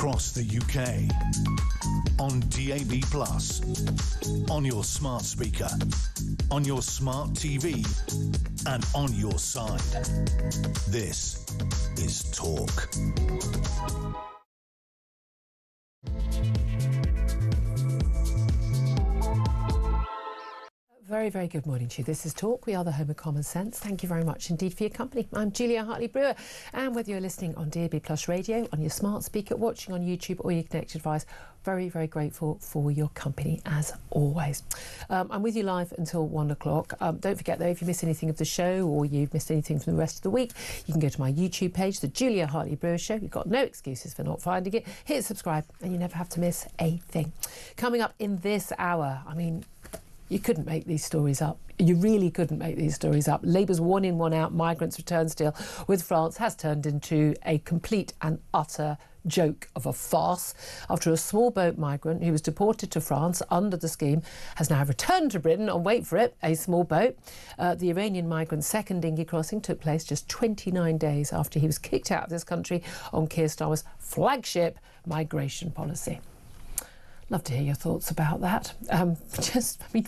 across the UK, on DAB+, on your smart speaker, on your smart TV, and on your side. This is Talk. Very, very good morning to you. This is Talk. We are the home of common sense. Thank you very much indeed for your company. I'm Julia Hartley-Brewer, and whether you're listening on DAB+ radio, on your smart speaker, watching on YouTube or your connected device, very, very grateful for your company as always. I'm with you live until 1 o'clock. Don't forget though, if you miss anything of the show or you've missed anything from the rest of the week, you can go to my YouTube page, the Julia Hartley-Brewer Show. You've got no excuses for not finding it. Hit subscribe and you never have to miss a thing. Coming up in this hour, I mean, you couldn't make these stories up. You really couldn't make these stories up. Labour's one-in, one-out migrants returns deal with France has turned into a complete and utter joke of a farce after a small boat migrant who was deported to France under the scheme has now returned to Britain on, wait for it, a small boat. The Iranian migrant's second dinghy crossing took place just 29 days after he was kicked out of this country on Keir Starmer's flagship migration policy. Love to hear your thoughts about that.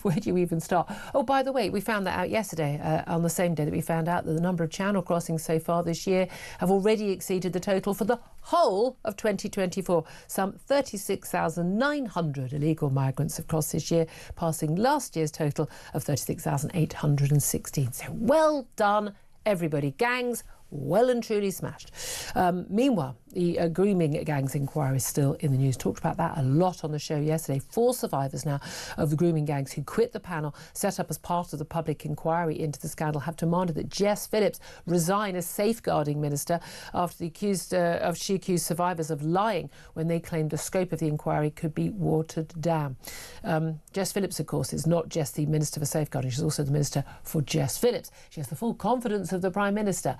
Where do you even start? Oh, by the way, we found that out yesterday, on the same day that we found out that the number of channel crossings so far this year have already exceeded the total for the whole of 2024. Some 36,900 illegal migrants have crossed this year, passing last year's total of 36,816. So well done, everybody. Gangs, well and truly smashed. Meanwhile, the grooming gangs inquiry is still in the news. Talked about that a lot on the show yesterday. 4 survivors now of the grooming gangs who quit the panel set up as part of the public inquiry into the scandal have demanded that Jess Phillips resign as safeguarding minister after she accused survivors of lying when they claimed the scope of the inquiry could be watered down. Jess Phillips, of course, is not just the Minister for Safeguarding, she's also the Minister for Jess Phillips. She has the full confidence of the Prime Minister.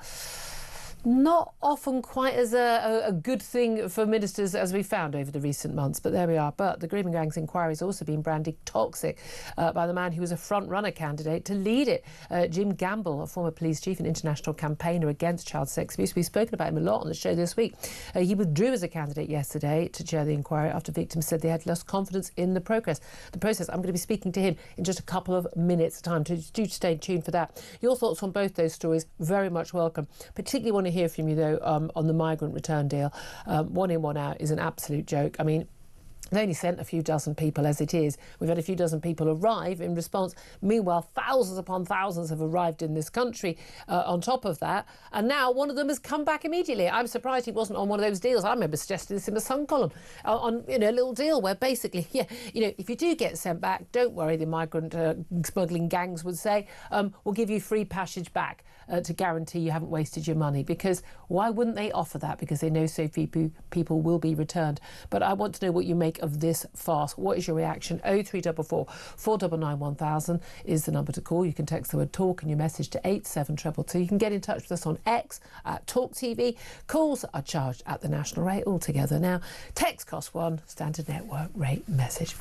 Not often quite as a good thing for ministers as we found over the recent months, but there we are. But the grooming gangs inquiry has also been branded toxic by the man who was a front-runner candidate to lead it, Jim Gamble, a former police chief and international campaigner against child sex abuse. We've spoken about him a lot on the show this week. He withdrew as a candidate yesterday to chair the inquiry after victims said they had lost confidence in the process. I'm going to be speaking to him in just a couple of minutes' time. Do stay tuned for that. Your thoughts on both those stories, very much welcome. Particularly want to hear from you though on the migrant return deal. One in, one out is an absolute joke. I mean, they only sent a few dozen people as it is. We've had a few dozen people arrive in response. Meanwhile, thousands upon thousands have arrived in this country on top of that. And now one of them has come back immediately. I'm surprised he wasn't on one of those deals. I remember suggesting this in the Sun column on a little deal where basically, if you do get sent back, don't worry, the migrant smuggling gangs would say, we'll give you free passage back to guarantee you haven't wasted your money. Because why wouldn't they offer that? Because they know so few people will be returned. But I want to know what you make of this farce. What is your reaction? 0344 499 1000 is the number to call. You can text the word talk and your message to 87222. You can get in touch with us on X at talkTV. Calls are charged at the national rate altogether. Now, text cost £1, standard network rate message.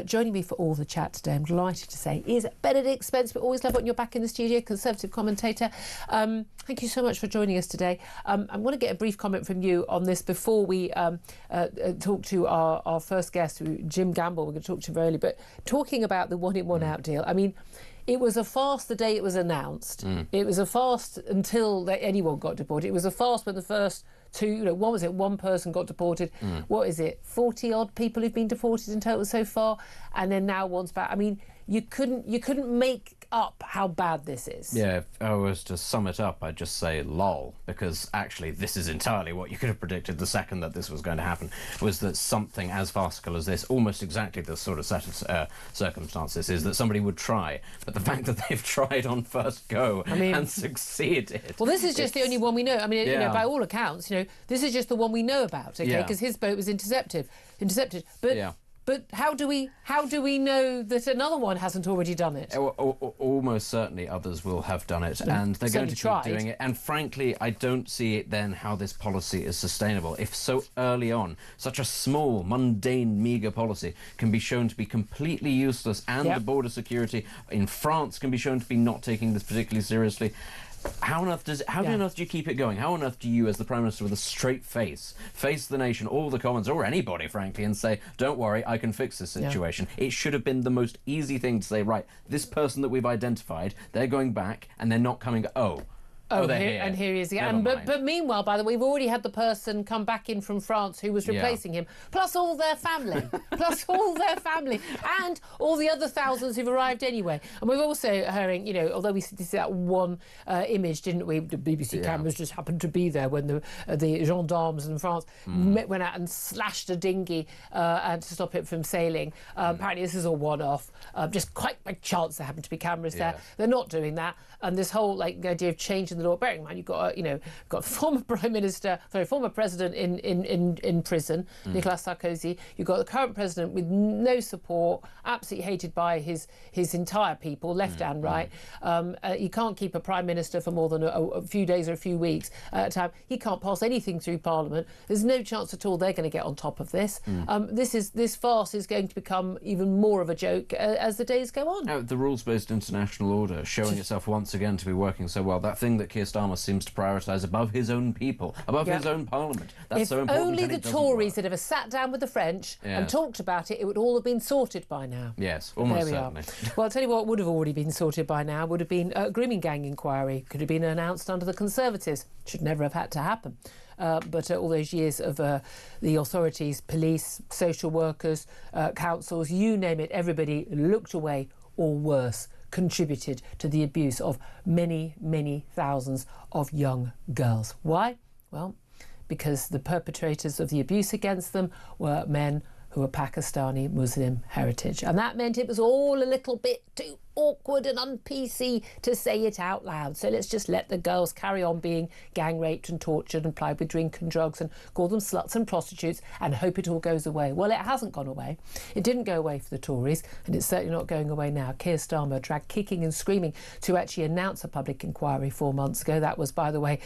Joining me for all the chat today, I'm delighted to say, is Benedict Spence. We always love when you're back in the studio, Conservative commentator. Thank you so much for joining us today. I want to get a brief comment from you on this before we talk to our first guest, Jim Gamble. We're going to talk to him very early, but talking about the one-in, one-out deal. I mean, it was a farce the day it was announced. It was a farce until anyone got deported. It was a farce when the first two, one person got deported. What is it, 40 odd people who've been deported in total so far, and then now one's back. I mean, you couldn't make up how bad this is. Yeah, if I was to sum it up, I'd just say lol, because actually this is entirely what you could have predicted the second that this was going to happen, was that something as farcical as this, almost exactly the sort of set of circumstances, is that somebody would try. But the fact that they've tried on first go and succeeded. Well, this is just the only one we know. I mean, by all accounts, this is just the one the one we know about, okay? Because his boat was intercepted. But how do we know that another one hasn't already done it? Almost certainly others will have done it, and they're going to keep doing it. And frankly, I don't see it then how this policy is sustainable. If so early on, such a small, mundane, meagre policy can be shown to be completely useless, and the border security in France can be shown to be not taking this particularly seriously, How on earth do you keep it going? How on earth do you, as the Prime Minister with a straight face the nation, all the Commons, or anybody, frankly, and say, don't worry, I can fix this situation? Yeah. It should have been the most easy thing to say, right, this person that we've identified, they're going back, and they're not coming... Oh, they're here. And here he is again. But meanwhile, by the way, we've already had the person come back in from France who was replacing him, plus all their family, and all the other thousands who've arrived anyway. And we've also heard, although we did see that one image, didn't we? The BBC cameras just happened to be there when the gendarmes in France went out and slashed a dinghy and to stop it from sailing. Apparently, this is a one-off. Just quite by chance there happened to be cameras there. They're not doing that. And this whole idea of changing the law, bearing in mind you've got got former former president in prison, Nicolas Sarkozy. You've got the current president with no support, absolutely hated by his entire people, left and right. You can't keep a prime minister for more than a few days or a few weeks at a time. He can't pass anything through Parliament. There's no chance at all they're going to get on top of this. This farce is going to become even more of a joke as the days go on. Now, the rules-based international order showing itself once again to be working so well. That thing that Keir Starmer seems to prioritise above his own people, above his own Parliament. That's so important. If only the Tories had ever sat down with the French and talked about it, it would all have been sorted by now. Yes, almost certainly. Well, I'll tell you what would have already been sorted by now would have been a grooming gang inquiry. Could have been announced under the Conservatives. Should never have had to happen. But all those years of the authorities, police, social workers, councils, you name it, everybody looked away, or worse, contributed to the abuse of many, many thousands of young girls. Why? Well, because the perpetrators of the abuse against them were men who were Pakistani Muslim heritage. And that meant it was all a little bit too awkward and un-PC to say it out loud. So let's just let the girls carry on being gang raped and tortured and plied with drink and drugs and call them sluts and prostitutes and hope it all goes away. Well, it hasn't gone away. It didn't go away for the Tories, and it's certainly not going away now. Keir Starmer dragged kicking and screaming to actually announce a public inquiry 4 months ago. That was, by the way,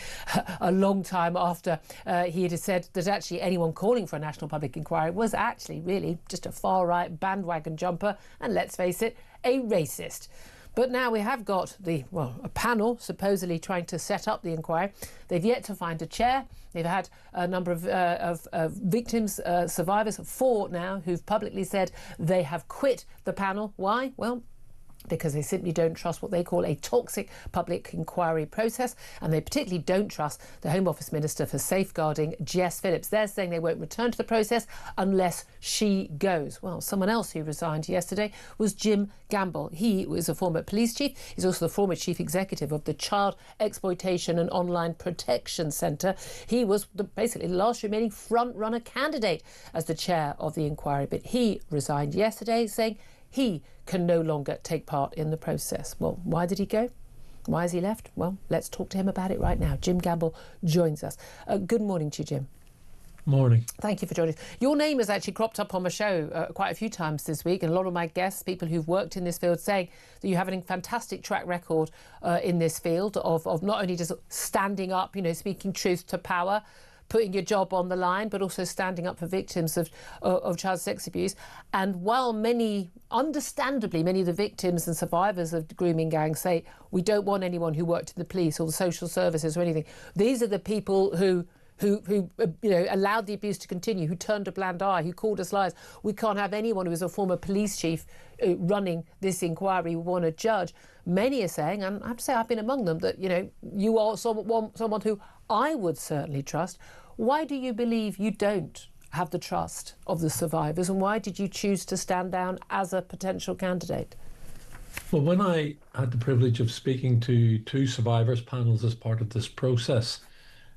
a long time after he had said that actually anyone calling for a national public inquiry was actually really just a far-right bandwagon jumper and, let's face it, a racist. But now we have got a panel supposedly trying to set up the inquiry. They've yet to find a chair. They've had a number of victims, survivors, 4 now, who've publicly said they have quit the panel. Why? Well, because they simply don't trust what they call a toxic public inquiry process, and they particularly don't trust the Home Office Minister for Safeguarding, Jess Phillips. They're saying they won't return to the process unless she goes. Well, someone else who resigned yesterday was Jim Gamble. He was a former police chief. He's also the former chief executive of the Child Exploitation and Online Protection Centre. He was basically the last remaining front-runner candidate as the chair of the inquiry, but he resigned yesterday, saying he can no longer take part in the process. Well, why did he go? Why has he left? Well, let's talk to him about it right now. Jim Gamble joins us. Good morning to you, Jim. Morning. Thank you for joining us. Your name has actually cropped up on my show quite a few times this week, and a lot of my guests, people who've worked in this field, saying that you have a fantastic track record in this field of not only just standing up, speaking truth to power, putting your job on the line, but also standing up for victims of child sex abuse. And while understandably, many of the victims and survivors of grooming gangs say, we don't want anyone who worked in the police or the social services or anything, these are the people who allowed the abuse to continue, who turned a blind eye, who called us liars. We can't have anyone who is a former police chief running this inquiry. We want a judge. Many are saying, and I have to say I've been among them, that you are someone who I would certainly trust. Why do you believe you don't have the trust of the survivors, and why did you choose to stand down as a potential candidate? Well, when I had the privilege of speaking to 2 survivors panels as part of this process,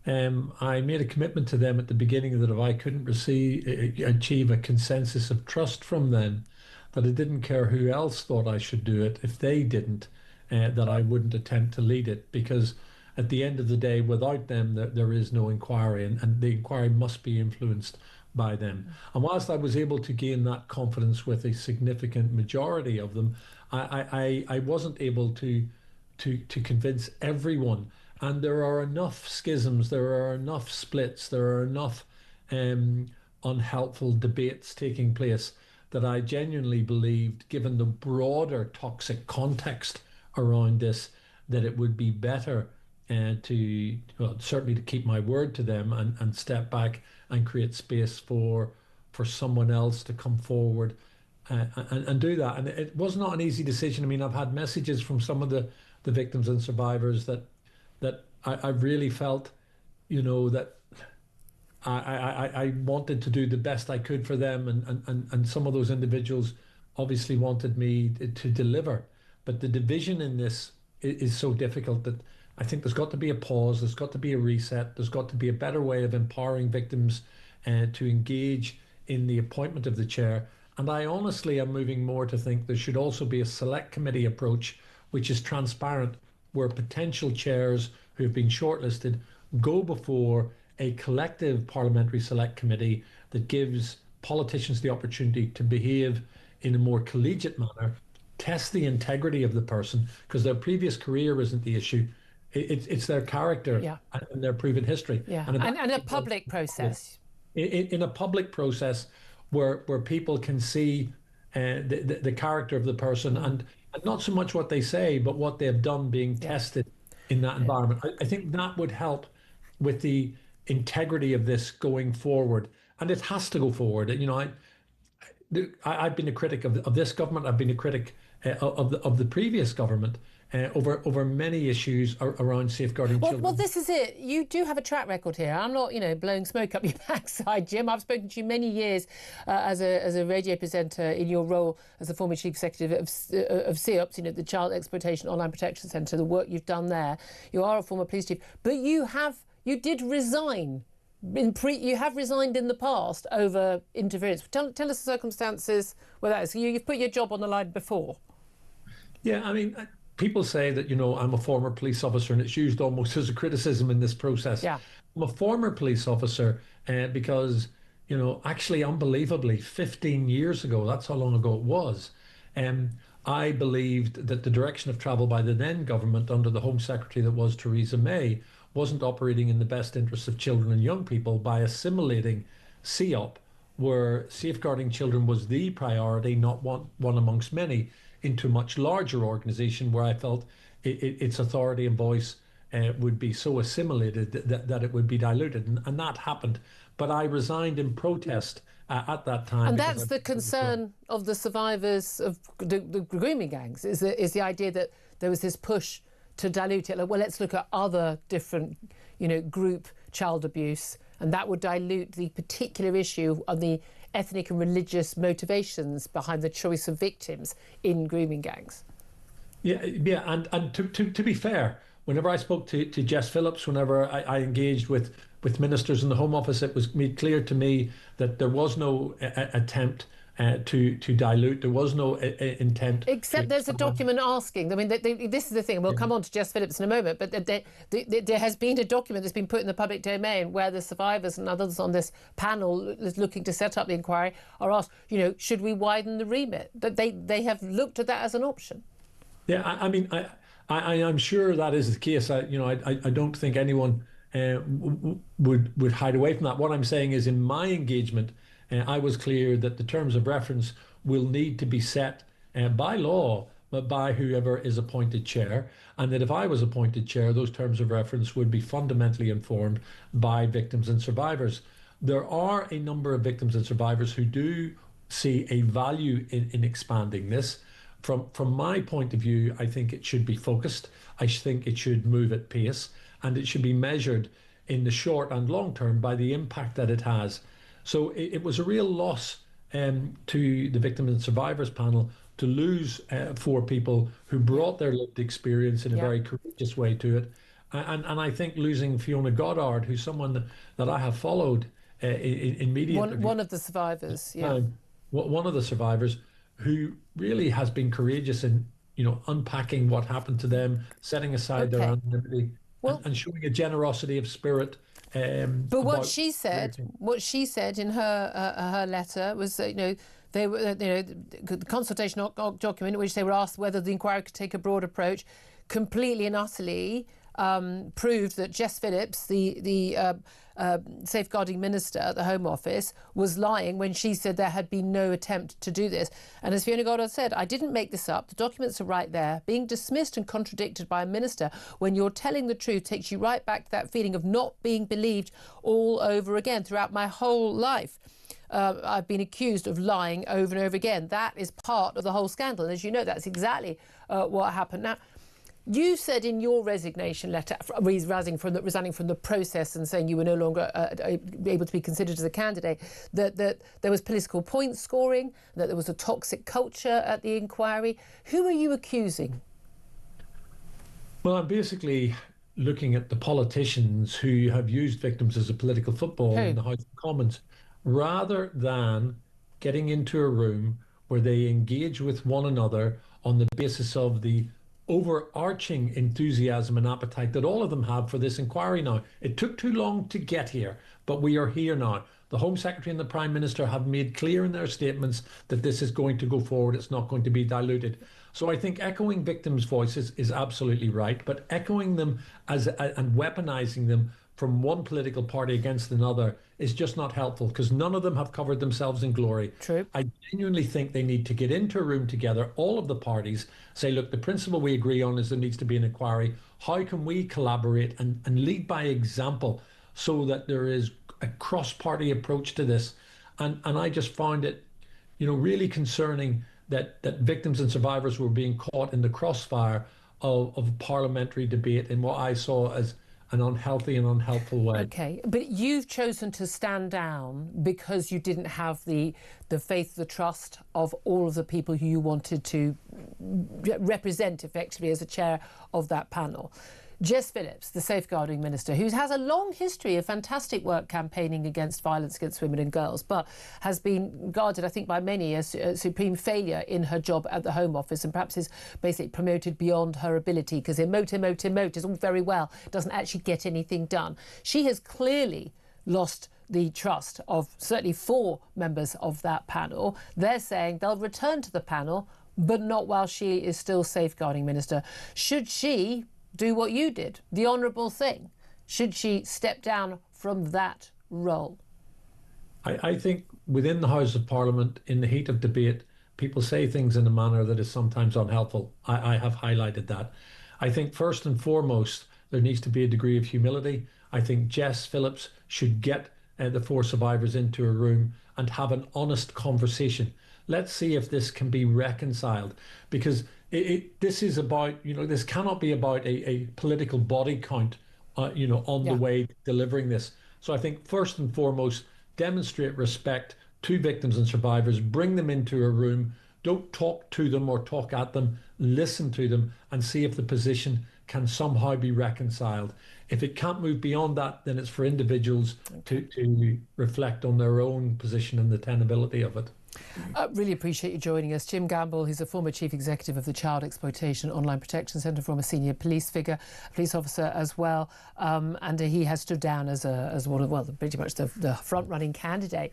I made a commitment to them at the beginning that if I couldn't achieve a consensus of trust from them, that I didn't care who else thought I should do it. If they didn't, that I wouldn't attempt to lead it, because at the end of the day, without them, there is no inquiry, and the inquiry must be influenced by them. And whilst I was able to gain that confidence with a significant majority of them, I wasn't able to convince everyone. And there are enough schisms, there are enough splits, there are enough unhelpful debates taking place that I genuinely believed, given the broader toxic context around this, that it would be better certainly to keep my word to them and step back and create space for someone else to come forward and do that. And it was not an easy decision. I mean, I've had messages from some of the victims and survivors that I really felt, that I wanted to do the best I could for them, and some of those individuals obviously wanted me to deliver. But the division in this is so difficult that I think there's got to be a pause, there's got to be a reset, there's got to be a better way of empowering victims to engage in the appointment of the chair. And I honestly am moving more to think there should also be a select committee approach, which is transparent, where potential chairs who have been shortlisted go before a collective parliamentary select committee that gives politicians the opportunity to behave in a more collegiate manner, test the integrity of the person, because their previous career isn't the issue. It's their character and their proven history. Yeah. And a public process. In a public process where people can see the character of the person and not so much what they say, but what they have done being tested in that environment. I think that would help with the integrity of this going forward. And it has to go forward. I've been a critic of this government. I've been a critic of the previous government over many issues around safeguarding children. Well, this is it. You do have a track record here. I'm not, blowing smoke up your backside, Jim. I've spoken to you many years as a radio presenter in your role as the former chief executive of CEOPS, the Child Exploitation Online Protection Centre, the work you've done there. You are a former police chief, but you did resign. You have resigned in the past over interference. Tell us the circumstances where that is. You've put your job on the line before. Yeah, I mean, people say that, I'm a former police officer, and it's used almost as a criticism in this process. Yeah. I'm a former police officer because, actually, unbelievably, 15 years ago, that's how long ago it was, I believed that the direction of travel by the then government under the Home Secretary that was Theresa May wasn't operating in the best interests of children and young people by assimilating CEOP, where safeguarding children was the priority, not one amongst many, into a much larger organisation where I felt its authority and voice would be so assimilated that it would be diluted. And that happened. But I resigned in protest at that time. And that's the concern of the survivors of the grooming gangs, is the idea that there was this push to dilute it. Like, well, let's look at other different, group child abuse, and that would dilute the particular issue of the ethnic and religious motivations behind the choice of victims in grooming gangs. Yeah, and to be fair, whenever I spoke to Jess Phillips, whenever I engaged with ministers in the Home Office, it was made clear to me that there was no attempt to dilute. There was no intent. Except there's a document asking. I mean, this is the thing. We'll come on to Jess Phillips in a moment, but there has been a document that's been put in the public domain where the survivors and others on this panel looking to set up the inquiry are asked, should we widen the remit? That they have looked at that as an option. Yeah, I mean, I'm sure that is the case. I don't think anyone would hide away from that. What I'm saying is, in my engagement, I was clear that the terms of reference will need to be set by law, but by whoever is appointed chair, and that if I was appointed chair, those terms of reference would be fundamentally informed by victims and survivors. There are a number of victims and survivors who do see a value in expanding this. From my point of view, I think it should be focused. I think it should move at pace, and it should be measured in the short and long term by the impact that it has. So it was a real loss to the victim and survivors panel to lose 4 people who brought their lived experience in a very courageous way to it. And I think losing Fiona Goddard, who's someone that I have followed in media. One of the survivors, one of the survivors who really has been courageous in, unpacking what happened to them, setting aside their anonymity, and showing a generosity of spirit. But what she said in her letter was that they were the consultation document in which they were asked whether the inquiry could take a broad approach, completely and utterly proved that Jess Phillips, the safeguarding minister at the Home Office, was lying when she said there had been no attempt to do this. And as Fiona Goddard said, I didn't make this up. The documents are right there. Being dismissed and contradicted by a minister when you're telling the truth takes you right back to that feeling of not being believed all over again. Throughout my whole life, I've been accused of lying over and over again. That is part of the whole scandal. And as you know, that's exactly what happened. Now, you said in your resignation letter, resigning from the process and saying you were no longer able to be considered as a candidate, that there was political point scoring, that there was a toxic culture at the inquiry. Who are you accusing? Well, I'm basically looking at the politicians who have used victims as a political football in the House of Commons, rather than getting into a room where they engage with one another on the basis of the overarching enthusiasm and appetite that all of them have for this inquiry now. It took too long to get here, but we are here now. The Home Secretary and the Prime Minister have made clear in their statements that this is going to go forward. It's not going to be diluted. So I think echoing victims' voices is absolutely right, but echoing them and weaponizing them from one political party against another is just not helpful, because none of them have covered themselves in glory. True. I genuinely think they need to get into a room together, all of the parties, say, look, the principle we agree on is there needs to be an inquiry. How can we collaborate and lead by example so that there is a cross-party approach to this? And I just found it, really concerning that victims and survivors were being caught in the crossfire of parliamentary debate in what I saw as an unhealthy and unhelpful way. Okay, but you've chosen to stand down because you didn't have the faith, the trust of all of the people who you wanted to represent effectively as a chair of that panel. Jess Phillips, the safeguarding minister, who has a long history of fantastic work campaigning against violence against women and girls, but has been regarded, I think, by many as a supreme failure in her job at the Home Office, and perhaps is basically promoted beyond her ability, because emote is all very well, doesn't actually get anything done. She has clearly lost the trust of certainly 4 members of that panel. They're saying they'll return to the panel, but not while she is still safeguarding minister. Should she do what you did, the honourable thing? Should she step down from that role? I think within the House of Parliament, in the heat of debate, people say things in a manner that is sometimes unhelpful. I have highlighted that. I think first and foremost, there needs to be a degree of humility. I think Jess Phillips should get the 4 survivors into a room and have an honest conversation. Let's see if this can be reconciled, because this is about, this cannot be about a political body count, on the way to delivering this. So I think first and foremost, demonstrate respect to victims and survivors, bring them into a room, don't talk to them or talk at them, listen to them and see if the position can somehow be reconciled. If it can't move beyond that, then it's for individuals to reflect on their own position and the tenability of it. Really appreciate you joining us. Jim Gamble, who's a former Chief Executive of the Child Exploitation Online Protection Centre, former senior police figure, police officer as well, and he has stood down as one of, pretty much the front-running candidate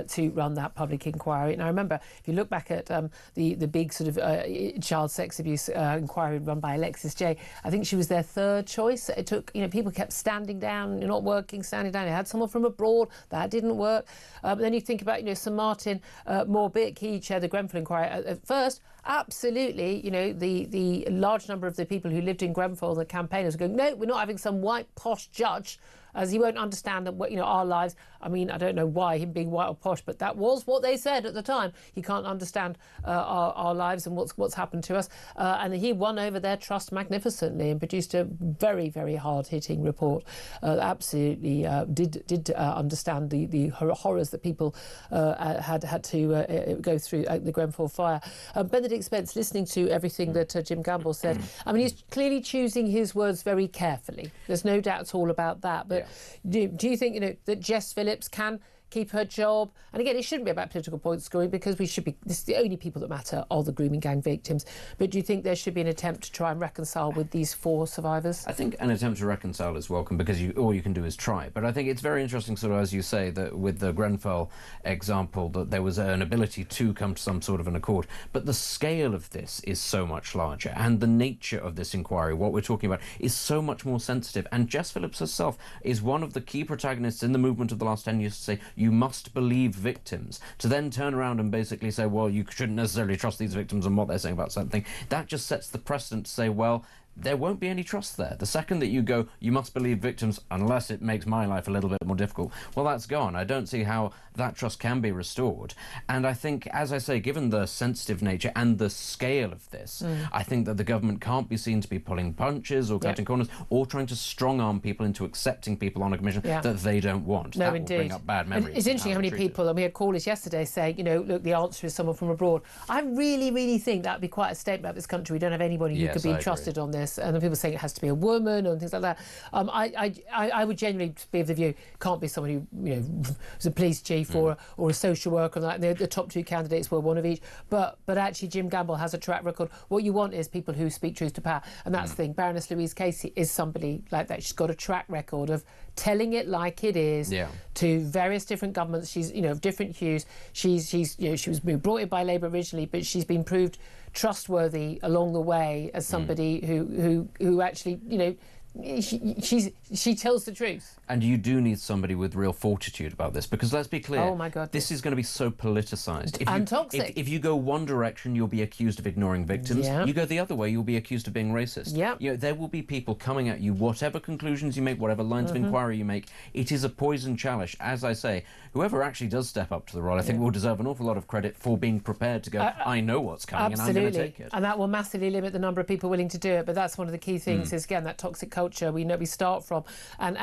to run that public inquiry. And I remember, if you look back at the big sort of child sex abuse inquiry run by Alexis Jay, I think she was their 3rd choice. It took, people kept standing down, not working, standing down. They had someone from abroad, that didn't work. But then you think about, Sir Martin Morbick, he chaired the Grenfell inquiry. At first, absolutely, the large number of the people who lived in Grenfell, the campaigners, were going, no, we're not having some white posh judge, as he won't understand our lives. I mean, I don't know why him being white or posh, but that was what they said at the time. He can't understand our lives and what's happened to us. And he won over their trust magnificently and produced a very, very hard-hitting report. Absolutely did understand the horrors that people had to go through the Grenfell fire. Benedict Spence, listening to everything that Jim Gamble said, I mean, he's clearly choosing his words very carefully. There's no doubt at all about that. But do you think, that Jess Phillips can keep her job. And again, it shouldn't be about political point scoring, because this is the only people that matter are the grooming gang victims. But do you think there should be an attempt to try and reconcile with these 4 survivors? I think an attempt to reconcile is welcome, because all you can do is try. But I think it's very interesting, sort of, as you say, that with the Grenfell example, that there was an ability to come to some sort of an accord. But the scale of this is so much larger, and the nature of this inquiry, what we're talking about, is so much more sensitive. And Jess Phillips herself is one of the key protagonists in the movement of the last 10 years to say, you must believe victims. To then turn around and basically say, well, you shouldn't necessarily trust these victims and what they're saying about something, that just sets the precedent to say, well, there won't be any trust there. The second that you go, you must believe victims unless it makes my life a little bit more difficult, well, that's gone. I don't see how that trust can be restored. And I think, as I say, given the sensitive nature and the scale of this, I think that the government can't be seen to be pulling punches or cutting corners or trying to strong-arm people into accepting people on a commission that they don't want. No, that indeed. will bring up bad memories. And it's interesting how many people, and we had callers yesterday saying, you know, look, the answer is someone from abroad. I really, really think that would be quite a statement about this country. We don't have anybody who could be trusted on this. And the people saying it has to be a woman and things like that. I would genuinely be of the view, can't be someone who, you know, is a police chief or a social worker. And the top 2 candidates were one of each. But actually, Jim Gamble has a track record. What you want is people who speak truth to power. And that's the thing. Baroness Louise Casey is somebody like that. She's got a track record of telling it like it is to various different governments. She's, you know, of different hues. She's you know, she was brought in by Labour originally, but she's been proved trustworthy along the way as somebody who actually, you know, she tells the truth. And you do need somebody with real fortitude about this, because let's be clear, oh my God, this is going to be so politicised. And toxic. If you go one direction, you'll be accused of ignoring victims. You go the other way, you'll be accused of being racist. You know, there will be people coming at you, whatever conclusions you make, whatever lines of inquiry you make. It is a poison chalice. As I say, whoever actually does step up to the role, I think will deserve an awful lot of credit for being prepared to go, I know what's coming and I'm going to take it. And that will massively limit the number of people willing to do it. But that's one of the key things is, again, that toxic culture we know we start from, and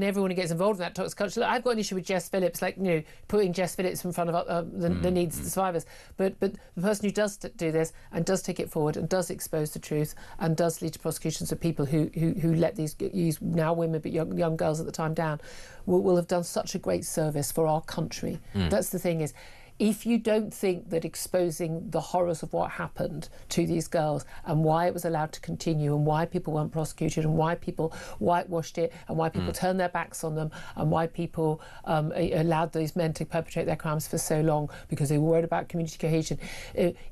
everyone who gets involved in that toxic culture. Look, I've got an issue with Jess Phillips, like, you know, putting Jess Phillips in front of the needs of the survivors. But the person who does do this and does take it forward and does expose the truth and does lead to prosecutions of people who let these now women but young girls at the time down will have done such a great service for our country. That's the thing is, if you don't think that exposing the horrors of what happened to these girls and why it was allowed to continue and why people weren't prosecuted and why people whitewashed it and why people turned their backs on them and why people allowed those men to perpetrate their crimes for so long because they were worried about community cohesion,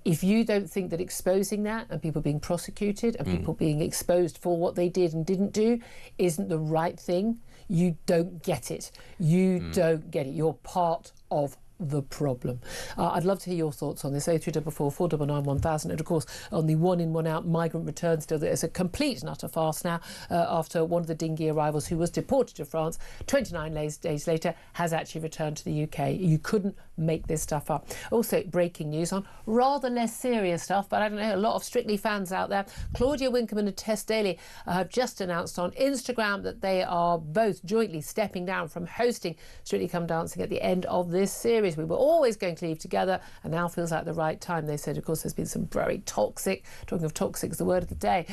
if you don't think that exposing that and people being prosecuted and people being exposed for what they did and didn't do isn't the right thing, you don't get it. You don't get it. You're part of the problem. I'd love to hear your thoughts on this. 0344 499 1000, and of course on the 1 in 1 out migrant return still. It's a complete and utter farce now after one of the dinghy arrivals who was deported to France 29 days later has actually returned to the UK. You couldn't make this stuff up. Also, breaking news on rather less serious stuff, but I don't know, a lot of Strictly fans out there. Claudia Winkleman and Tess Daly have just announced on Instagram that they are both jointly stepping down from hosting Strictly Come Dancing at the end of this series. We were always going to leave together and now feels like the right time. They said, of course, there's been some very toxic, talking of toxic is the word of the day,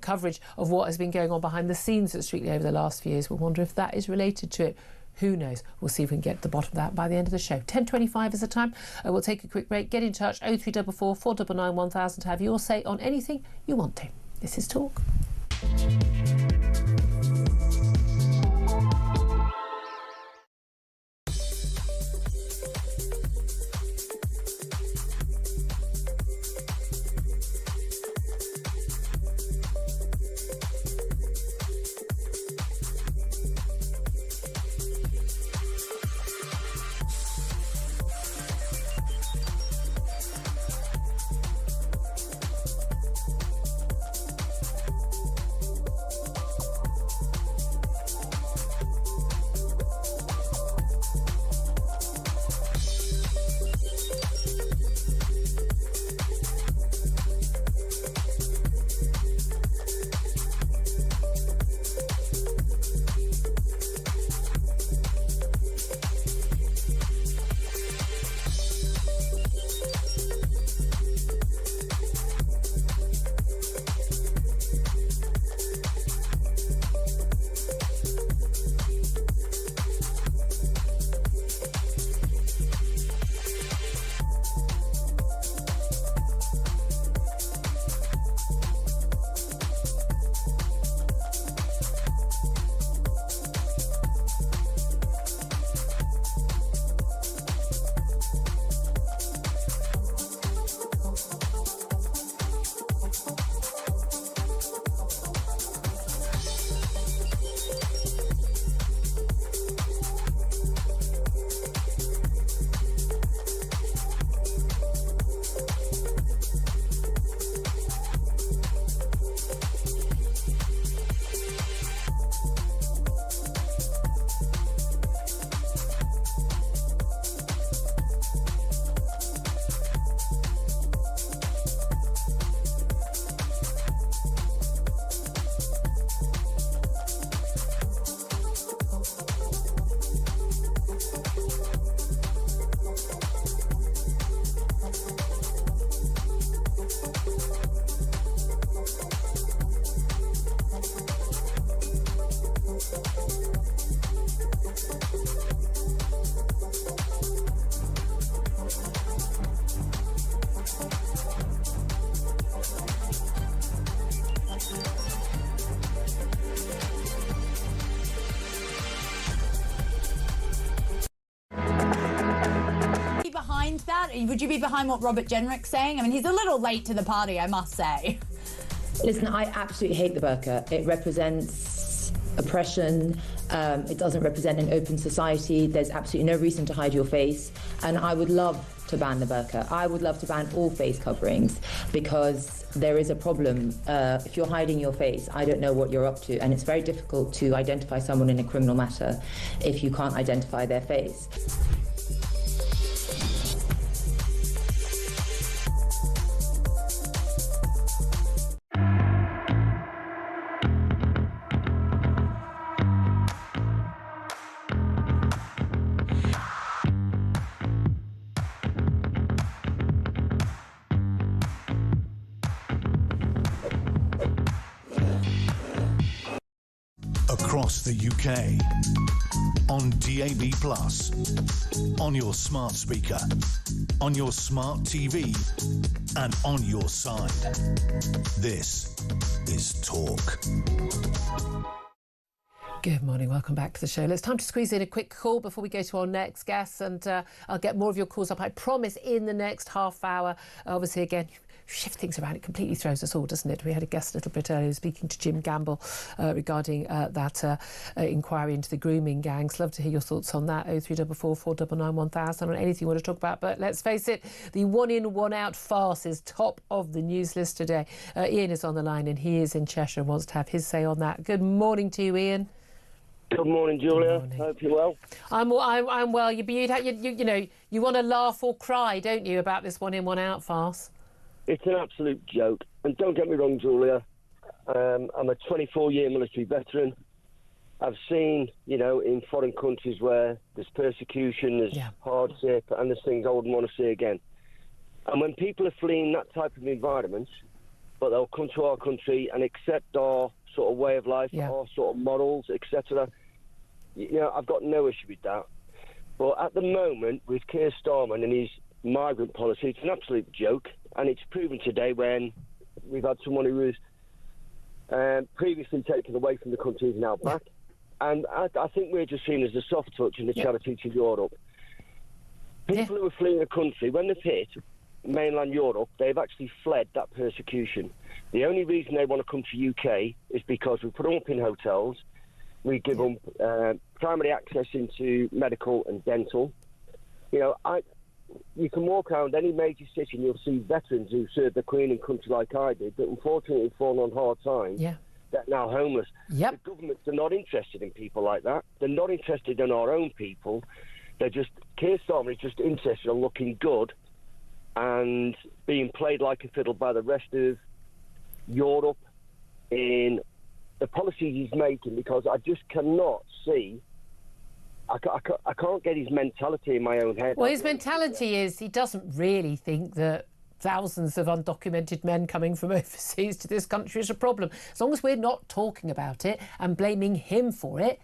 coverage of what has been going on behind the scenes at Strictly over the last few years. We'll wonder if that is related to it. Who knows? We'll see if we can get to the bottom of that by the end of the show. 10:25 is the time. We'll take a quick break. Get in touch, 0344 499 1000 to have your say on anything you want to. This is Talk. would you be behind what Robert Jenrick's saying? I mean, he's a little late to the party, I must say. Listen, I absolutely hate the burqa. It represents oppression. It doesn't represent an open society. There's absolutely no reason to hide your face. And I would love to ban the burqa. I would love to ban all face coverings, because there is a problem. If you're hiding your face, I don't know what you're up to. And it's very difficult to identify someone in a criminal matter if you can't identify their face. Across the UK, on DAB+, on your smart speaker, on your smart TV, and on your side. This is Talk. Good morning, welcome back to the show. It's time to squeeze in a quick call before we go to our next guest, and I'll get more of your calls up, I promise, in the next half hour. Obviously, again, shift things around, it completely throws us all, doesn't it? We had a guest a little bit earlier speaking to Jim Gamble regarding that inquiry into the grooming gangs. Love to hear your thoughts on that. 0344 499 1000 on anything you want to talk about. But let's face it, the one in, one out farce is top of the news list today. Ian is on the line and he is in Cheshire and wants to have his say on that. Good morning to you, Ian. Good morning, Julia. Good morning. Hope you're well. I'm well. You know, you want to laugh or cry, don't you, about this one in, one out farce? It's an absolute joke. And don't get me wrong, Julia. I'm a 24-year military veteran. I've seen, you know, in foreign countries where there's persecution, there's hardship, and there's things I wouldn't want to see again. And when people are fleeing that type of environment, but they'll come to our country and accept our sort of way of life, our sort of morals, etc. You know, I've got no issue with that. But at the moment, with Keir Starmer and his migrant policy, it's an absolute joke. And it's proven today when we've had someone who was previously taken away from the country is now back. And I think we're just seen as a soft touch in the charity to Europe. People who are fleeing the country, when they've hit mainland Europe, they've actually fled that persecution. The only reason they want to come to UK is because we put them up in hotels, we give them primary access into medical and dental. You know, you can walk around any major city and you'll see veterans who served the Queen in country like I did, but unfortunately have fallen on hard times. They're now homeless. The governments are not interested in people like that. They're not interested in our own people. They're just, Keir Starmer is just interested in looking good and being played like a fiddle by the rest of Europe in the policies he's making, because I just cannot see. I can't get his mentality in my own head. Well, his mentality is he doesn't really think that thousands of undocumented men coming from overseas to this country is a problem. As long as we're not talking about it and blaming him for it,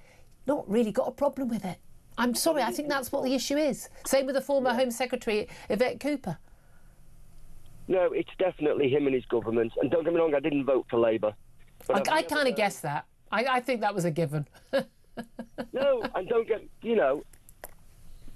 not really got a problem with it. I'm sorry, I think that's what the issue is. Same with the former Home Secretary, Yvette Cooper. No, it's definitely him and his government. And don't get me wrong, I didn't vote for Labour. I kind of guessed that. I think that was a given. No, and don't get, you know,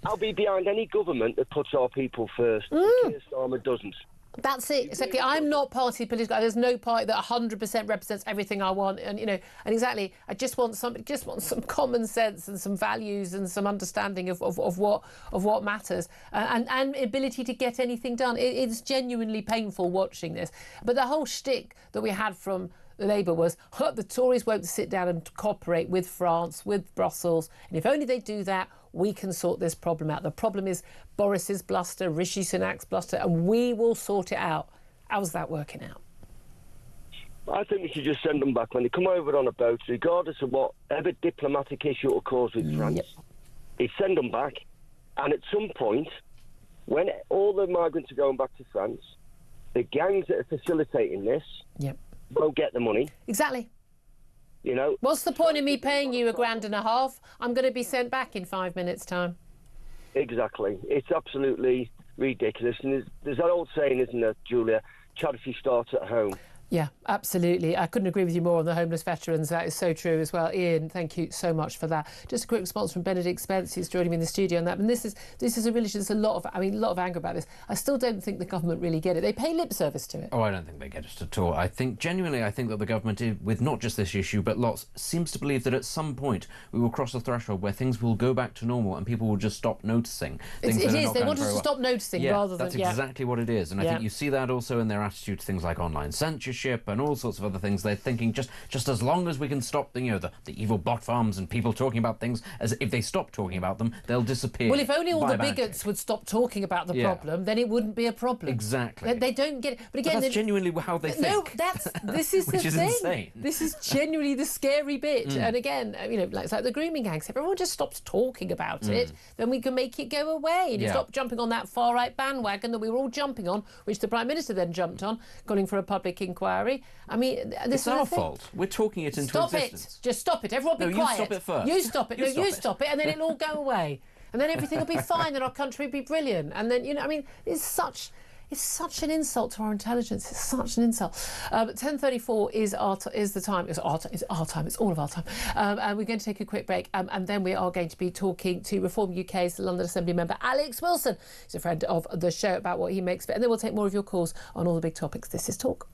I'll be behind any government that puts our people first. Keir Starmer doesn't. That's it. Exactly. I'm not party political. There's no party that 100% represents everything I want, and you know, and exactly. I just want some common sense and some values and some understanding of what matters, and ability to get anything done. It's genuinely painful watching this. But the whole shtick that we had from Labour was the Tories won't sit down and cooperate with France, with Brussels, and if only they do that, we can sort this problem out. The problem is Boris's bluster, Rishi Sunak's bluster, and we will sort it out. How's that working out? I think we should just send them back when they come over on a boat, regardless of whatever diplomatic issue it will cause with France. They send them back, and at some point, when all the migrants are going back to France, the gangs that are facilitating this won't get the money. Exactly. You know, what's the point of me paying you $1,500? I'm going to be sent back in 5 minutes' time. Exactly. It's absolutely ridiculous. And there's that old saying, isn't there, Julia? Charity starts at home. Yeah, absolutely. I couldn't agree with you more on the homeless veterans. That is so true as well. Ian, thank you so much for that. Just a quick response from Benedict Spence, who's joining me in the studio on that. And this is a really, there's a lot of anger about this. I still don't think the government really get it. They pay lip service to it. Oh, I don't think they get it at all. I think that the government, with not just this issue, but lots, seems to believe that at some point we will cross a threshold where things will go back to normal and people will just stop noticing things that are not They going want us very to well. stop noticing Yeah, rather than... that's exactly what it is. And I think you see that also in their attitude to things like online censorship and all sorts of other things. They're thinking just as long as we can stop the evil bot farms and people talking about things, as if they stop talking about them, they'll disappear. Well, if only all the bigots would stop talking about the problem, then it wouldn't be a problem. Exactly. They don't get it. But again, that's genuinely how they think. No, this is which the is thing. insane. This is genuinely the scary bit. And again, it's like the grooming gangs. If everyone just stops talking about it, then we can make it go away. And you stop jumping on that far right bandwagon that we were all jumping on, which the Prime Minister then jumped on, calling for a public inquiry. I mean, this it's our fault. We're talking it into existence. Stop it. Just stop it. Everyone be quiet. You stop it first. You stop it. You stop it, and then it'll all go away. And then everything will be fine and our country will be brilliant. And then, it's such an insult to our intelligence. It's such an insult. 10:34 is the time. It's our time. It's all of our time. And we're going to take a quick break. And then we are going to be talking to Reform UK's London Assembly member Alex Wilson. He's a friend of the show, about what he makes of it. And then we'll take more of your calls on all the big topics. This is Talk.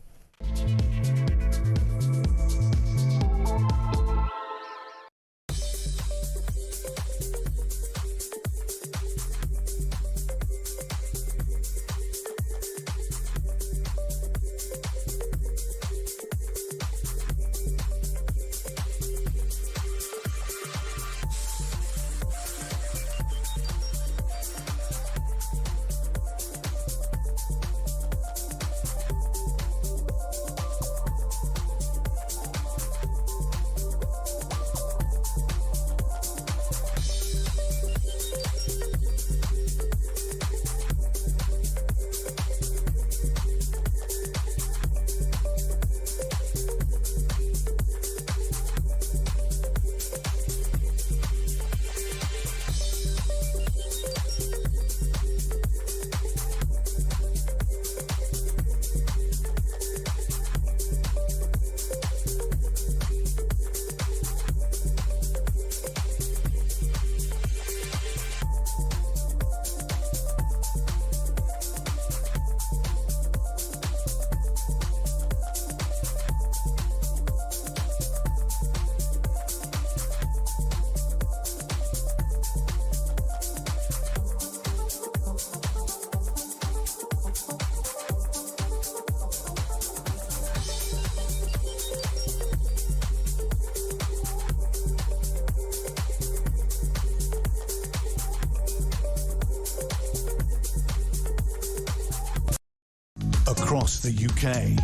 Across the UK,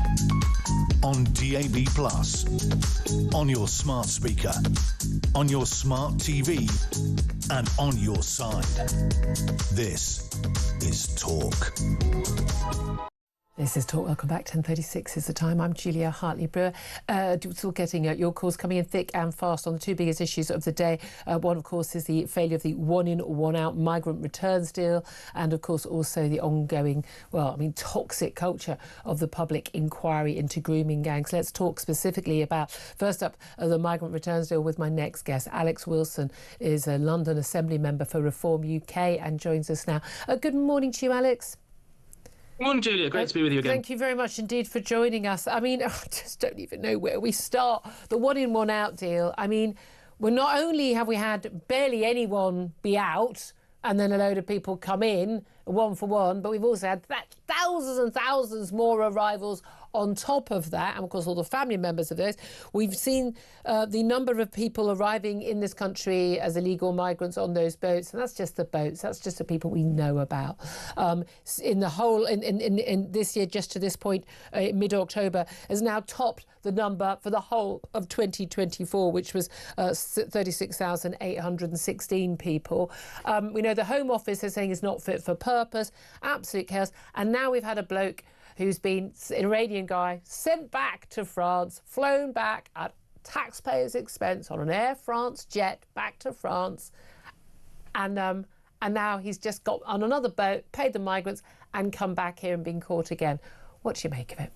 on DAB+, on your smart speaker, on your smart TV, and on your side. This is Talk. This is Talk. Welcome back. 10:36 is the time. I'm Julia Hartley-Brewer. Still getting your calls coming in thick and fast on the two biggest issues of the day. One, of course, is the failure of the one-in, one-out migrant returns deal, and, of course, also the ongoing, toxic culture of the public inquiry into grooming gangs. Let's talk specifically about, first up, the migrant returns deal with my next guest. Alex Wilson is a London Assembly member for Reform UK and joins us now. Good morning to you, Alex. Good morning, Julia. Great to be with you again. Thank you very much indeed for joining us. I mean, I just don't even know where we start. The one-in, one-out deal. I mean, not only have we had barely anyone be out and then a load of people come in, one for one, but we've also had thousands and thousands more arrivals on top of that, and of course all the family members of those. We've seen the number of people arriving in this country as illegal migrants on those boats, and that's just the boats, that's just the people we know about. In the whole, in this year, just to this point, mid-October, has now topped the number for the whole of 2024, which was 36,816 people. We know the Home Office is saying it's not fit for purpose, absolute chaos, and now we've had a bloke who's been, an Iranian guy, sent back to France, flown back at taxpayers' expense on an Air France jet back to France, and now he's just got on another boat, paid the migrants, and come back here and been caught again. What do you make of it?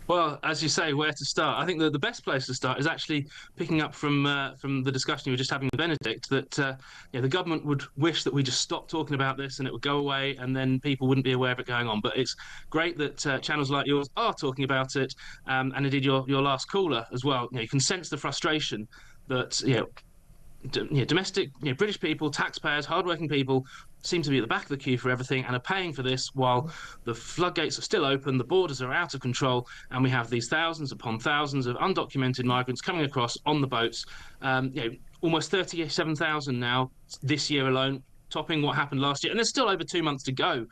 Well, as you say, where to start? I think the best place to start is actually picking up from the discussion you were just having with Benedict, that the government would wish that we just stopped talking about this and it would go away, and then people wouldn't be aware of it going on. But it's great that channels like yours are talking about it, and indeed your last caller as well. You can sense the frustration that domestic British people, taxpayers, hardworking people seem to be at the back of the queue for everything and are paying for this while the floodgates are still open, the borders are out of control, and we have these thousands upon thousands of undocumented migrants coming across on the boats. Almost 37,000 now this year alone, topping what happened last year, and there's still over 2 months to go.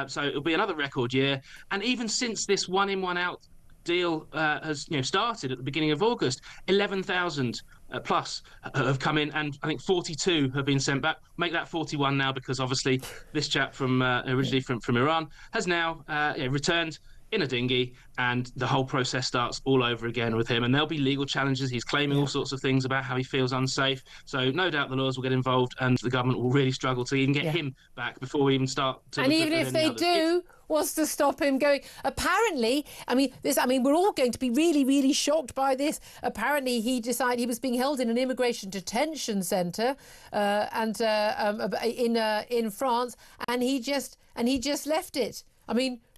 So it'll be another record year. And even since this one in, one out deal has started at the beginning of August, 11,000 plus have come in, and I think 42 have been sent back. Make that 41 now, because obviously this chap from originally from Iran has now returned in a dinghy, and the whole process starts all over again with him, and there'll be legal challenges. He's claiming all sorts of things about how he feels unsafe, so no doubt the lawyers will get involved, and the government will really struggle to even get him back before we even start to and even if they do, what's to stop him going? Apparently, we're all going to be really, really shocked by this. Apparently, he decided he was being held in an immigration detention centre in France, and he just left it.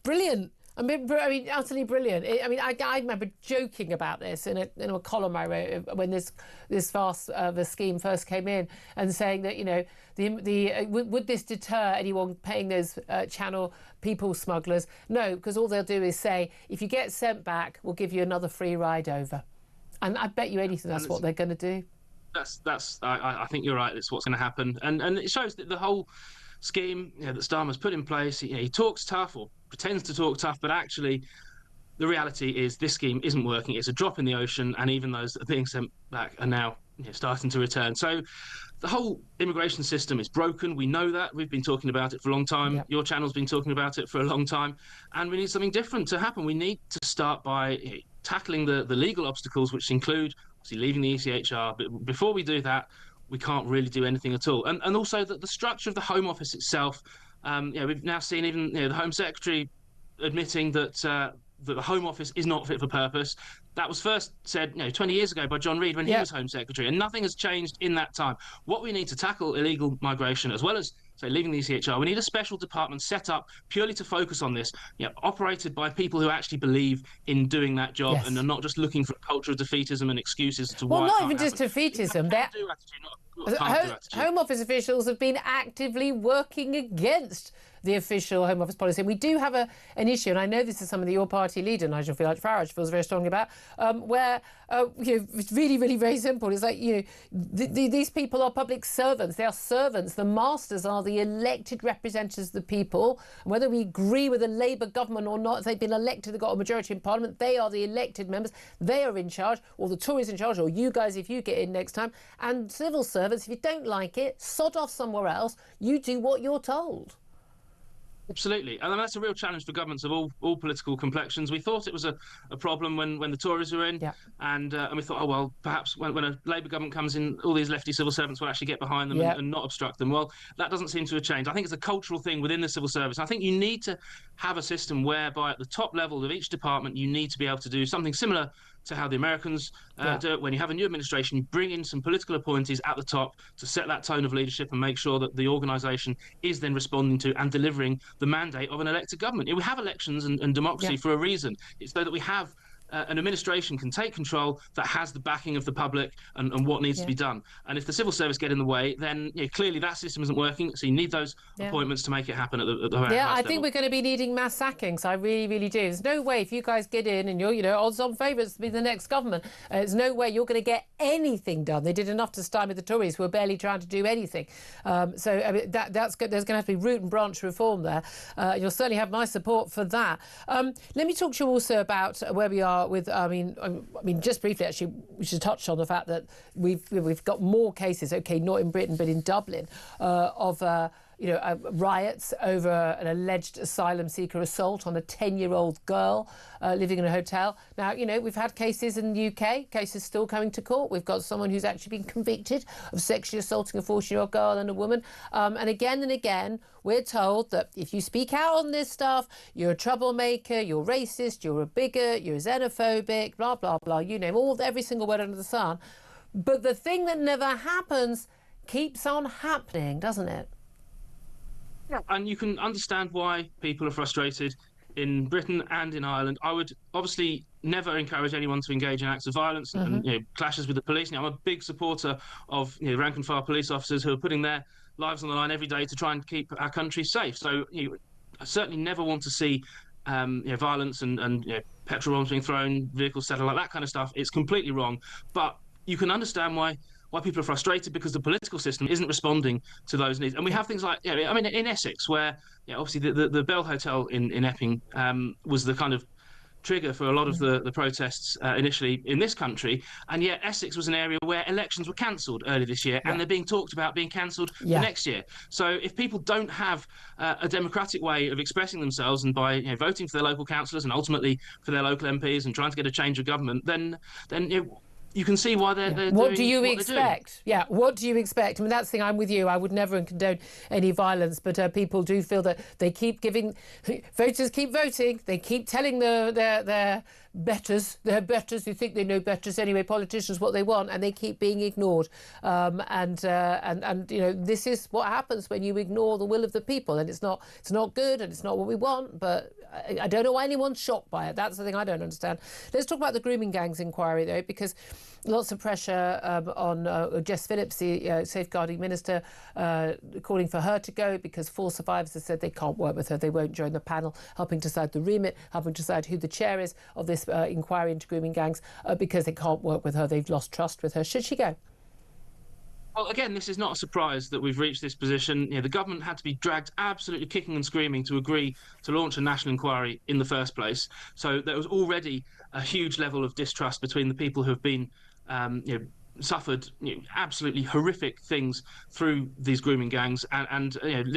Brilliant. Utterly brilliant. I remember joking about this in a column I wrote when this the scheme first came in, and saying that would this deter anyone paying those channel people smugglers? No, because all they'll do is say, if you get sent back, we'll give you another free ride over, and I bet you anything that's what they're going to do. I think you're right. It's what's going to happen, and it shows that the whole scheme that Starmer's put in place, he talks tough, or pretends to talk tough, but actually the reality is this scheme isn't working. It's a drop in the ocean, and even those that are being sent back are now starting to return. So the whole immigration system is broken. We know that. We've been talking about it for a long time. Yep. Your channel's been talking about it for a long time, and we need something different to happen. We need to start by tackling the legal obstacles, which include obviously leaving the ECHR. But before we do that, we can't really do anything at all. And also the structure of the Home Office itself. We've now seen even the Home Secretary admitting that the Home Office is not fit for purpose. That was first said 20 years ago by John Reid when he was Home Secretary, and nothing has changed in that time. What we need to tackle illegal migration, as well as leaving the ECHR, we need a special department set up purely to focus on this, operated by people who actually believe in doing that job and are not just looking for a culture of defeatism and excuses to why. Well, not even just defeatism. Home Office officials have been actively working against the official Home Office policy. And we do have an issue, and I know this is something that your party leader, Nigel Farage, feels very strongly about, where it's really, really very simple. It's like, these people are public servants. They are servants. The masters are the elected representatives of the people. And whether we agree with a Labour government or not, if they've been elected, they've got a majority in Parliament, they are the elected members. They are in charge, or the Tories in charge, or you guys if you get in next time. And civil servants, if you don't like it, sod off somewhere else. You do what you're told. Absolutely. And that's a real challenge for governments of all political complexions. We thought it was a problem when the Tories were in, and we thought, perhaps when a Labour government comes in, all these lefty civil servants will actually get behind them and not obstruct them. Well, that doesn't seem to have changed. I think it's a cultural thing within the civil service. I think you need to have a system whereby at the top level of each department, you need to be able to do something similar to how the Americans do it. When you have a new administration, you bring in some political appointees at the top to set that tone of leadership and make sure that the organisation is then responding to and delivering the mandate of an elected government. We have elections and democracy for a reason. It's so that we have an administration can take control that has the backing of the public and what needs to be done. And if the civil service get in the way, then clearly that system isn't working. So you need those appointments to make it happen at the highest level. I think we're going to be needing mass sackings. I really, really do. There's no way if you guys get in and you're, odds-on favourites to be the next government, there's no way you're going to get anything done. They did enough to stymie the Tories, who are barely trying to do anything. That's good. There's going to have to be root and branch reform there. You'll certainly have my support for that. Let me talk to you also about where we are with, just briefly, actually, we should touch on the fact that we've got more cases, not in Britain, but in Dublin, of riots over an alleged asylum seeker assault on a 10-year-old girl living in a hotel. Now, we've had cases in the UK, cases still coming to court. We've got someone who's actually been convicted of sexually assaulting a 14-year-old girl and a woman. And again, we're told that if you speak out on this stuff, you're a troublemaker, you're racist, you're a bigot, you're xenophobic, blah, blah, blah, you name every single word under the sun. But the thing that never happens keeps on happening, doesn't it? Yeah, and you can understand why people are frustrated in Britain and in Ireland. I would obviously never encourage anyone to engage in acts of violence and clashes with the police. Now, I'm a big supporter of rank and file police officers who are putting their lives on the line every day to try and keep our country safe. So I certainly never want to see violence and petrol bombs being thrown, vehicles set alight, that kind of stuff. It's completely wrong. But you can understand why people are frustrated, because the political system isn't responding to those needs. And we have things like, in Essex, where obviously the Bell Hotel in Epping was the kind of trigger for a lot of the protests initially in this country, and yet Essex was an area where elections were cancelled earlier this year, and they're being talked about being cancelled for next year. So if people don't have a democratic way of expressing themselves, and by voting for their local councillors and ultimately for their local MPs and trying to get a change of government, then you can see why they're what do you expect? Yeah, what do you expect? I mean, that's the thing, I'm with you. I would never condone any violence, but people do feel that they keep giving, voters keep voting, they keep telling their betters who think they know betters anyway, politicians, what they want, and they keep being ignored. And this is what happens when you ignore the will of the people, and it's not good, and it's not what we want. But I don't know why anyone's shocked by it. That's the thing I don't understand. Let's talk about the grooming gangs inquiry, though, because lots of pressure on Jess Phillips, the safeguarding minister, calling for her to go because 4 survivors have said they can't work with her. They won't join the panel, helping decide the remit, helping decide who the chair is of this inquiry into grooming gangs, because they can't work with her. They've lost trust with her. Should she go? Well, again, this is not a surprise that we've reached this position. The government had to be dragged absolutely kicking and screaming to agree to launch a national inquiry in the first place. So there was already a huge level of distrust between the people who have been suffered absolutely horrific things through these grooming gangs, and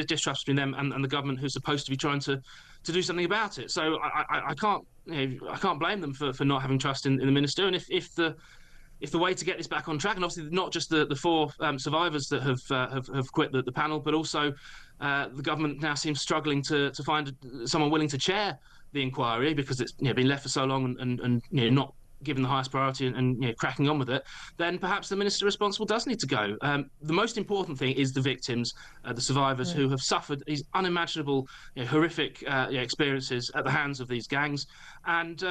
distrust between them and the government, who's supposed to be trying to do something about it. So I can't blame them for not having trust in the minister. And if the way to get this back on track, and obviously not just the 4 survivors that have quit the panel, but also the government now seems struggling to find someone willing to chair the inquiry, because it's been left for so long and not given the highest priority and cracking on with it, then perhaps the minister responsible does need to go. The most important thing is the victims, the survivors who have suffered these unimaginable, horrific experiences at the hands of these gangs, and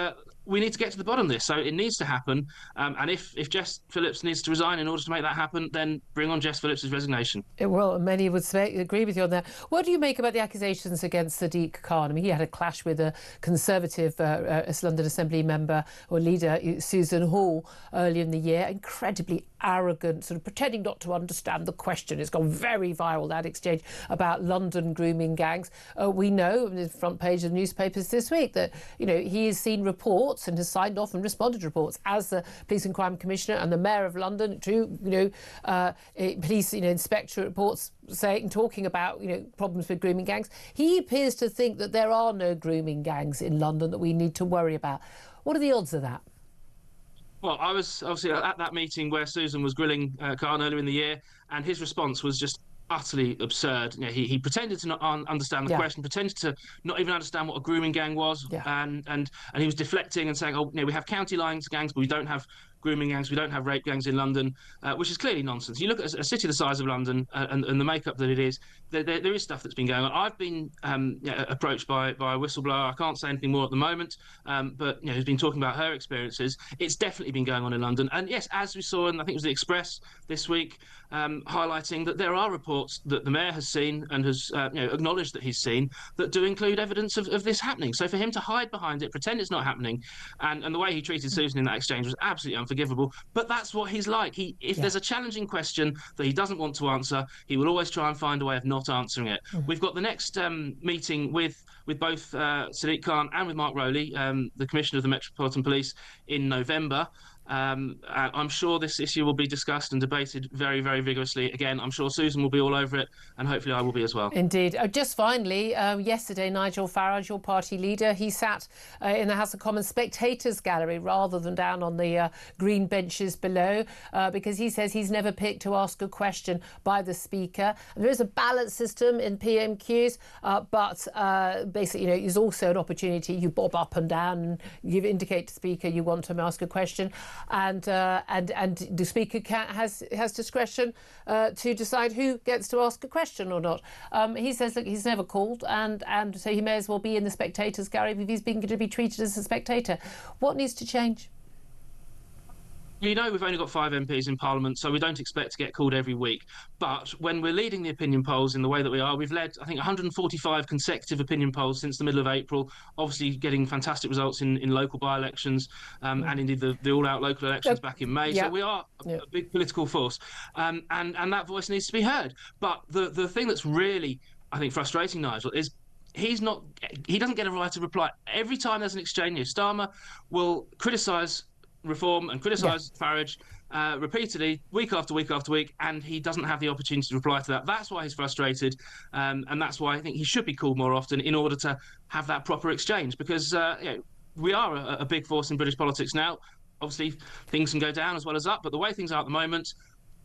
we need to get to the bottom of this. So it needs to happen, and if Jess Phillips needs to resign in order to make that happen, then bring on Jess Phillips' resignation. Well, many would agree with you on that. What do you make about the accusations against Sadiq Khan? I mean, he had a clash with a Conservative London Assembly member or leader, Susan Hall, earlier in the year. Incredibly arrogant, sort of pretending not to understand the question. It's gone very viral, that exchange about London grooming gangs. We know, on the front page of the newspapers this week, that he has seen reports and has signed off and responded to reports as the Police and Crime Commissioner and the Mayor of London to police inspectorate reports talking about problems with grooming gangs. He appears to think that there are no grooming gangs in London that we need to worry about. What are the odds of that? Well, I was obviously at that meeting where Susan was grilling Khan earlier in the year, and his response was just utterly absurd. He pretended to not understand the question, pretended to not even understand what a grooming gang was, and he was deflecting and saying, we have county lines gangs, but we don't have grooming gangs, we don't have rape gangs in London, which is clearly nonsense. You look at a city the size of London and the makeup that it is, there is stuff that's been going on. I've been approached by a whistleblower. I can't say anything more at the moment, but who's been talking about her experiences. It's definitely been going on in London. And yes, as we saw, and I think it was the Express this week, highlighting that there are reports that the Mayor has seen and has acknowledged that he's seen that do include evidence of this happening. So for him to hide behind it, pretend it's not happening, and the way he treated Susan in that exchange was absolutely unforgivable. But that's what he's like. If there's a challenging question that he doesn't want to answer, he will always try and find a way of not answering it. We've got the next meeting with both Sadiq Khan and with Mark Rowley, the Commissioner of the Metropolitan Police, in November. I'm sure this issue will be discussed and debated very, very vigorously. Again, I'm sure Susan will be all over it, and hopefully I will be as well. Indeed. Just finally, yesterday, Nigel Farage, your party leader, he sat in the House of Commons spectators gallery rather than down on the green benches below, because he says he's never picked to ask a question by the Speaker. And there is a ballot system in PMQs, but basically, there's also an opportunity. You bob up and down and you indicate to the Speaker you want to ask a question. And the Speaker has discretion to decide who gets to ask a question or not. He says that he's never called, and so he may as well be in the spectators' gallery if he's going to be treated as a spectator. What needs to change? We've only got 5 MPs in Parliament, so we don't expect to get called every week. But when we're leading the opinion polls in the way that we are, we've led, I think, 145 consecutive opinion polls since the middle of April, obviously getting fantastic results in local by-elections and indeed the all-out local elections back in May. So we are a big political force, and that voice needs to be heard. But the thing that's really, I think, frustrating, Nigel, is he doesn't get a right to reply. Every time there's an exchange, Starmer will criticise reform and criticise Farage repeatedly, week after week after week, and he doesn't have the opportunity to reply to that. That's why he's frustrated, and that's why I think he should be called more often in order to have that proper exchange, because we are a big force in British politics now. Obviously, things can go down as well as up, but the way things are at the moment,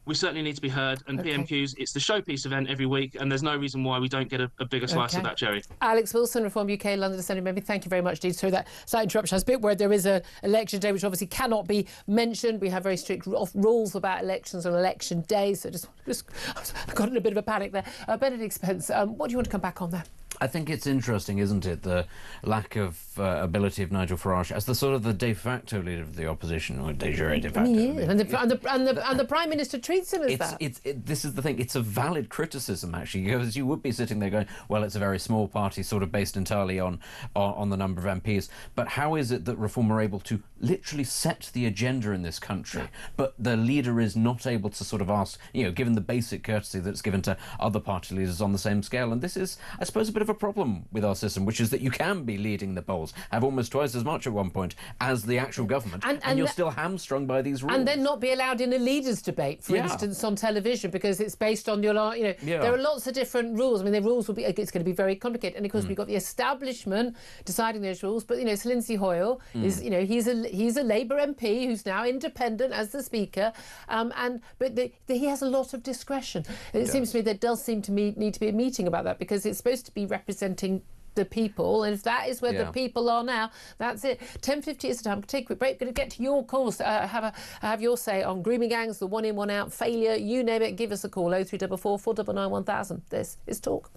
we certainly need to be heard, and PMQs, it's the showpiece event every week, and there's no reason why we don't get a bigger slice of that cherry. Alex Wilson, Reform UK, London Assembly member, thank you very much indeed. So that slight interruption, I was a bit worried there is an election day which obviously cannot be mentioned. We have very strict rules about elections on election day, so just got in a bit of a panic there. Benedict Spence, what do you want to come back on there? I think it's interesting, isn't it, the lack of ability of Nigel Farage as the sort of the de facto leader of the opposition, or de jure de facto. And the Prime Minister treats him as that. This is the thing. It's a valid criticism, actually, because you would be sitting there going, well, it's a very small party, sort of based entirely on the number of MPs. But how is it that Reform are able to literally set the agenda in this country, but the leader is not able to sort of ask, given the basic courtesy that's given to other party leaders on the same scale? And this is, I suppose, a bit of a problem with our system, which is that you can be leading the polls, have almost twice as much at one point as the actual government, and you're still hamstrung by these rules. And then not be allowed in a leaders' debate, for instance, on television, because it's based on your, there are lots of different rules. I mean, the rules will be, it's going to be very complicated. And of course, we've got the establishment deciding those rules. But, Sir Lindsay Hoyle is, he's a Labour MP who's now independent as the Speaker. But he has a lot of discretion. It seems to me there does seem to need to be a meeting about that, because it's supposed to be representing the people, and if that is where the people are now, that's it. 10:50 is the time. Take a quick break. Going to get to your calls. Have your say on grooming gangs, the one in, one out, failure, you name it. Give us a call. 0344 499 1000. This is Talk.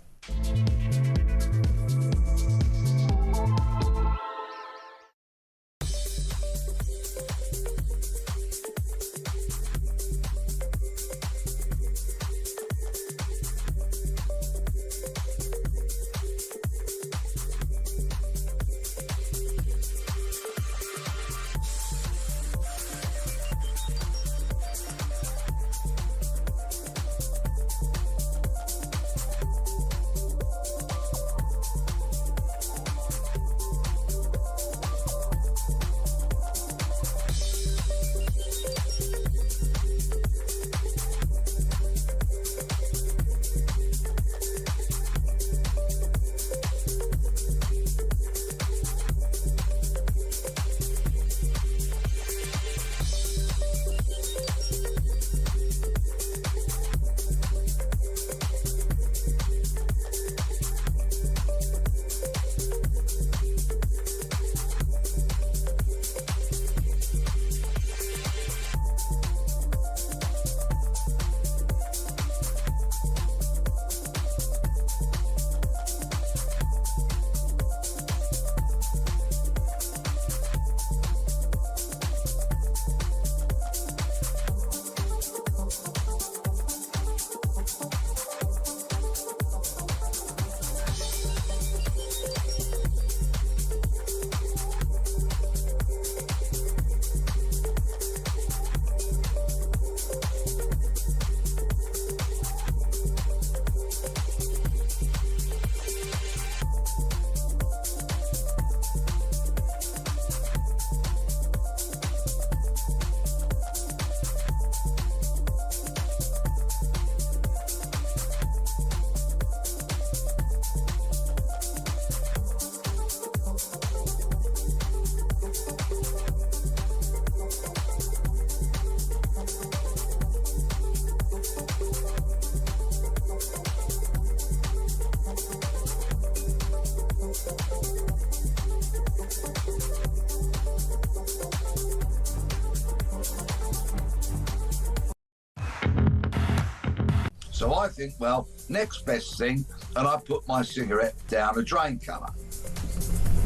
I think, well, next best thing, and I put my cigarette down a drain cover.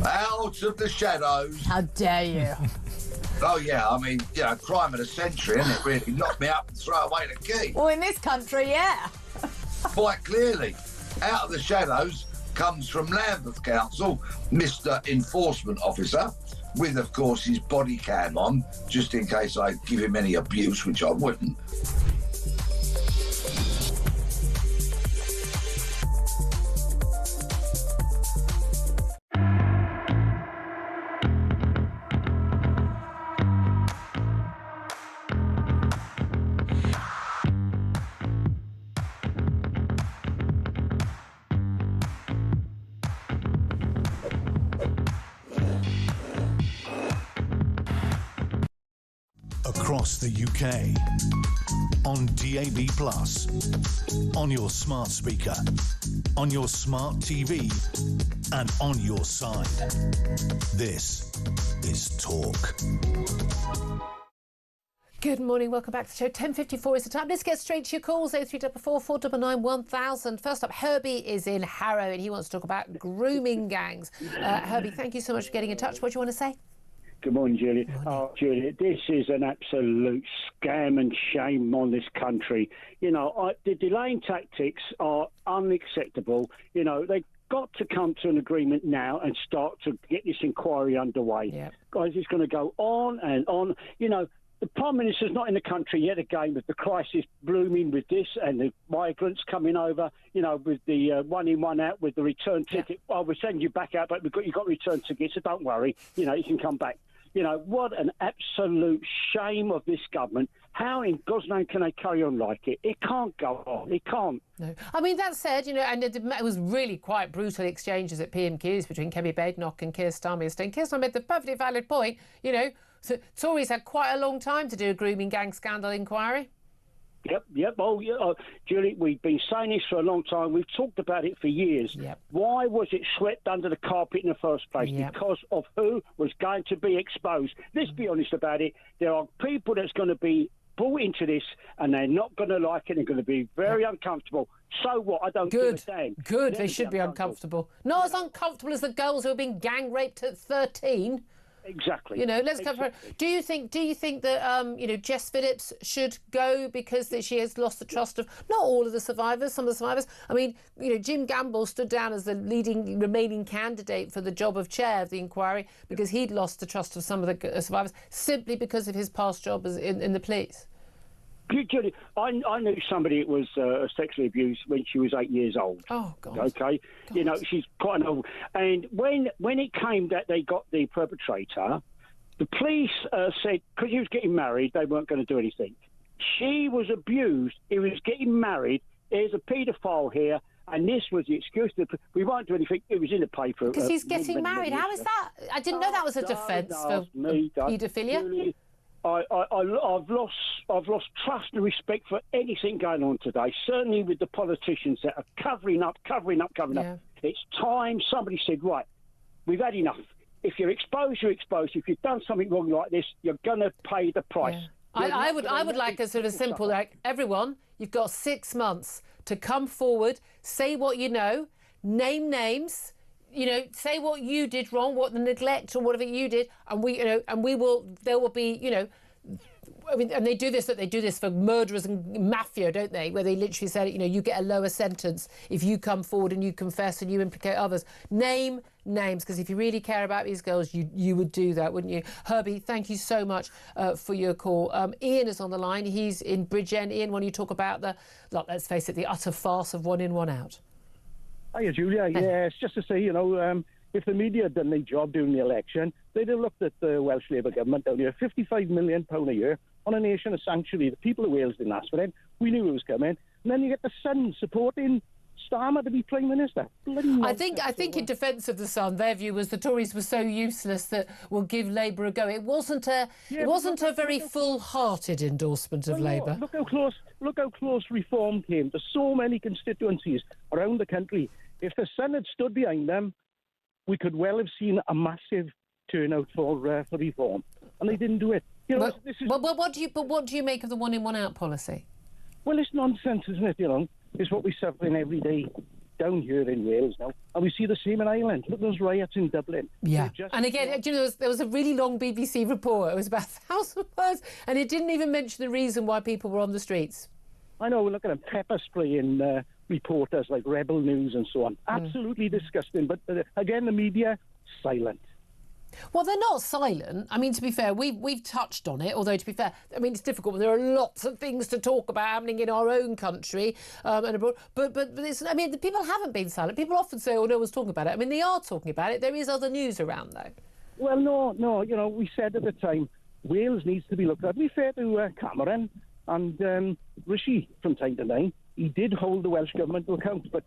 Out of the shadows. How dare you? Oh, yeah, I mean, you know, crime of the century, isn't it, really? Lock me up and throw away the key. Well, in this country, yeah. Quite clearly. Out of the shadows comes from Lambeth Council, Mr. Enforcement Officer, with, of course, his body cam on, just in case I give him any abuse, which I wouldn't. Across the UK, on DAB+, on your smart speaker, on your smart TV, and on your side. This is Talk. Good morning, welcome back to the show. 10:54 is the time. Let's get straight to your calls. 0344 499 1000. First up, Herbie is in Harrow and he wants to talk about grooming gangs. Herbie, thank you so much for getting in touch. What do you want to say? Good morning, Julia. Oh, Julia, this is an absolute scam and shame on this country. You know, the delaying tactics are unacceptable. You know, they've got to come to an agreement now and start to get this inquiry underway. Yep. Guys, it's going to go on and on. You know, the Prime Minister's not in the country yet again with the crisis blooming with this and the migrants coming over, you know, with the one in, one out with the return ticket. Yeah. Oh, we'll send you back out, but you've got return tickets, so don't worry. You know, you can come back. You know, what an absolute shame of this government. How in God's name can they carry on like it? It can't go on. It can't. No. I mean, that said, you know, and it was really quite brutal exchanges at PMQs between Kemi Badenoch and Keir Starmer yesterday. And Keir Starmer made the perfectly valid point, you know, so Tories had quite a long time to do a grooming gang scandal inquiry. Yep. Oh, yeah. Julie, we've been saying this for a long time. We've talked about it for years. Yep. Why was it swept under the carpet in the first place? Yep. Because of who was going to be exposed. Let's be honest about it. There are people that's going to be brought into this and they're not going to like it. They're going to be very uncomfortable. So what? I don't give a damn. Good. They should be uncomfortable. Not as uncomfortable as the girls who have been gang raped at 13. Exactly. You know, let's go for it. Do you think that you know, Jess Phillips should go because she has lost the trust of not all of the survivors, some of the survivors? I mean, you know, Jim Gamble stood down as the leading remaining candidate for the job of chair of the inquiry because he'd lost the trust of some of the survivors simply because of his past job in the police. Julie, I knew somebody that was sexually abused when she was 8 years old. Oh, God. Okay? God. You know, she's quite an old... And when it came that they got the perpetrator, the police said, because he was getting married, they weren't going to do anything. She was abused. He was getting married. There's a paedophile here, and this was the excuse. We won't do anything. It was in the paper. Because he's getting married. How is that? I didn't know that was a defence for paedophilia. Really, I've lost trust and respect for anything going on today. Certainly with the politicians that are covering up. It's time somebody said, right, we've had enough. If you're exposed, you're exposed. If you've done something wrong like this, you're going to pay the price. Yeah. I would like a sort of simple, like, everyone, you've got 6 months to come forward, say what you know, name names. You know, say what you did wrong, what the neglect or whatever you did, and there will be, you know, I mean, and they do this for murderers and mafia, don't they? Where they literally said, you know, you get a lower sentence if you come forward and you confess and you implicate others. Name names, because if you really care about these girls, you would do that, wouldn't you? Herbie, thank you so much for your call. Ian is on the line. He's in Bridgend. Ian, when you talk about let's face it, the utter farce of one in, one out. Hiya, Julia. Yeah, it's just to say, you know, if the media had done their job during the election, they'd have looked at the Welsh Labour government down here, £55 million a year on a nation of sanctuary. The people of Wales didn't ask for it. We knew it was coming. And then you get the Sun supporting Starmer to be Prime Minister. I think in defence of the Sun, their view was the Tories were so useless that we'll give Labour a go. It wasn't a very full-hearted endorsement of Labour. Look how close reform came to so many constituencies around the country. If the Sun had stood behind them, we could well have seen a massive turnout for reform, and they didn't do it. You know, what do you make of the one in, one out policy? Well, it's nonsense, isn't it? You know, is what we're suffering every day down here in Wales now. And we see the same in Ireland. Look at those riots in Dublin. Yeah. And again, you know, there was a really long BBC report. It was about 1,000 words, and it didn't even mention the reason why people were on the streets. I know, look at them, pepper spraying reporters like Rebel News and so on. Absolutely disgusting. But again, the media, silent. Well, they're not silent. I mean, to be fair, we've touched on it, although, to be fair, I mean, it's difficult. There are lots of things to talk about happening in our own country and abroad. But it's, I mean, the people haven't been silent. People often say, oh, no one's talking about it. I mean, they are talking about it. There is other news around, though. Well, no, you know, we said at the time, Wales needs to be looked at. To be fair to Cameron and Rishi from time to time, he did hold the Welsh Government to account, but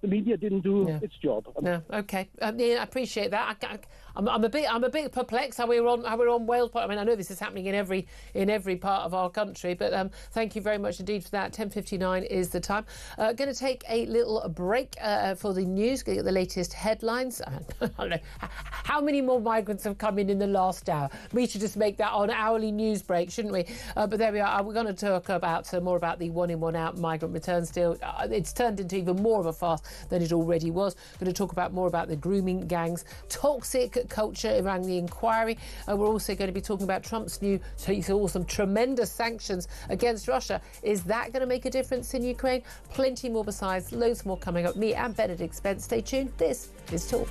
the media didn't do its job. No, okay. I appreciate that. I'm a bit perplexed how we're on Wales. I mean, I know this is happening in every part of our country, but thank you very much indeed for that. 10:59 is the time. Going to take a little break for the news. Get the latest headlines. I don't know how many more migrants have come in the last hour. We should just make that an hourly news break, shouldn't we? But there we are. We're going to talk about more about the one in, one out migrant returns deal. It's turned into even more of a farce than it already was. Going to talk about more about the grooming gangs, toxic culture around the inquiry. We're also going to be talking about Trump's new awesome, tremendous sanctions against Russia. Is that going to make a difference in Ukraine? Plenty more besides, loads more coming up. Me and Benedict Spence. Stay tuned. This is Talk.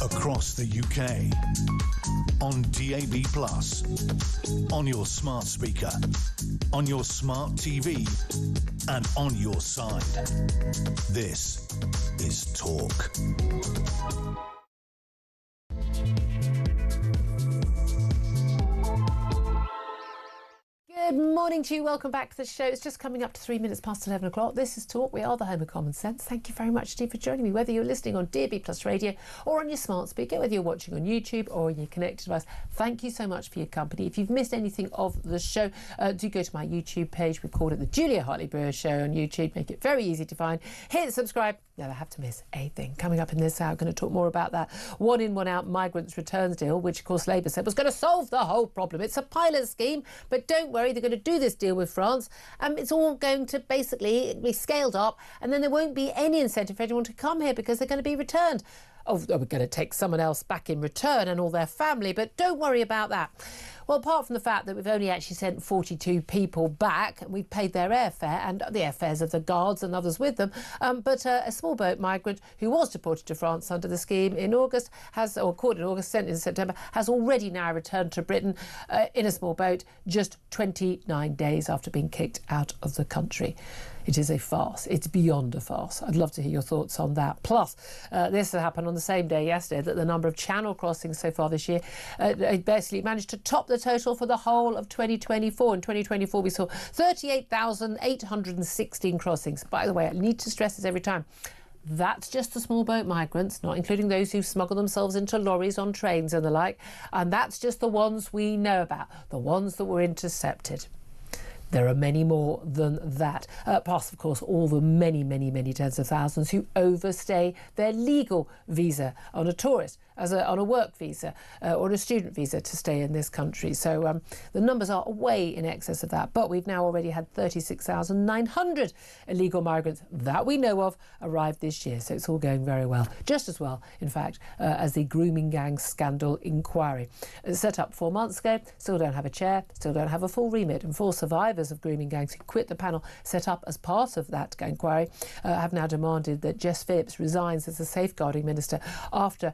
Across the UK, on DAB+, on your smart speaker, on your smart TV, and on your side. This is Talk. Good morning to you. Welcome back to the show. It's just coming up to 3 minutes past 11 o'clock. This is Talk. We are the home of common sense. Thank you very much, Steve, for joining me. Whether you're listening on DAB+ radio or on your smart speaker, whether you're watching on YouTube or on your connected device, thank you so much for your company. If you've missed anything of the show, do go to my YouTube page. We've called it the Julia Hartley-Brewer Show on YouTube. Make it very easy to find. Hit subscribe. Never have to miss a thing. Coming up in this hour, going to talk more about that one in, one out migrants returns deal, which of course Labour said was going to solve the whole problem. It's a pilot scheme, but don't worry, they're going to do this deal with France. It's all going to basically be scaled up, and then there won't be any incentive for anyone to come here because they're going to be returned. Oh, we're going to take someone else back in return and all their family, but don't worry about that. Well, apart from the fact that we've only actually sent 42 people back, we've paid their airfare and the airfares of the guards and others with them, but a small boat migrant who was deported to France under the scheme in August caught in August, sent in September, has already now returned to Britain in a small boat just 29 days after being kicked out of the country. It is a farce. It's beyond a farce. I'd love to hear your thoughts on that. Plus, this happened on the same day yesterday that the number of channel crossings so far this year basically managed to top the total for the whole of 2024. In 2024, we saw 38,816 crossings. By the way, I need to stress this every time. That's just the small boat migrants, not including those who smuggle themselves into lorries on trains and the like. And that's just the ones we know about, the ones that were intercepted. There are many more than that, plus, of course, all the many, many, many tens of thousands who overstay their legal visa on a tourist, on a work visa or a student visa to stay in this country. So the numbers are way in excess of that. But we've now already had 36,900 illegal migrants that we know of arrive this year. So it's all going very well. Just as well, in fact, as the grooming gang scandal inquiry. Set up 4 months ago, still don't have a chair, still don't have a full remit. And 4 survivors of grooming gangs who quit the panel set up as part of that inquiry have now demanded that Jess Phillips resigns as the safeguarding minister after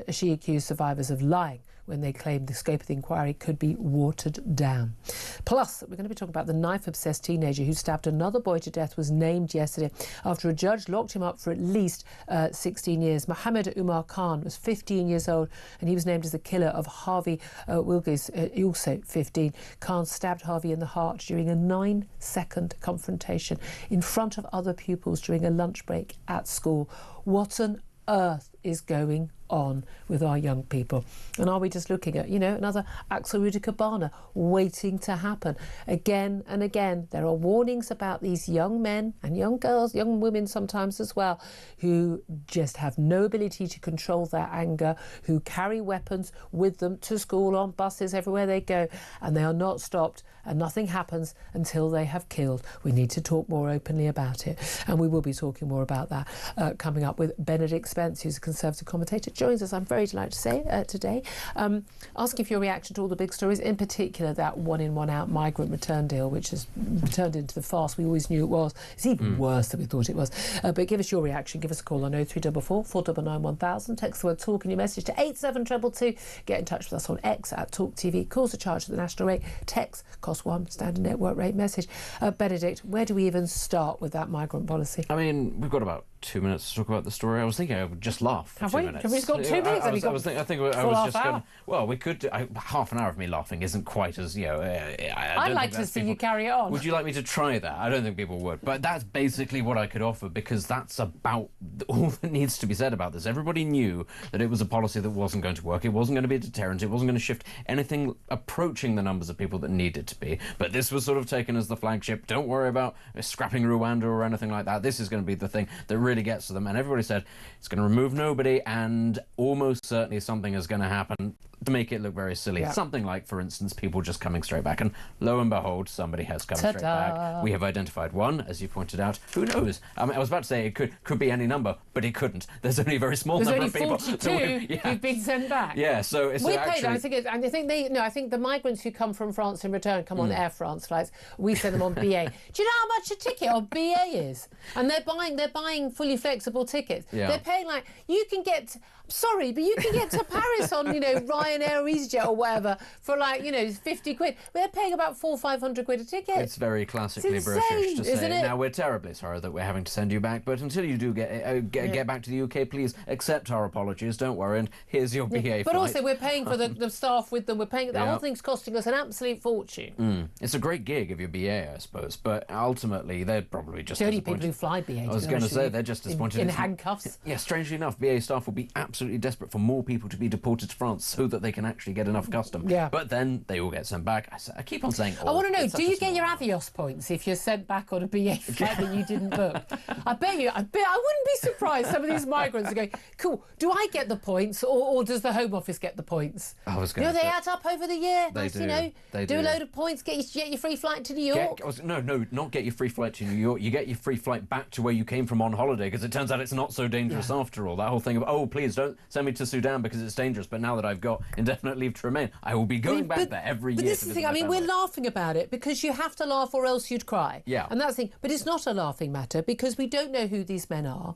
she accused survivors of lying when they claimed the scope of the inquiry could be watered down. Plus, we're going to be talking about the knife-obsessed teenager who stabbed another boy to death was named yesterday after a judge locked him up for at least 16 years. Mohammed Umar Khan was 15 years old and he was named as the killer of Harvey Wilkes, also 15. Khan stabbed Harvey in the heart during a 9-second confrontation in front of other pupils during a lunch break at school. What on earth is going on with our young people? And are we just looking at, another Axel Rudikabana waiting to happen? Again and again, there are warnings about these young men and young girls, young women sometimes as well, who just have no ability to control their anger, who carry weapons with them to school, on buses, everywhere they go, and they are not stopped, and nothing happens until they have killed. We need to talk more openly about it, and we will be talking more about that coming up with Benedict Spence, who's a Conservative commentator, joins us, I'm very delighted to say, today, asking for your reaction to all the big stories, in particular that one in, one out migrant return deal, which has turned into the farce we always knew it was. It's even worse than we thought it was. But give us your reaction. Give us a call on 0344 499 1000. Text the word talk in your message to 87222. Get in touch with us on X at talkTV. Calls are charged at the national rate. Text cost £1, standard network rate message. Benedict, where do we even start with that migrant policy? I mean, we've got about 2 minutes to talk about the story. I was thinking I would just laugh for Have 2 we? minutes. Have we got 2 minutes? I was just going to... Well, we could... half an hour of me laughing isn't quite as, I'd like to see you carry it on. Would you like me to try that? I don't think people would. But that's basically what I could offer, because that's about all that needs to be said about this. Everybody knew that it was a policy that wasn't going to work. It wasn't going to be a deterrent. It wasn't going to shift anything approaching the numbers of people that needed to be. But this was sort of taken as the flagship. Don't worry about scrapping Rwanda or anything like that. This is going to be the thing that really gets to them. And everybody said it's going to remove nobody, and almost certainly something is going to happen to make it look very silly. Yeah. Something like, for instance, people just coming straight back. And lo and behold, somebody has come straight back. We have identified one, as you pointed out. Who knows? I mean, I was about to say it could be any number, but it couldn't. There's only a very small number of people. There's only 42 who've been sent back. Yeah, so it's actually... I think the migrants who come from France in return come on Air France flights. We send them on BA. Do you know how much a ticket on BA is? And they're buying fully flexible tickets. Yeah. They're paying you can get... I'm sorry, but you can get to Paris on, you know, Ryanair or EasyJet or whatever for like, you know, 50 quid. We're paying about 400 or 500 quid a ticket. It's very classically it's British insane, to say, isn't it? now we're terribly sorry that we're having to send you back, but until you do get back to the UK, please accept our apologies, don't worry, and here's your BA flight. But also we're paying for the staff with them, we're paying, the whole thing's costing us an absolute fortune. It's a great gig if you're BA, I suppose, but ultimately they're probably just The only disappointed. people who fly BA. I was going to say, they're just disappointed. In handcuffs. Yeah, strangely enough, BA staff will be absolutely desperate for more people to be deported to France so that they can actually get enough custom. Yeah. But then they all get sent back. I keep on saying all. I want to know, It's do such you a get your small- Avios points if you're sent back on a BA flight that you didn't book? I bet I wouldn't be surprised some of these migrants are going, cool, do I get the points or does the Home Office get the points? I was You going know, to they say, add up over the year. They Nice, do. you know, They do a do. load of points, get your free flight to New York. No, not get your free flight to New York. You get your free flight back to where you came from on holiday, because it turns out it's not so dangerous after all. That whole thing of, oh, please don't send me to Sudan because it's dangerous, but now that I've got indefinite leave to remain, I will be going back there every year. But this is the thing, I mean, we're laughing about it because you have to laugh or else you'd cry. Yeah. And that's the thing. But it's not a laughing matter because we don't know who these men are.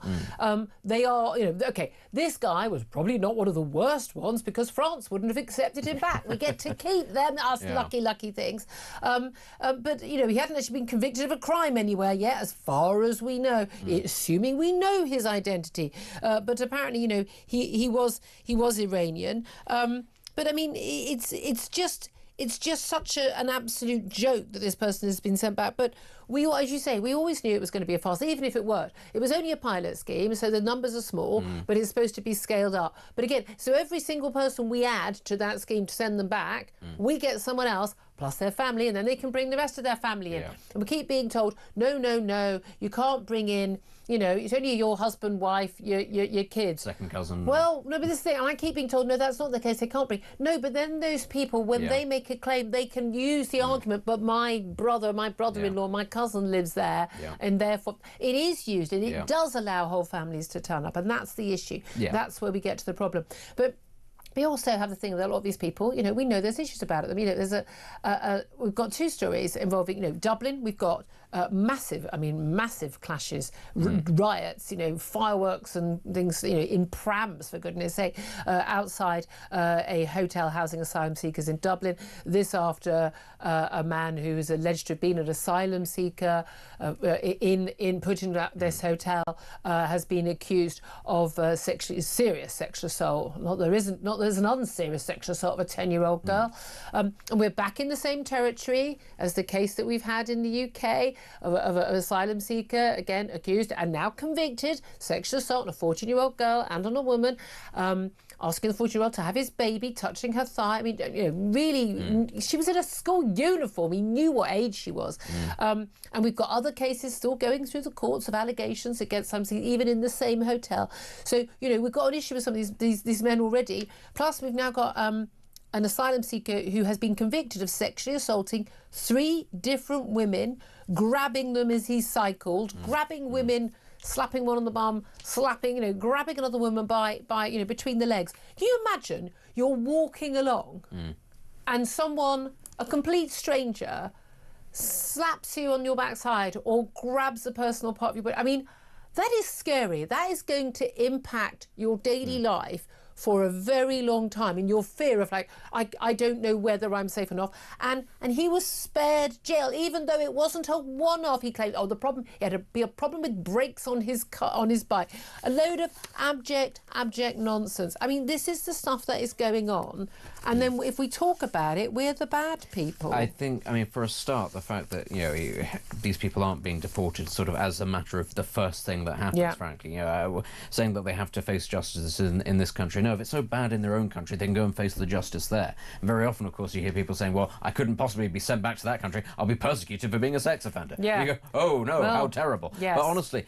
They are, you know, okay, this guy was probably not one of the worst ones because France wouldn't have accepted him back. We get to keep them, us lucky things. But, you know, he hadn't actually been convicted of a crime anywhere yet, as far as we know, assuming we know his identity. But apparently, you know, he was Iranian. But I mean, it's just such an absolute joke that this person has been sent back. But we, as you say, we always knew it was going to be a farce, even if it worked. It was only a pilot scheme, so the numbers are small, but it's supposed to be scaled up. But again, so every single person we add to that scheme to send them back, we get someone else plus their family, and then they can bring the rest of their family in. And we keep being told, no, you can't bring in, you know, it's only your husband, wife, your kids. Second cousin. Well, no, but this is the thing, and I keep being told, no, that's not the case, they can't bring. No, but then those people, when they make a claim, they can use the argument, but my brother-in-law, my cousin lives there, and therefore it is used, and it does allow whole families to turn up, and that's the issue. That's where we get to the problem. But we also have the thing that a lot of these people, you know, we know there's issues about it. You know, there's we've got two stories involving, you know, Dublin. We've got massive clashes, riots, you know, fireworks and things, you know, in prams, for goodness sake, outside a hotel housing asylum seekers in Dublin. This after a man who is alleged to have been an asylum seeker in put in this hotel has been accused of serious sexual assault. There's an unserious sexual assault of a 10-year-old girl. And we're back in the same territory as the case that we've had in the UK of an asylum seeker, again accused and now convicted, sexual assault on a 14-year-old girl and on a woman, asking the 14-year-old to have his baby, touching her thigh. I mean, you know, really, she was in a school uniform. He knew what age she was. And we've got other cases still going through the courts of allegations against something, even in the same hotel. So, you know, we've got an issue with some of these men already. Plus, we've now got an asylum seeker who has been convicted of sexually assaulting 3 different women, grabbing them as he cycled, grabbing women, slapping one on the bum, grabbing another woman by you know, between the legs. Can you imagine you're walking along and someone, a complete stranger, slaps you on your backside or grabs a personal part of your body? I mean, that is scary. That is going to impact your daily life for a very long time, in your fear of, like, I don't know whether I'm safe or not. And he was spared jail, even though it wasn't a one-off. He claimed, the problem, he had to be a problem with brakes on his bike. A load of abject nonsense. I mean, this is the stuff that is going on. And then if we talk about it, we're the bad people. I think, I mean, for a start, the fact that, you know, these people aren't being deported sort of as a matter of the first thing that happens, frankly. You know, saying that they have to face justice in this country. No, if it's so bad in their own country, they can go and face the justice there. And very often, of course, you hear people saying, well, I couldn't possibly be sent back to that country. I'll be persecuted for being a sex offender. Yeah. And you go, oh, no, well, how terrible. Yes. But honestly,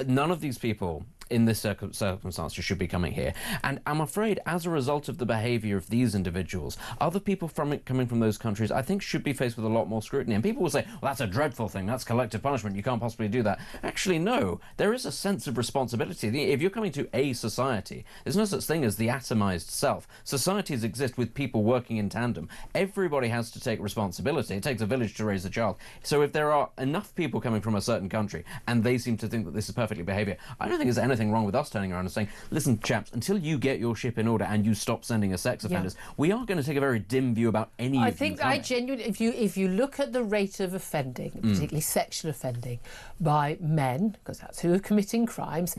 none of these people in this circumstance should be coming here. And I'm afraid, as a result of the behaviour of these individuals, other people coming from those countries, I think, should be faced with a lot more scrutiny. And people will say, well, that's a dreadful thing, that's collective punishment, you can't possibly do that. Actually, no. There is a sense of responsibility. If you're coming to a society, there's no such thing as the atomised self. Societies exist with people working in tandem. Everybody has to take responsibility. It takes a village to raise a child. So if there are enough people coming from a certain country and they seem to think that this is perfect behaviour, I don't think there's anything anything wrong with us turning around and saying, listen, chaps, until you get your ship in order and you stop sending us sex offenders, we are going to take a very dim view about any of them. I think I genuinely, if you look at the rate of offending, particularly sexual offending, by men, because that's who are committing crimes,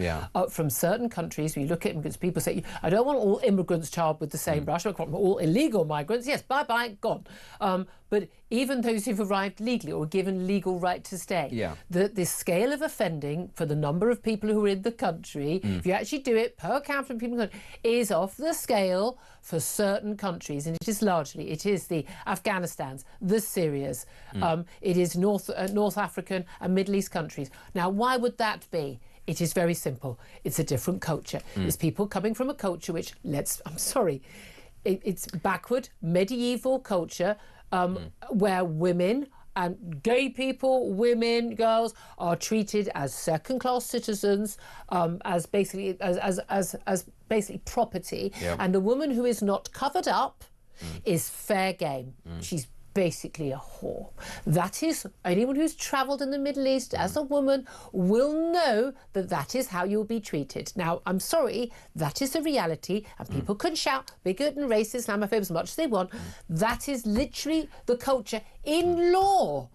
from certain countries, we look at them because people say, I don't want all immigrants tarred with the same brush, I want all illegal migrants, yes, bye-bye, gone. But even those who've arrived legally or given legal right to stay, the scale of offending for the number of people who are in the country, if you actually do it per capita of people, is off the scale for certain countries, and it is the Afghanistans, the Syrias, it is North African and Middle East countries. Now, why would that be? It is very simple. It's a different culture. It's people coming from a culture which, I'm sorry, it's backward, medieval culture, where women and gay people, women, girls are treated as second-class citizens, as basically property, and a woman who is not covered up is fair game. She's basically a whore. That is, anyone who's travelled in the Middle East as a woman will know that that is how you'll be treated. Now, I'm sorry, that is the reality, and people can shout bigot and racist, Islamophobe as much as they want. That is literally the culture in law.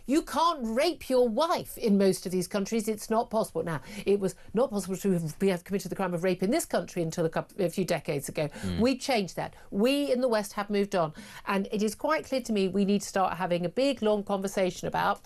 You can't rape your wife in most of these countries. It's not possible. Now, it was not possible to have committed the crime of rape in this country until a few decades ago. We changed that. We in the West have moved on, and it is quite clear to me we need to start having a big, long conversation about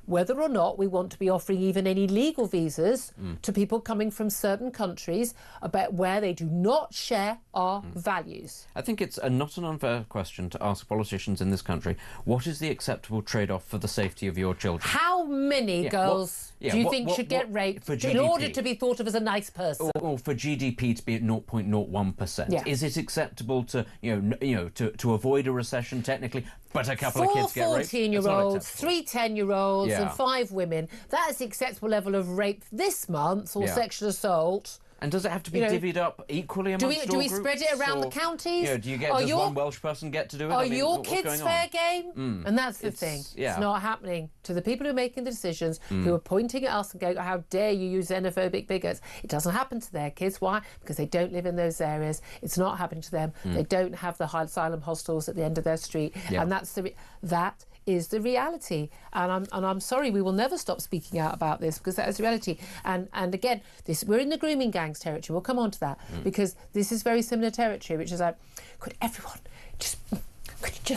whether or not we want to be offering even any legal visas to people coming from certain countries about where they do not share our values. I think it's not an unfair question to ask politicians in this country, what is the acceptable trade-off for the safety of your children? How many girls do you think should get raped in order to be thought of as a nice person? Or for GDP to be at 0.01%? Is it acceptable to, to avoid a recession technically, but a couple of kids get raped? 14-year-olds, 3 10-year-olds, and 5 women. That is the acceptable level of rape this month, or sexual assault. And does it have to be divvied up equally amongst all Do we groups, spread it around the counties? Does one Welsh person get to do it? Are your kids fair game? And that's the thing. It's not happening. To the people who are making the decisions, who are pointing at us and going, how dare you use xenophobic bigots? It doesn't happen to their kids. Why? Because they don't live in those areas. It's not happening to them. They don't have the asylum hostels at the end of their street. And that is the reality, and I'm sorry, we will never stop speaking out about this, because that is the reality. And again, we're in the grooming gangs territory. We'll come on to that, because this is very similar territory, which is like, could everyone just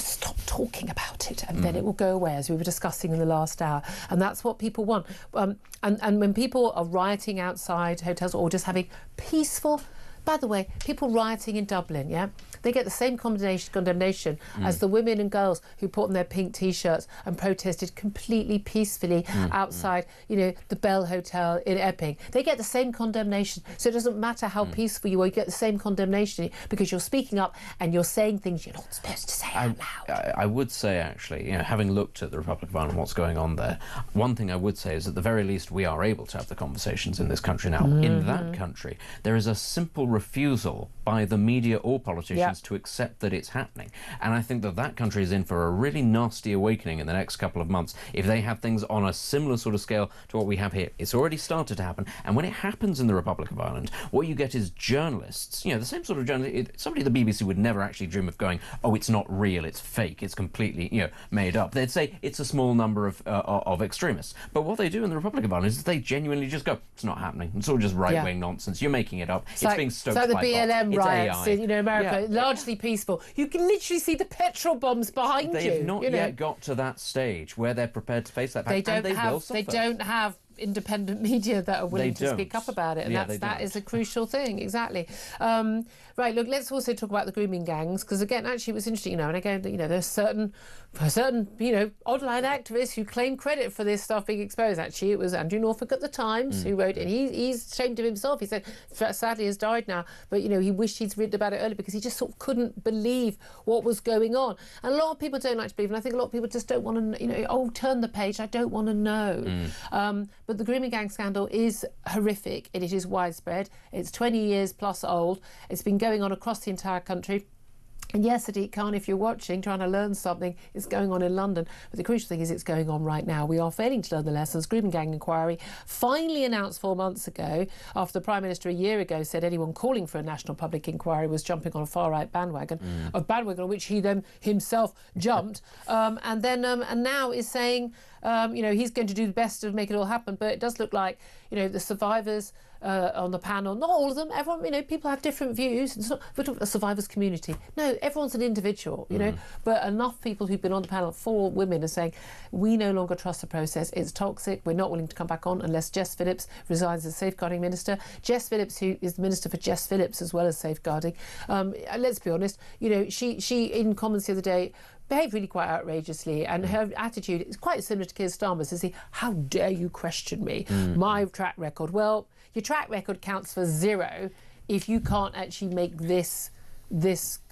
stop talking about it, and then it will go away, as we were discussing in the last hour. And that's what people want. And when people are rioting outside hotels or just having peaceful. By the way, people rioting in Dublin, they get the same condemnation as the women and girls who put on their pink T-shirts and protested completely peacefully outside, the Bell Hotel in Epping. They get the same condemnation. So it doesn't matter how peaceful you are, you get the same condemnation because you're speaking up and you're saying things you're not supposed to say out loud. I would say, actually, having looked at the Republic of Ireland, what's going on there, one thing I would say is at the very least we are able to have the conversations in this country now. In that country, there is a simple refusal by the media or politicians to accept that it's happening. And I think that country is in for a really nasty awakening in the next couple of months if they have things on a similar sort of scale to what we have here. It's already started to happen. And when it happens in the Republic of Ireland, what you get is journalists, the same sort of journalist, somebody at the BBC would never actually dream of going, oh, it's not real, it's fake, it's completely, made up. They'd say it's a small number of extremists. But what they do in the Republic of Ireland is they genuinely just go, it's not happening. It's all just right-wing nonsense. You're making it up. It's being stoked by the BLM bots. riots in America, largely peaceful. You can literally see the petrol bombs behind you. They've not yet got to that stage where they're prepared to face that fact, and they will suffer. They don't have independent media that are willing to speak up about it, and that is a crucial thing. Exactly. Right, look, let's also talk about the grooming gangs, because again, actually, it was interesting, and again, there's certain online activists who claim credit for this stuff being exposed. Actually, it was Andrew Norfolk at the Times who wrote, and he's ashamed of himself. He said, sadly, has died now, but he wished he'd written about it earlier because he just sort of couldn't believe what was going on. And a lot of people don't like to believe, and I think a lot of people just don't want to, turn the page. I don't want to know. But the grooming gang scandal is horrific, and it is widespread. It's 20 years plus old. It's been going on across the entire country. And yes, Sadiq Khan, if you're watching, trying to learn something, it's going on in London. But the crucial thing is it's going on right now. We are failing to learn the lessons. Group and gang inquiry finally announced 4 months ago, after the Prime Minister a year ago said anyone calling for a national public inquiry was jumping on a far-right bandwagon, a bandwagon on which he then himself jumped, and now is saying, he's going to do the best to make it all happen. But it does look like, the survivors on the panel, not all of them, everyone, people have different views. It's not, we're talking about the survivors community. No, everyone's an individual, but enough people who've been on the panel, 4 women, are saying, we no longer trust the process, it's toxic, we're not willing to come back on unless Jess Phillips resigns as safeguarding minister. Jess Phillips, who is the minister for Jess Phillips as well as safeguarding, let's be honest, she in Commons the other day behaved really quite outrageously, and her attitude is quite similar to Keir Starmer's. Is how dare you question me, my track record? Well, your track record counts for 0 if you can't actually make this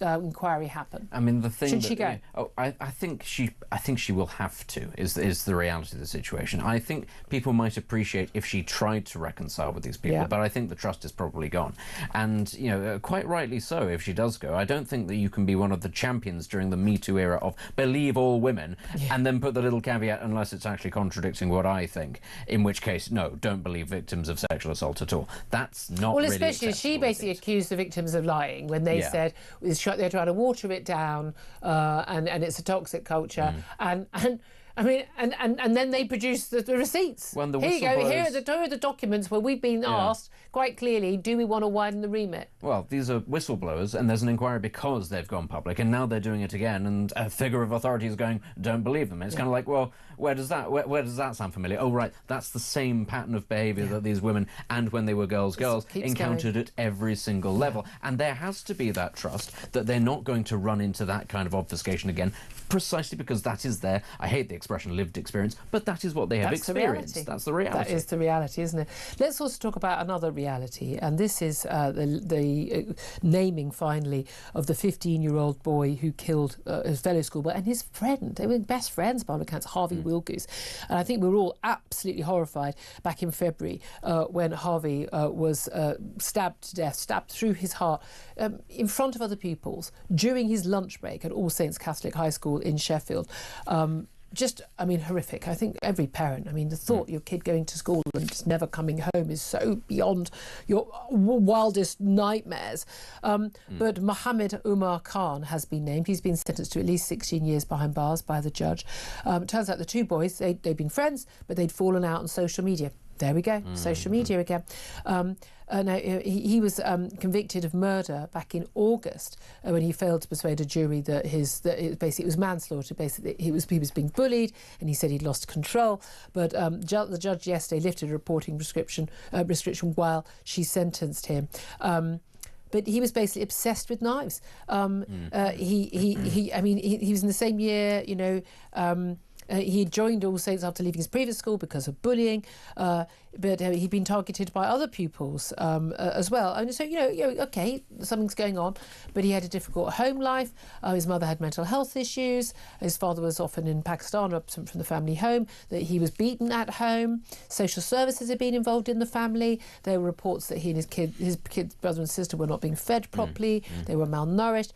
inquiry happen. I mean, the thing should she go? I think she will have to. Is the reality of the situation? I think people might appreciate if she tried to reconcile with these people, but I think the trust is probably gone, and quite rightly so. If she does go, I don't think that you can be one of the champions during the Me Too era of believe all women, and then put the little caveat unless it's actually contradicting what I think. In which case, no, don't believe victims of sexual assault at all. That's not. Well, really especially she basically accused the victims of lying when they said they're trying to water it down, and it's a toxic culture, and then they produce the receipts. When the here you go. Here are the documents where we've been asked quite clearly, do we want to widen the remit? Well, these are whistleblowers, and there's an inquiry because they've gone public, and now they're doing it again, and a figure of authority is going, don't believe them. It's kind of like, well, where does that sound familiar? Oh, right, that's the same pattern of behaviour that these women, and when they were girls, encountered at every single level. And there has to be that trust that they're not going to run into that kind of obfuscation again, precisely because that is their, I hate the expression lived experience, but that is what they have experienced. That's the reality. That is the reality, isn't it? Let's also talk about another reality, and this is the naming, finally, of the 15-year-old boy who killed his fellow schoolboy and his friend. They were best friends, by all accounts, Harvey Wilgoose. And I think we were all absolutely horrified back in February when Harvey was stabbed to death, stabbed through his heart in front of other pupils during his lunch break at All Saints Catholic High School in Sheffield. Horrific. I think every parent, the thought your kid going to school and just never coming home is so beyond your wildest nightmares. But Mohammed Umar Khan has been named. He's been sentenced to at least 16 years behind bars by the judge. It turns out the 2 boys, they'd been friends, but they'd fallen out on social media. There we go, social media again. He was convicted of murder back in August when he failed to persuade a jury that it was manslaughter. Basically, he was being bullied, and he said he'd lost control. But the judge yesterday lifted a reporting restriction while she sentenced him. But he was basically obsessed with knives. He was in the same year, he joined All Saints after leaving his previous school because of bullying, but he'd been targeted by other pupils as well. And so, okay, something's going on, but he had a difficult home life. His mother had mental health issues. His father was often in Pakistan, absent from the family home. That he was beaten at home. Social services had been involved in the family. There were reports that he and his kids, brother and sister, were not being fed properly. They were malnourished.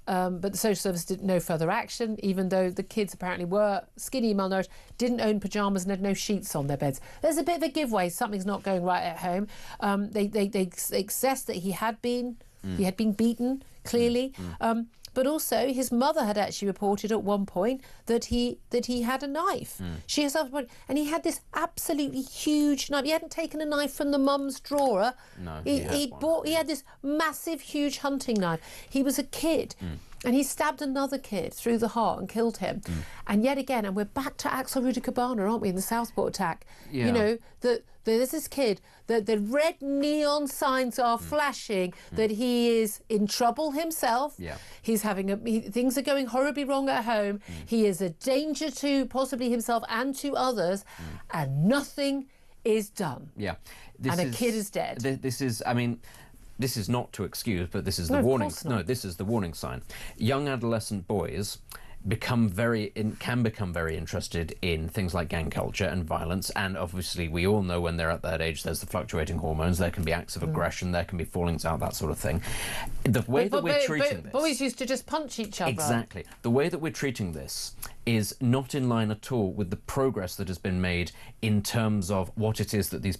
But the social service did no further action, even though the kids apparently were skinny, malnourished, didn't own pyjamas and had no sheets on their beds. There's a bit of a giveaway. Something's not going right at home. They assessed that he had been beaten, clearly. But also, his mother had actually reported at one point that he had a knife. She herself reported, and he had this absolutely huge knife. He hadn't taken a knife from the mum's drawer. No, he had this massive, huge hunting knife. He was a kid. And he stabbed another kid through the heart and killed him. And yet again, and we're back to Axel Rudiker-Barner, aren't we, in the Southport attack? Yeah. There's this kid, the red neon signs are flashing that he is in trouble himself. Yeah. He's things are going horribly wrong at home. He is a danger to possibly himself and to others, and nothing is done. Yeah. A kid is dead. This is not to excuse, but this is the warning. Of course not. No, this is the warning sign. Young adolescent boys can become very interested in things like gang culture and violence, and obviously we all know when they're at that age there's the fluctuating hormones, there can be acts of aggression, there can be fallings out, that sort of thing. The way that we're treating this... Boys used to just punch each other. Exactly. The way that we're treating this is not in line at all with the progress that has been made in terms of what it is that these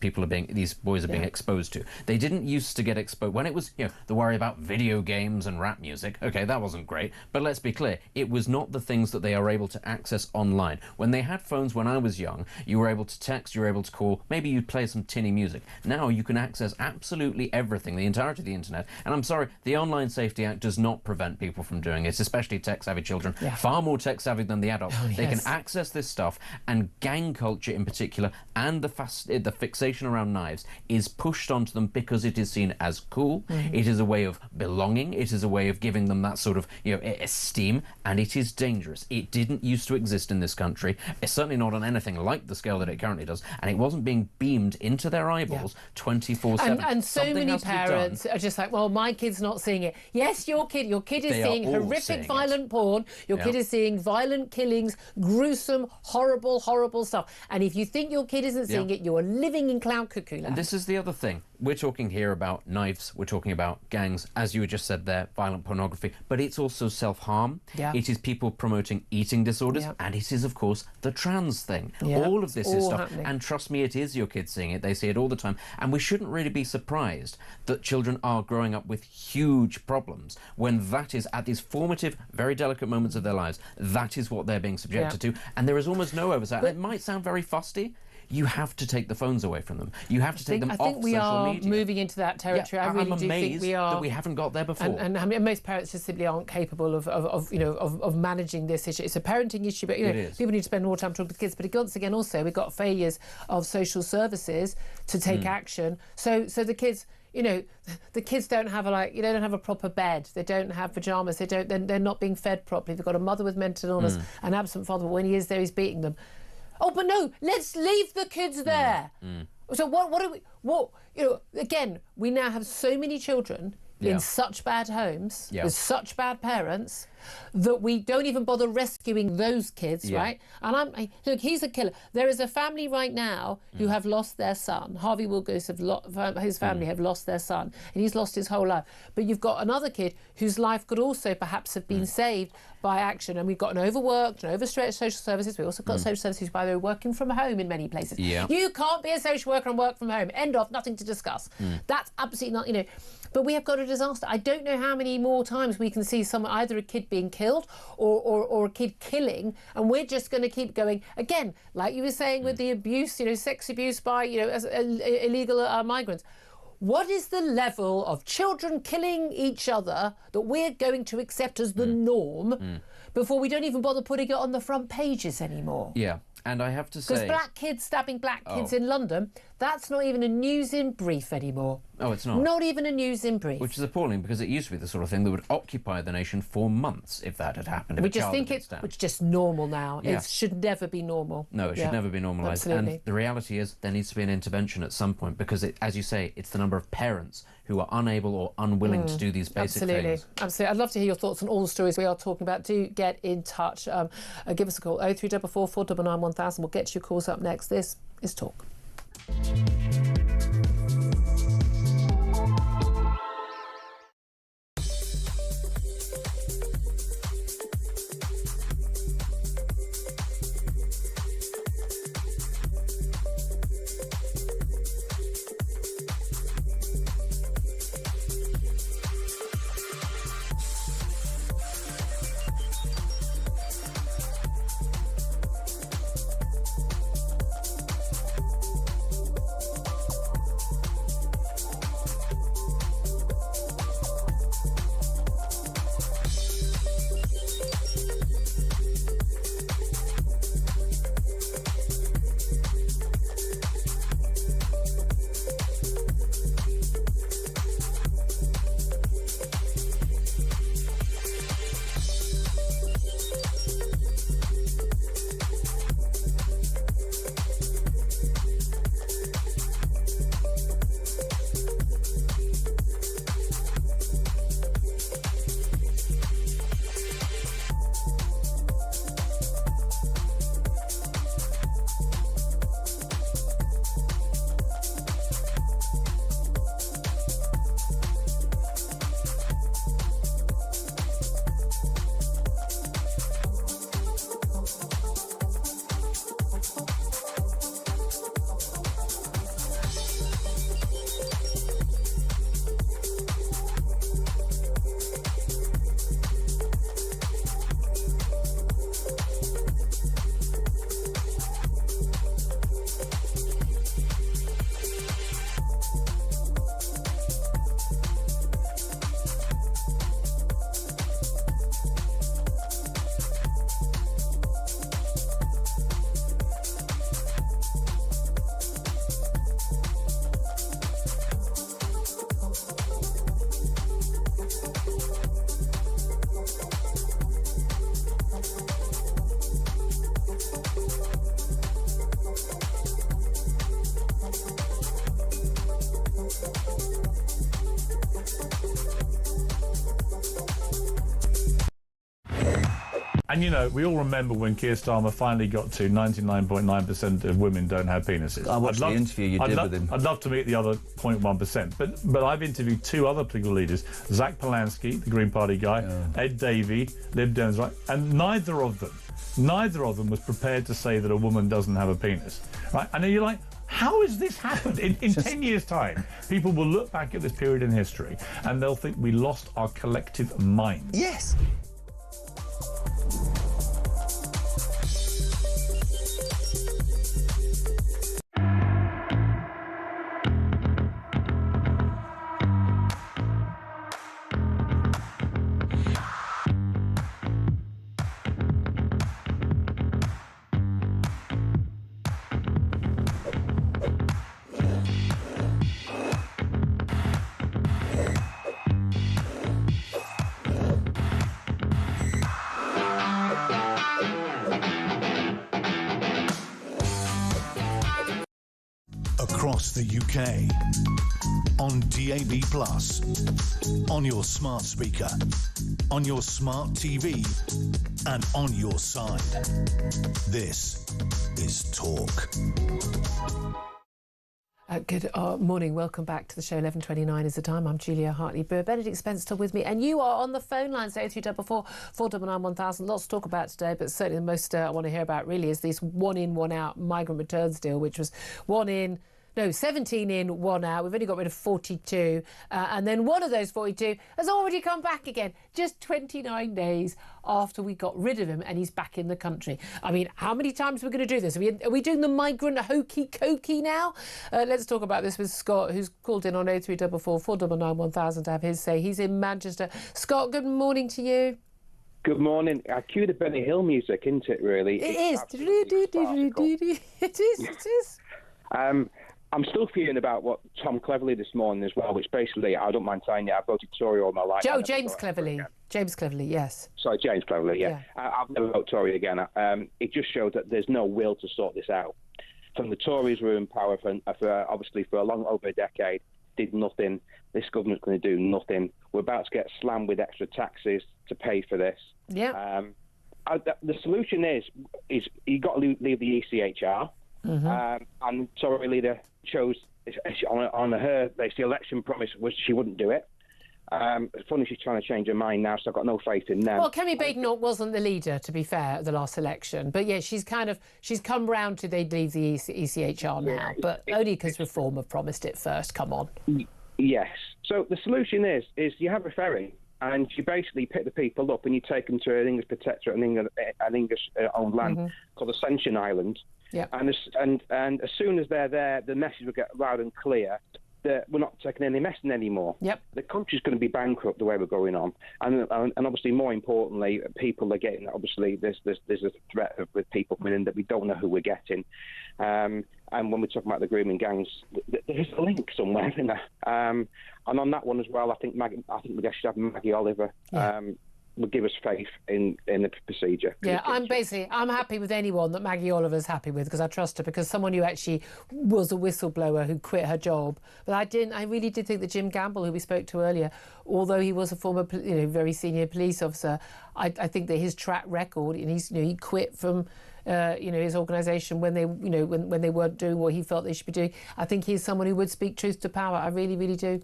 boys are being exposed to. They didn't used to get exposed when it was, the worry about video games and rap music. Okay, that wasn't great, but let's be clear, it was not the things that they are able to access online. When they had phones when I was young, you were able to text, you were able to call, maybe you'd play some tinny music. Now you can access absolutely everything, the entirety of the internet, and I'm sorry, the Online Safety Act does not prevent people from doing it, especially tech-savvy children, far more tech-savvy than the adults. They can access this stuff, and gang culture in particular, and the fixation around knives is pushed onto them because it is seen as cool, it is a way of belonging, it is a way of giving them that sort of esteem, and it is dangerous. It didn't used to exist in this country. It's certainly not on anything like the scale that it currently does, and it wasn't being beamed into their eyeballs 24/7. And so many parents are just like, well, my kid's not seeing it. Yes, your kid is seeing horrific violent porn, your kid is seeing violent killings, gruesome, horrible stuff. And if you think your kid isn't seeing it, you're living in cloud cuckoo land. And this is the other thing. We're talking here about knives, we're talking about gangs, as you just said there, violent pornography, but it's also self-harm. It is people promoting eating disorders, and it is, of course, the trans thing. All of this is stuff, happening. And trust me, it is your kids seeing it. They see it all the time, and we shouldn't really be surprised that children are growing up with huge problems when that is, at these formative, very delicate moments of their lives, that is what they're being subjected to, and there is almost no oversight. It might sound very fusty. You have to take the phones away from them. You have to take them off social media. I think we are moving into that territory. I really do think we are. That we haven't got there before. And I mean, most parents just simply aren't capable of managing this issue. It's a parenting issue, but people need to spend more time talking to kids. But once again, also we've got failures of social services to take action. So the kids. The kids don't have they don't have a proper bed. They don't have pajamas. They're not being fed properly. They've got a mother with mental illness, an absent father. But when he is there, he's beating them. Oh, but no, let's leave the kids there. So again, we now have so many children in such bad homes, with such bad parents, that we don't even bother rescuing those kids, right? And look, he's a killer. There is a family right now who have lost their son. Harvey Wilkes, his family have lost their son, and he's lost his whole life. But you've got another kid whose life could also perhaps have been saved by action. And we've got an overworked and overstretched social services. We've also got social services, by the way, working from home in many places. You can't be a social worker and work from home. End of, nothing to discuss. That's absolutely not, But we have got a disaster. I don't know how many more times we can see either a kid being killed or a kid killing, and we're just going to keep going. Again, like you were saying with the abuse, sex abuse by, illegal migrants. What is the level of children killing each other that we're going to accept as the norm before we don't even bother putting it on the front pages anymore? And I have to say... Because black kids stabbing black kids in London, that's not even a news in brief anymore. Oh, it's not? Not even a news in brief. Which is appalling, because it used to be the sort of thing that would occupy the nation for months if that had happened. We just think it's just normal now. It should never be normal. No, it should never be normalised. Absolutely. And the reality is there needs to be an intervention at some point, because, as you say, it's the number of parents who are unable or unwilling to do these basic things. Absolutely. I'd love to hear your thoughts on all the stories we are talking about. Do get in touch. Give us a call, 0344 499 1000. We'll get to your calls up next. This is Talk. And, you know, we all remember when Keir Starmer finally got to 99.9% of women don't have penises. I watched the interview you did with him. I'd love to meet the other 0.1%. But I've interviewed two other political leaders, Zach Polanski, the Green Party guy, Ed Davey, Lib Dems, right? And neither of them was prepared to say that a woman doesn't have a penis, right? And then you're like, how has this happened? In 10 years' time, people will look back at this period in history and they'll think we lost our collective mind. Yes. Across the UK, on DAB+, on your smart speaker, on your smart TV, and on your side. This is Talk. Good morning. Welcome back to the show. 11:29 is the time. I'm Julia Hartley-Brewer. Benedict Spence still with me, and you are on the phone lines. 0344 499 1000. Lots to talk about today, but certainly the most I want to hear about really is this 1 in, 1 out migrant returns deal, which was 17 in, 1 out. We've only got rid of 42. And then one of those 42 has already come back again, just 29 days after we got rid of him, and he's back in the country. I mean, how many times are we going to do this? Are we doing the migrant hokey-cokey now? Let's talk about this with Scott, who's called in on 0344 499 1000 to have his say. He's in Manchester. Scott, good morning to you. Good morning. I cue the Benny Hill music, isn't it, really? It is. It is. I'm still feeling about what Tom Cleverley this morning as well, which basically, I don't mind saying, I voted Tory all my life. James Cleverley. James Cleverley, yes. Sorry, James Cleverley, yeah. I'll never vote Tory again. It just showed that there's no will to sort this out. From the Tories were in power for obviously for a long over a decade, did nothing. This government's going to do nothing. We're about to get slammed with extra taxes to pay for this. Yeah. The solution is you've got to leave the ECHR. Mm-hmm. And Tory leader chose on her. The election promise was she wouldn't do it. It's funny she's trying to change her mind now, so I've got no faith in them. Well, Kemi Badenoch wasn't the leader, to be fair, at the last election, but yeah, she's come round to they'd leave the ECHR now, but only because Reform have promised it first. Come on. Yes. So the solution is you have a ferry. And you basically pick the people up and you take them to an English protectorate, an English-owned land called Ascension Island. Yeah. And as soon as they're there, the message will get loud and clear that we're not taking any messing anymore. Yep. The country's going to be bankrupt the way we're going on, and obviously more importantly, people are getting. Obviously, there's a threat with people coming in that we don't know who we're getting. And when we're talking about the grooming gangs, there's a link somewhere in there. And on that one as well, I think we should have Maggie Oliver. Would give us faith in the procedure. Yeah, I'm happy with anyone that Maggie Oliver's happy with, because I trust her, because someone who actually was a whistleblower who quit her job. But I really did think that Jim Gamble, who we spoke to earlier, although he was a former, very senior police officer, I think that his track record, and he quit from his organisation when they when they weren't doing what he felt they should be doing. I think he's someone who would speak truth to power. I really, really do.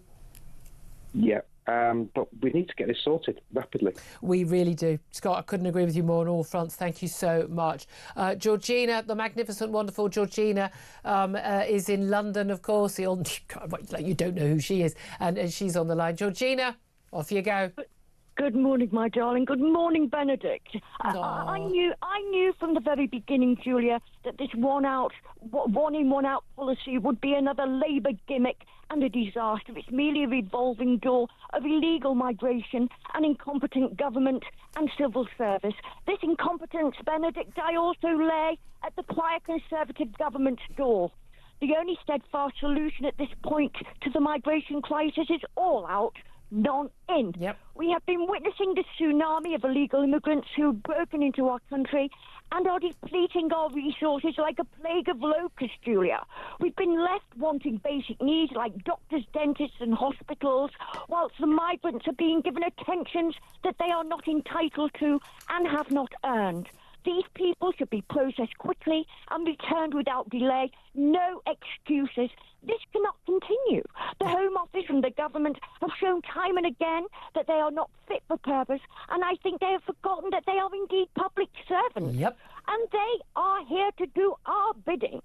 Yeah. But we need to get this sorted rapidly. We really do. Scott, I couldn't agree with you more on all fronts. Thank you so much. Georgina, the magnificent, wonderful Georgina, is in London, of course. You don't know who she is. And she's on the line. Georgina, off you go. Good morning, my darling. Good morning, Benedict. I knew from the very beginning, Julia, that this 1 in, 1 out policy would be another Labour gimmick and a disaster. It's merely a revolving door of illegal migration and incompetent government and civil service. This incompetence, Benedict, I also lay at the prior Conservative government's door. The only steadfast solution at this point to the migration crisis is all out none in. Yep. We have been witnessing the tsunami of illegal immigrants who have broken into our country and are depleting our resources like a plague of locusts, Julia. We've been left wanting basic needs like doctors, dentists and hospitals, whilst the migrants are being given attentions that they are not entitled to and have not earned. These people should be processed quickly and returned without delay. No excuses. This cannot continue. The Home Office and the government have shown time and again that they are not fit for purpose, and I think they have forgotten that they are indeed public servants. Yep. And they are here to do our bidding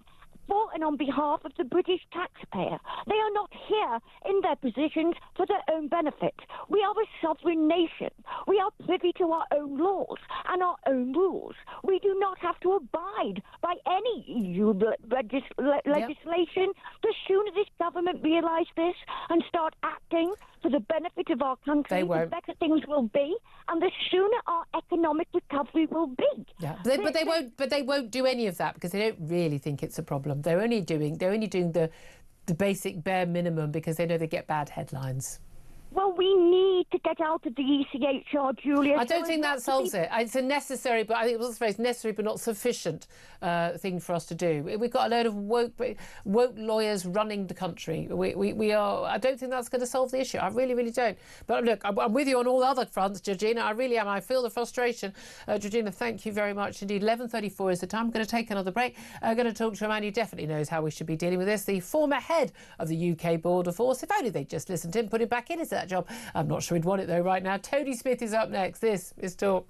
for and on behalf of the British taxpayer. They are not here in their positions for their own benefit. We are a sovereign nation. We are privy to our own laws and our own rules. We do not have to abide by any EU legislation. The sooner this government realise this and start acting for the benefit of our country, the better things will be, and the sooner our economic recovery will be. Yeah, but they won't do any of that because they don't really think it's a problem. They're only doing the basic bare minimum because they know they get bad headlines. Well, we need to get out of the ECHR, Julia. I don't think that solves it. It's a necessary, but I think it was the phrase necessary but not sufficient thing for us to do. We've got a load of woke lawyers running the country. We are. I don't think that's going to solve the issue. I really, really don't. But look, I'm with you on all other fronts, Georgina. I really am. I feel the frustration. Georgina, thank you very much indeed. 11:34 is the time. I'm going to take another break. I'm going to talk to a man who definitely knows how we should be dealing with this. The former head of the UK Border Force. If only they'd just listened to him, put him back in. Is that job? I'm not sure he'd want it though right now. Tony Smith is up next. This is Talk.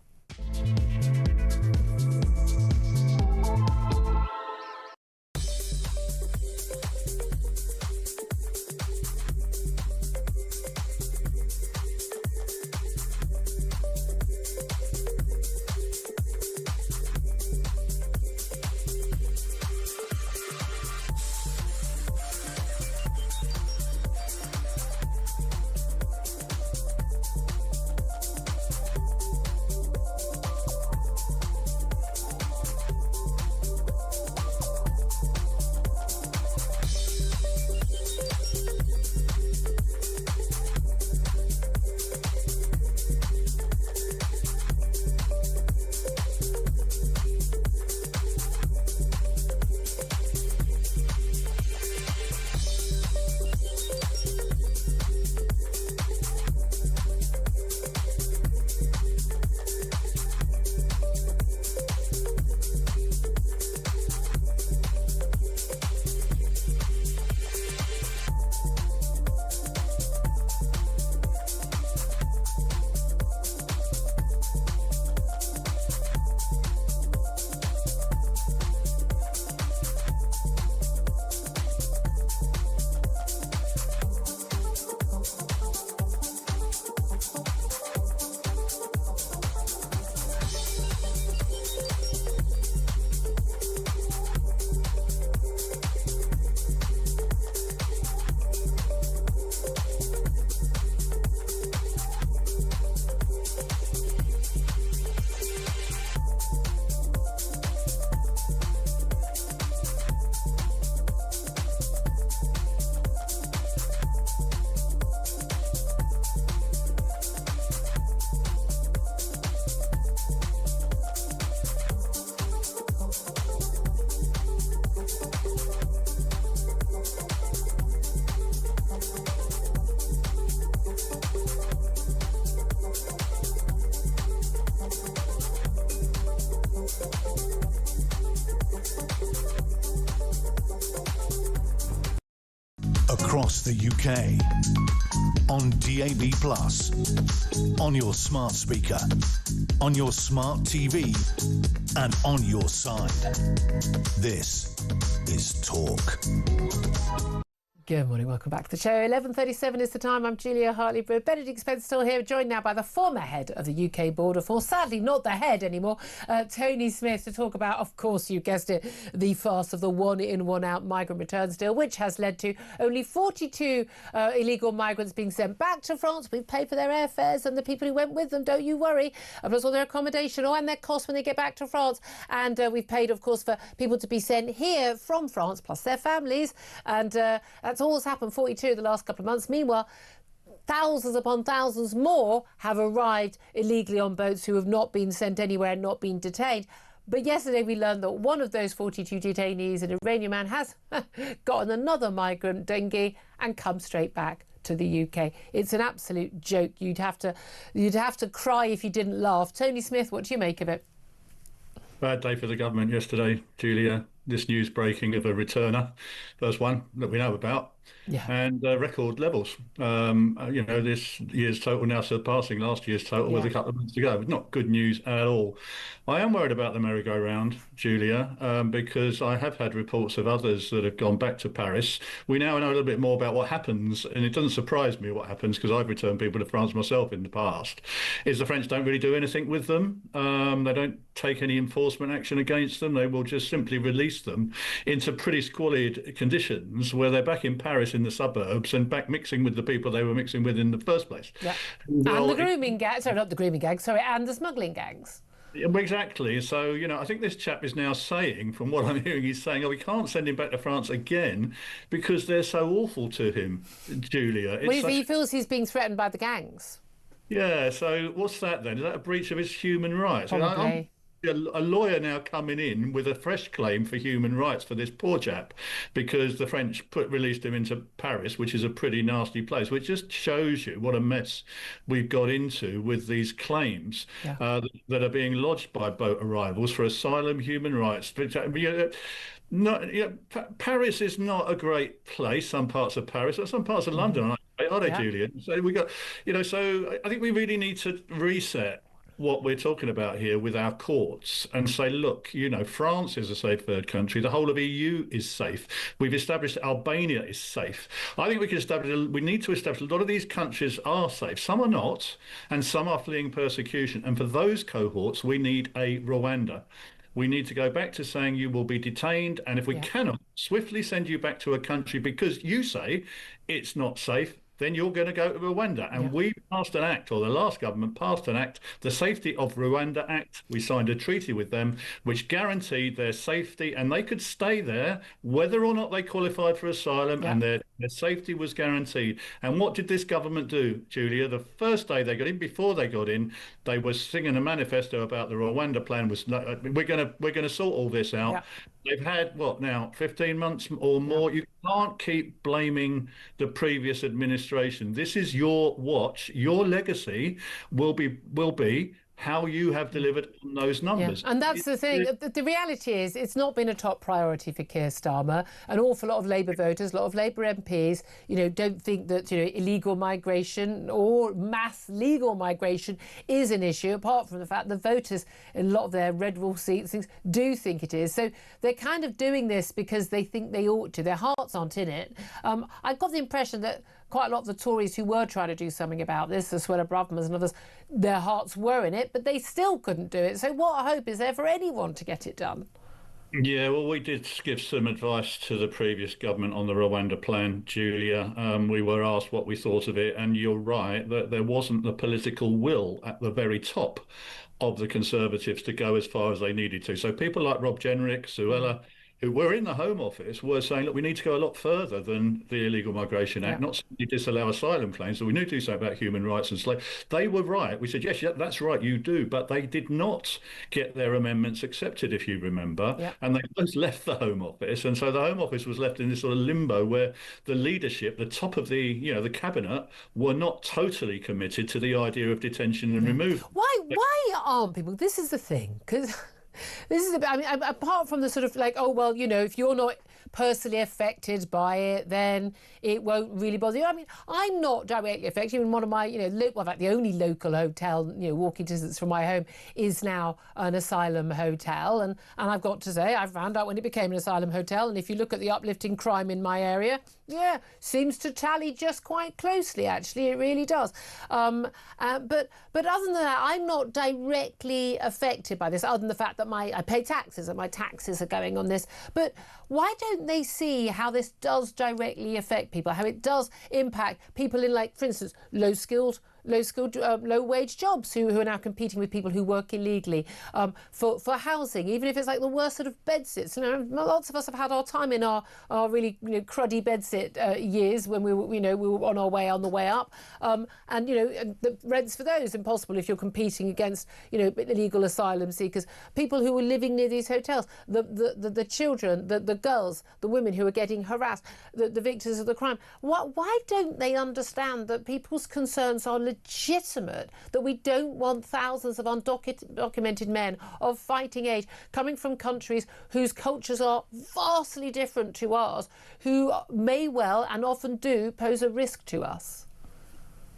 Across the UK, on DAB+, on your smart speaker, on your smart TV, and on your side. This is Talk. Good morning, welcome back to the show. 11:37 is the time. I'm Julia Hartley-Brewer. Benedict Spence still here, joined now by the former head of the UK Border Force, sadly not the head anymore, Tony Smith, to talk about, of course, you guessed it, the farce of the one-in, one-out migrant returns deal, which has led to only 42 illegal migrants being sent back to France. We've paid for their airfares and the people who went with them, don't you worry, plus all their accommodation and their costs when they get back to France. And we've paid, of course, for people to be sent here from France, plus their families. And that's all that's happened, 42 the last couple of months. Meanwhile, thousands upon thousands more have arrived illegally on boats who have not been sent anywhere and not been detained. But yesterday we learned that one of those 42 detainees, an Iranian man, has gotten another migrant dinghy and come straight back to the UK. It's an absolute joke. You'd have to cry if you didn't laugh. Tony Smith, what do you make of it? Bad day for the government yesterday, Julia. This news breaking of a returner, first one that we know about, and record levels. This year's total now surpassing last year's total with a couple of months to go. Not good news at all. I am worried about the merry-go-round, Julia, because I have had reports of others that have gone back to Paris. We now know a little bit more about what happens, and it doesn't surprise me what happens because I've returned people to France myself in the past, is the French don't really do anything with them. They don't take any enforcement action against them. They will just simply release them into pretty squalid conditions where they're back in Paris in the suburbs and back mixing with the people they were mixing with in the first place. Yeah. And the grooming gangs, sorry, not the grooming gangs, sorry, and the smuggling gangs. Exactly. So, I think this chap is now saying, from what I'm hearing, he's saying, we can't send him back to France again because they're so awful to him, Julia. He feels he's being threatened by the gangs. Yeah, so what's that then? Is that a breach of his human rights? Probably. A lawyer now coming in with a fresh claim for human rights for this poor chap because the French released him into Paris, which is a pretty nasty place, which just shows you what a mess we've got into with these claims that are being lodged by boat arrivals for asylum, human rights. Paris is not a great place, some parts of Paris, or some parts of London, are they, Julian? So we got, so I think we really need to reset what we're talking about here with our courts and say, look, France is a safe third country. The whole of EU is safe. We've established Albania is safe. I think we need to establish a lot of these countries are safe. Some are not, and some are fleeing persecution. And for those cohorts, we need a Rwanda. We need to go back to saying you will be detained, and if we cannot swiftly send you back to a country because you say it's not safe, then you're going to go to Rwanda. And we passed an act, or the last government passed an act, the Safety of Rwanda Act. We signed a treaty with them which guaranteed their safety, and they could stay there whether or not they qualified for asylum, and their safety was guaranteed. And what did this government do, Julia? The first day they got in, before they got in, they were singing a manifesto about the Rwanda plan. We're going to sort all this out. They've had, 15 months or more? You can't keep blaming the previous administration. This is your watch. Your legacy will be how you have delivered on those numbers. Yeah. And that's the thing. The reality is it's not been a top priority for Keir Starmer. An awful lot of Labour voters, a lot of Labour MPs, don't think that, illegal migration or mass legal migration is an issue, apart from the fact that voters in a lot of their red wall seats do think it is. So they're kind of doing this because they think they ought to. Their hearts aren't in it. I got the impression that quite a lot of the Tories who were trying to do something about this, the Suella Bravermans and others, their hearts were in it, but they still couldn't do it. So what hope is there for anyone to get it done? Yeah, well, we did give some advice to the previous government on the Rwanda plan, Julia. We were asked what we thought of it, and you're right that there wasn't the political will at the very top of the Conservatives to go as far as they needed to. So people like Rob Jenrick, Suella, who were in the Home Office, were saying, look, we need to go a lot further than the Illegal Migration Act, not simply disallow asylum claims, so we need to do something about human rights and slavery. They were right. We said, yes, that's right, you do. But they did not get their amendments accepted, if you remember. And they both left the Home Office. And so the Home Office was left in this sort of limbo where the leadership, the top of the, the cabinet, were not totally committed to the idea of detention and removal. Why aren't people? This is the thing, because this is, apart from the sort of like, if you're not personally affected by it, then it won't really bother you. I mean, I'm not directly affected. In one of my, in fact, the only local hotel, walking distance from my home is now an asylum hotel. And I've got to say, I found out when it became an asylum hotel. And if you look at the uplifting crime in my area, seems to tally just quite closely, actually. It really does. But other than that, I'm not directly affected by this, other than the fact that I pay taxes and my taxes are going on this. But why don't they see how this does directly affect people, how it does impact people in, like, for instance, low-skilled low-skilled, low-wage jobs who are now competing with people who work illegally for housing, even if it's like the worst sort of bedsits. You know, lots of us have had our time in our really cruddy bedsit years when we were on the way up, and the rents for those impossible if you're competing against illegal asylum seekers, people who were living near these hotels, the children, the girls, the women who are getting harassed, the victims of the crime. Why don't they understand that people's concerns are legitimate, that we don't want thousands of undocumented men of fighting age coming from countries whose cultures are vastly different to ours, who may well and often do pose a risk to us?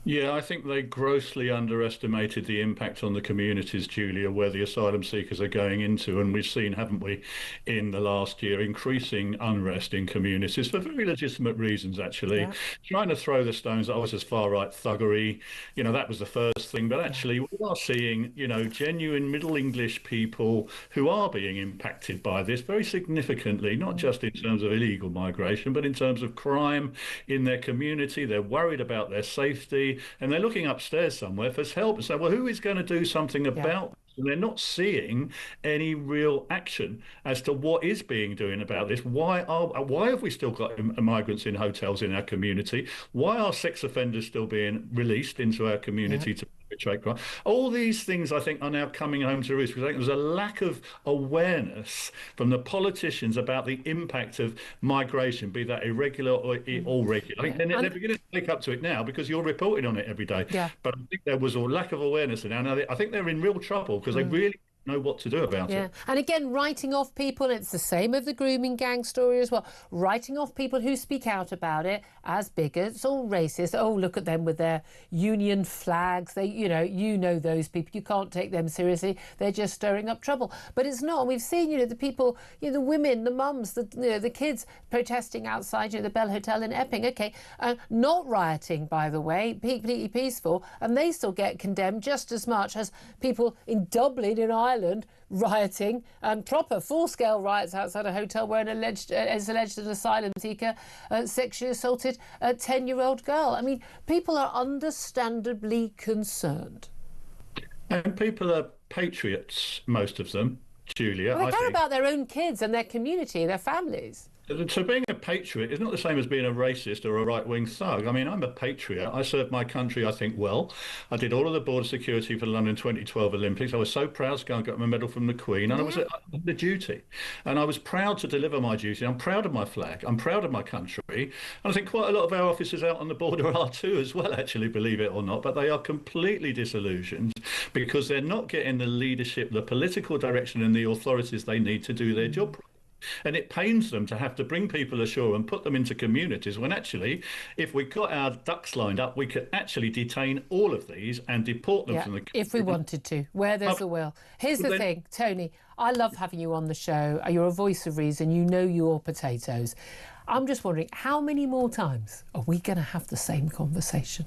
Yeah, I think they grossly underestimated the impact on the communities, Julia, where the asylum seekers are going into. And we've seen, haven't we, in the last year, increasing unrest in communities for very legitimate reasons, actually. Yeah. Trying to throw the stones at us as far-right thuggery, that was the first thing. But actually, we are seeing, genuine Middle English people who are being impacted by this very significantly, not just in terms of illegal migration, but in terms of crime in their community. They're worried about their safety. And they're looking upstairs somewhere for help and say, well, who is going to do something about this? And they're not seeing any real action as to what is being done about this. Why have we still got migrants in hotels in our community? Why are sex offenders still being released into our community to perpetrate crime? All these things, I think, are now coming home to roost. Because I think there's a lack of awareness from the politicians about the impact of migration, be that irregular or regular. I think they're beginning to wake up to it now because you're reporting on it every day. Yeah. But I think there was a lack of awareness, and now I think they're in real trouble because they really know what to do about it. And again, writing off people, it's the same of the grooming gang story as well, writing off people who speak out about it as bigots or racist. Oh, look at them with their union flags. They, those people, you can't take them seriously, they're just stirring up trouble. But it's not. We've seen, the people, the women, the mums, the kids protesting outside, the Bell Hotel in Epping, not rioting, by the way, completely peaceful, and they still get condemned just as much as people in Dublin, in Ireland, rioting, proper full-scale riots outside a hotel where it's alleged an asylum seeker sexually assaulted a 10-year-old girl. I mean, people are understandably concerned. And people are patriots, most of them, Julia. Well, they care about their own kids and their community, their families. So being a patriot is not the same as being a racist or a right-wing thug. I mean, I'm a patriot. I served my country, I think, well. I did all of the border security for the London 2012 Olympics. I was so proud to go and get my medal from the Queen, and I was the duty. And I was proud to deliver my duty. I'm proud of my flag. I'm proud of my country. And I think quite a lot of our officers out on the border are too, as well, actually, believe it or not. But they are completely disillusioned because they're not getting the leadership, the political direction and the authorities they need to do their job. And it pains them to have to bring people ashore and put them into communities when actually, if we got our ducks lined up, we could actually detain all of these and deport them from the country. If we wanted to, where there's a will. Here's the thing, Tony, I love having you on the show. You're a voice of reason. You know your potatoes. I'm just wondering, how many more times are we going to have the same conversation?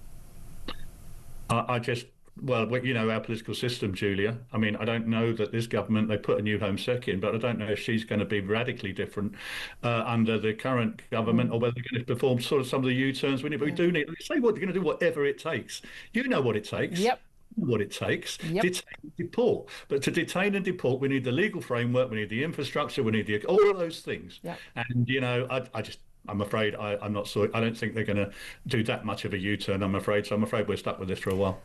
Well, our political system, Julia. I mean, I don't know that this government, they put a new Home Sec in, but I don't know if she's going to be radically different under the current government or whether they're going to perform sort of some of the U-turns we need. But we do need, say what they're going to do, whatever it takes. You know what it takes. Yep. What it takes. Yep. Detain and deport. But to detain and deport, we need the legal framework, we need the infrastructure, we need all of those things. Yep. And, I'm afraid I'm not sure. I don't think they're going to do that much of a U-turn, I'm afraid. So I'm afraid we're stuck with this for a while.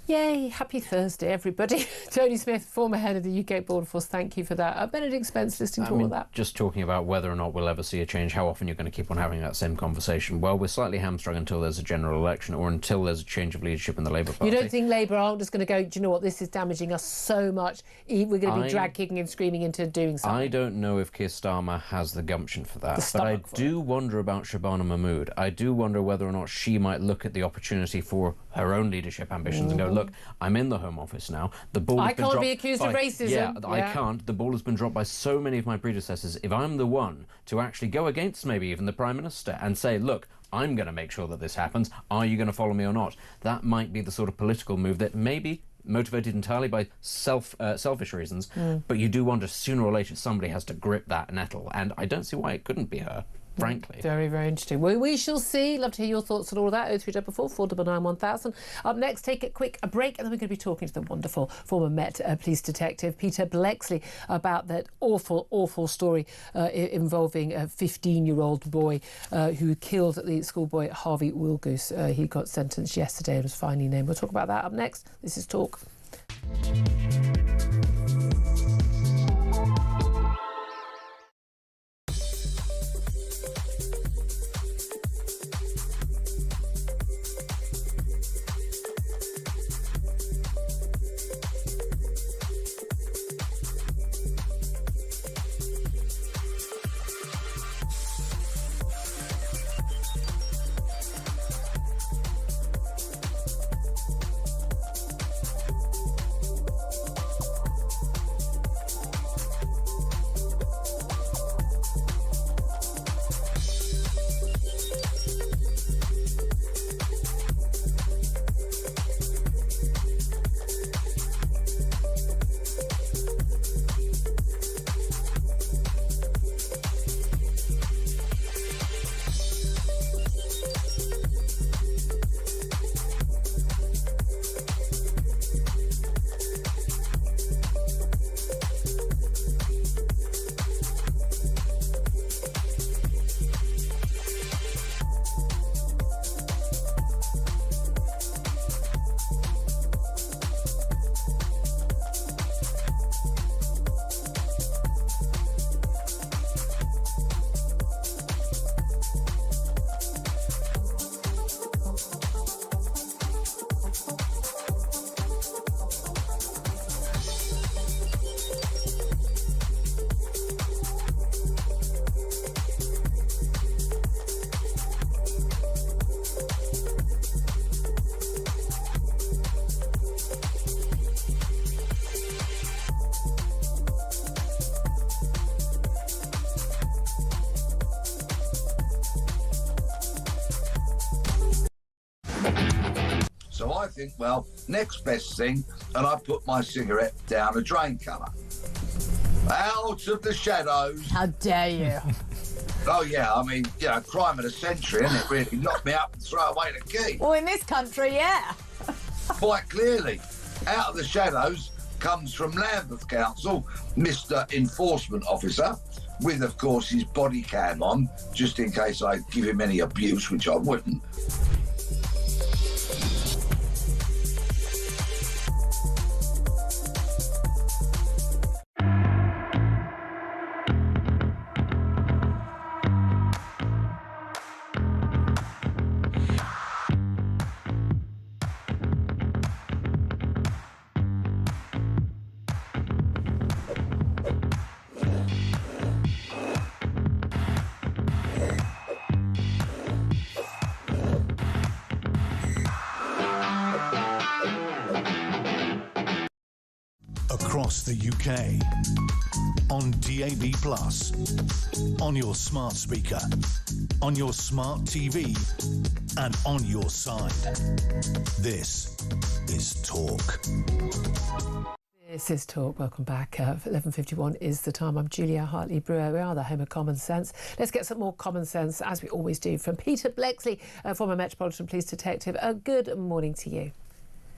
Yay, happy Thursday, everybody. Tony Smith, former head of the UK Border Force, thank you for that. Benedict Spence, listening to all of that. Just talking about whether or not we'll ever see a change, how often you're going to keep on having that same conversation. Well, we're slightly hamstrung until there's a general election or until there's a change of leadership in the Labour Party. You don't think Labour aren't just going to go, do you know what, this is damaging us so much, we're going to be drag kicking and screaming into doing something? I don't know if Keir Starmer has the gumption for that, but I do wonder about Shabana Mahmood. I do wonder whether or not she might look at the opportunity for her own leadership ambitions and go, look, I'm in the Home Office now. The ball has been dropped. I can't be accused of racism. Yeah, I can't. The ball has been dropped by so many of my predecessors. If I'm the one to actually go against maybe even the Prime Minister and say, look, I'm going to make sure that this happens, are you going to follow me or not? That might be the sort of political move that maybe motivated entirely by selfish reasons, but you do wonder sooner or later somebody has to grip that nettle, and I don't see why it couldn't be her. frankly. Very, very interesting. We shall see. Love to hear your thoughts on all of that. 0344 499 1000. Up next, take a quick break, and then we're going to be talking to the wonderful former Met Police Detective Peter Bleksley about that awful, awful story involving a 15-year-old boy who killed the schoolboy Harvey Wilgoose. He got sentenced yesterday and was finally named. We'll talk about that up next. This is Talk. So I think, well, next best thing, and I put my cigarette down a drain cover. Out of the shadows. How dare you? Oh, yeah, I mean, you know, crime of the century, isn't it? Really knocked me up and throw away the key. Well, in this country, yeah. Quite clearly. Out of the shadows comes from Lambeth Council, Mr. Enforcement Officer, with, of course, his body cam on, just in case I give him any abuse, which I wouldn't. Across the UK, on DAB+, on your smart speaker, on your smart TV, and on your side. This is Talk. This is Talk. Welcome back. 11:51 is the time. I'm Julia Hartley-Brewer. We are the home of common sense. Let's get some more common sense, as we always do, from Peter Bleksley, former Metropolitan Police Detective. Good morning to you.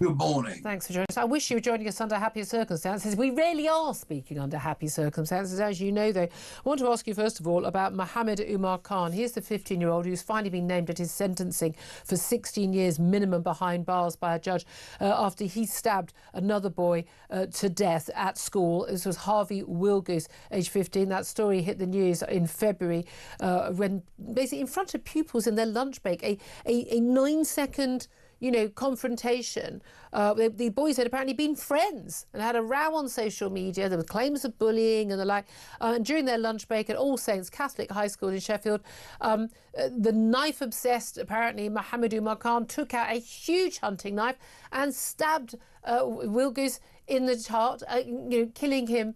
Good morning. Thanks for joining us. I wish you were joining us under happier circumstances. We rarely are speaking under happy circumstances, as you know, though. I want to ask you, first of all, about Mohammed Umar Khan. He is the 15-year-old who's finally been named at his sentencing for 16 years minimum behind bars by a judge after he stabbed another boy to death at school. This was Harvey Wilgoose, aged 15. That story hit the news in February when, basically, in front of pupils in their lunch break, a 9-second confrontation. The boys had apparently been friends and had a row on social media. There were claims of bullying and the like. And during their lunch break at All Saints Catholic High School in Sheffield, the knife-obsessed, apparently, Mohammed Umar Khan took out a huge hunting knife and stabbed Wilgoose in the heart, killing him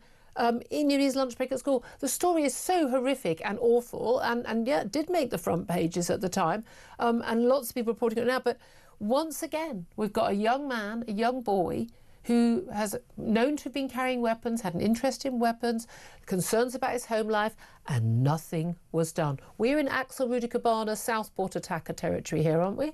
in his lunch break at school. The story is so horrific and awful, and yeah, it did make the front pages at the time, and lots of people reporting it now. But once again, we've got a young man, a young boy, who has known to have been carrying weapons, had an interest in weapons, concerns about his home life, and nothing was done. We're in Axel Rudikabana Southport attacker territory here, aren't we?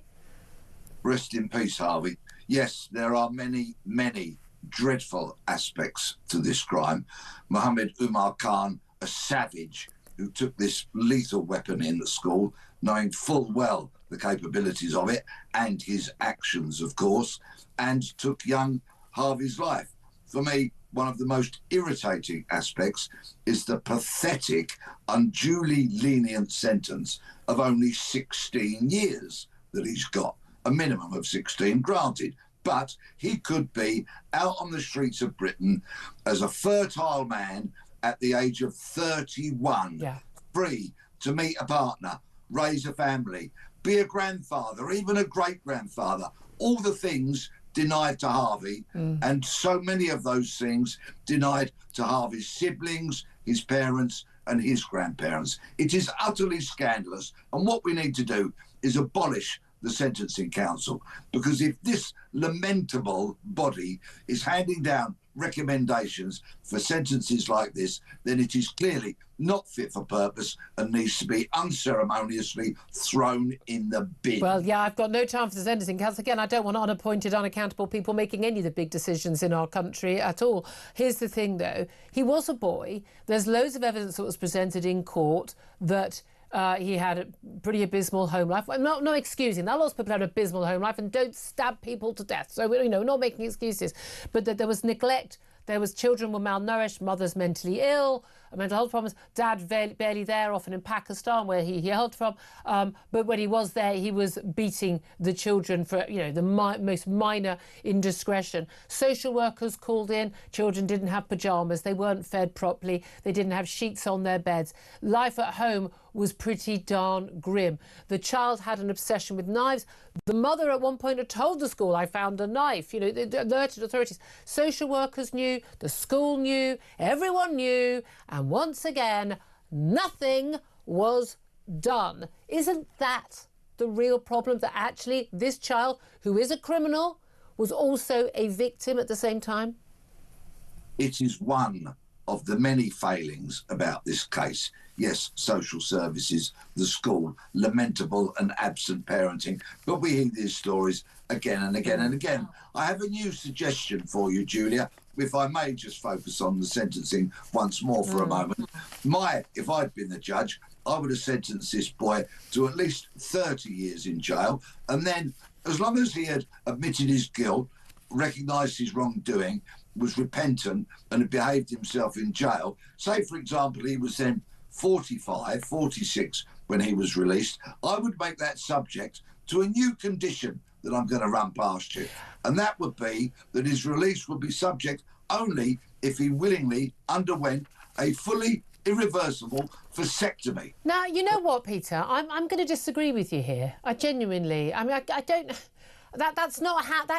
Rest in peace, Harvey. Yes, there are many, many dreadful aspects to this crime. Mohammed Umar Khan, a savage who took this lethal weapon in the school, knowing full well the capabilities of it and his actions, of course, and took young Harvey's life. For me, one of the most irritating aspects is the pathetic, unduly lenient sentence of only 16 years that he's got. A minimum of 16, granted, but he could be out on the streets of Britain as a fertile man at the age of 31, free to meet a partner, raise a family, be a grandfather, even a great-grandfather, all the things denied to Harvey, and so many of those things denied to Harvey's siblings, his parents and his grandparents. It is utterly scandalous, and what we need to do is abolish the Sentencing Council, because if this lamentable body is handing down recommendations for sentences like this, then it is clearly not fit for purpose and needs to be unceremoniously thrown in the bin. Well, yeah, I've got no time for the Sentencing Council. Again, I don't want unappointed, unaccountable people making any of the big decisions in our country at all. Here's the thing, though. He was a boy. There's loads of evidence that was presented in court that he had a pretty abysmal home life. Well, no excusing that. Lots of people have an abysmal home life and don't stab people to death. So, we're not making excuses. But that there was neglect. There was children were malnourished, mothers mentally ill, mental health problems. Dad barely there, often in Pakistan, where he hailed from. But when he was there, he was beating the children for the most minor indiscretion. Social workers called in. Children didn't have pyjamas. They weren't fed properly. They didn't have sheets on their beds. Life at home was pretty darn grim. The child had an obsession with knives. The mother at one point had told the school, I found a knife. They alerted authorities. Social workers knew, the school knew, everyone knew, and once again, nothing was done. Isn't that the real problem, that actually this child, who is a criminal, was also a victim at the same time? It is one of the many failings about this case. Yes, social services, the school, lamentable and absent parenting, but we hear these stories again and again and again. I have a new suggestion for you, Julia, if I may just focus on the sentencing once more for a moment. If I'd been the judge, I would have sentenced this boy to at least 30 years in jail, and then, as long as he had admitted his guilt, recognised his wrongdoing, was repentant and had behaved himself in jail, say, for example, he was then 45, 46 when he was released, I would make that subject to a new condition that I'm going to run past you. And that would be that his release would be subject only if he willingly underwent a fully irreversible vasectomy. Now, you know what, Peter? I'm going to disagree with you here. I genuinely, I don't... That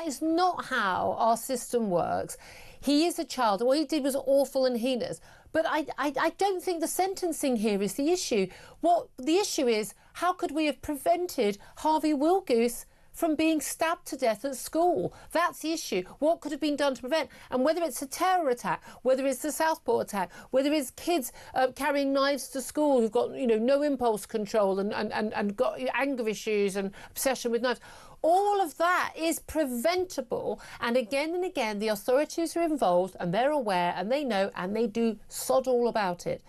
is not how our system works. He is a child. What he did was awful and heinous. But I don't think the sentencing here is the issue. What the issue is, how could we have prevented Harvey Wilgoose from being stabbed to death at school? That's the issue. What could have been done to prevent? And whether it's a terror attack, whether it's the Southport attack, whether it's kids carrying knives to school who've got no impulse control and got anger issues and obsession with knives, all of that is preventable. And again, the authorities are involved and they're aware and they know and they do sod all about it.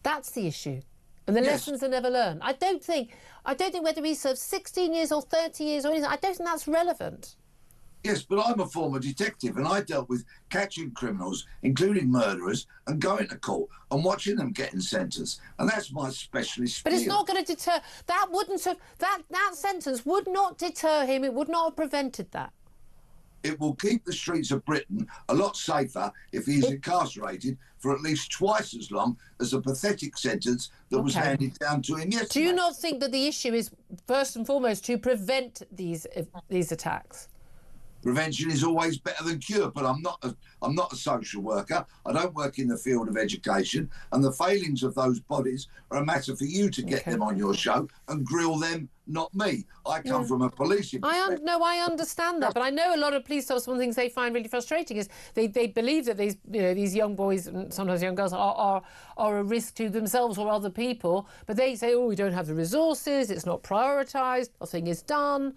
That's the issue. And the lessons are never learned. I don't think whether he serves 16 years or 30 years or anything, I don't think that's relevant. Yes, but I'm a former detective and I dealt with catching criminals, including murderers, and going to court and watching them getting sentenced. And that's my specialist. But it's not going to deter. That sentence would not deter him. It would not have prevented that. It will keep the streets of Britain a lot safer if he is incarcerated for at least twice as long as the pathetic sentence that was handed down to him yesterday. Do you not think that the issue is, first and foremost, to prevent these attacks? Prevention is always better than cure, but I'm not a social worker. I don't work in the field of education, and the failings of those bodies are a matter for you to get them on your show and grill them not me. I come from a policing perspective. I understand that, but I know a lot of police officers, one of the things they find really frustrating is they believe that these young boys and sometimes young girls are a risk to themselves or other people, but they say, oh, we don't have the resources, it's not prioritised, nothing is done.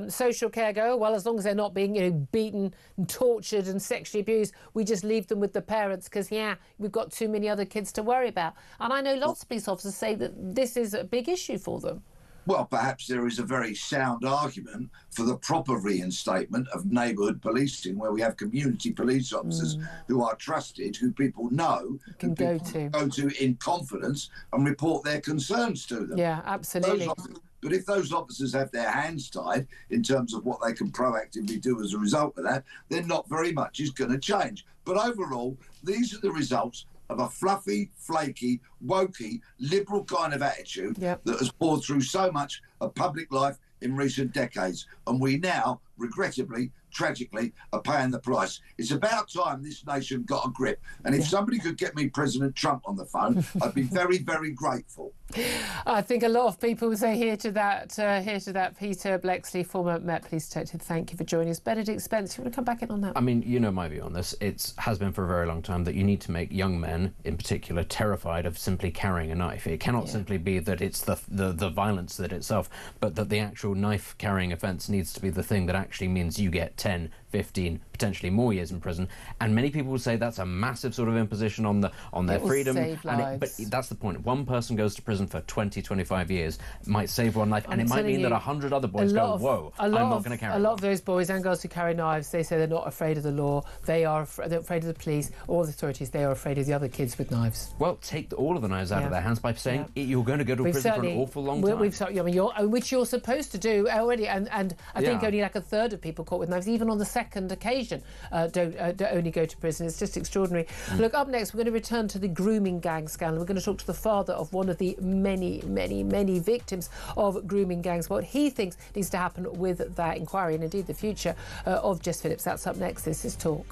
Social care go, well, as long as they're not being beaten and tortured and sexually abused, we just leave them with the parents because, we've got too many other kids to worry about. And I know lots of police officers say that this is a big issue for them. Well, perhaps there is a very sound argument for the proper reinstatement of neighbourhood policing, where we have community police officers who are trusted, who people know, can go to in confidence and report their concerns to them. Yeah, absolutely. But if those officers have their hands tied in terms of what they can proactively do as a result of that, then not very much is going to change. But overall, these are the results of a fluffy, flaky, wokey, liberal kind of attitude that has poured through so much of public life in recent decades. And we now, regrettably, tragically, are paying the price. It's about time this nation got a grip. And if somebody could get me President Trump on the phone, I'd be very, very grateful. I think a lot of people would say here to that. Peter Blexley, former Met Police Detective, thank you for joining us. Benedict Spence, you want to come back in on that? I mean, you know my view on this. It has been for a very long time that you need to make young men, in particular, terrified of simply carrying a knife. It cannot simply be that it's the violence that itself, but that the actual knife-carrying offence needs to be the thing that actually means you get 10, 15, potentially more years in prison. And many people will say that's a massive sort of imposition on their freedom. But that's the point. One person goes to prison for 20, 25 years, might save one life, and it might mean that 100 other boys go, whoa, I'm not going to carry. A lot of those boys and girls who carry knives, they say they're not afraid of the law. They're afraid of the police or the authorities. They are afraid of the other kids with knives. Well, take all of the knives out of their hands by saying you're going to go to prison for an awful long time. Which you're supposed to do already, and I think only like a third of people caught with knives, even on the second occasion, don't only go to prison. It's just extraordinary. Look, up next, we're going to return to the grooming gang scandal. We're going to talk to the father of one of the many victims of grooming gangs, what he thinks needs to happen with that inquiry and indeed the future of Jess Phillips. That's up next. This is Talk.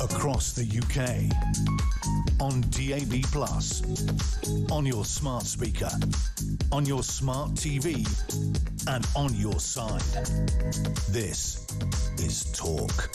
Across the UK, on DAB+, on your smart speaker, on your smart TV, and on your side. This is Talk.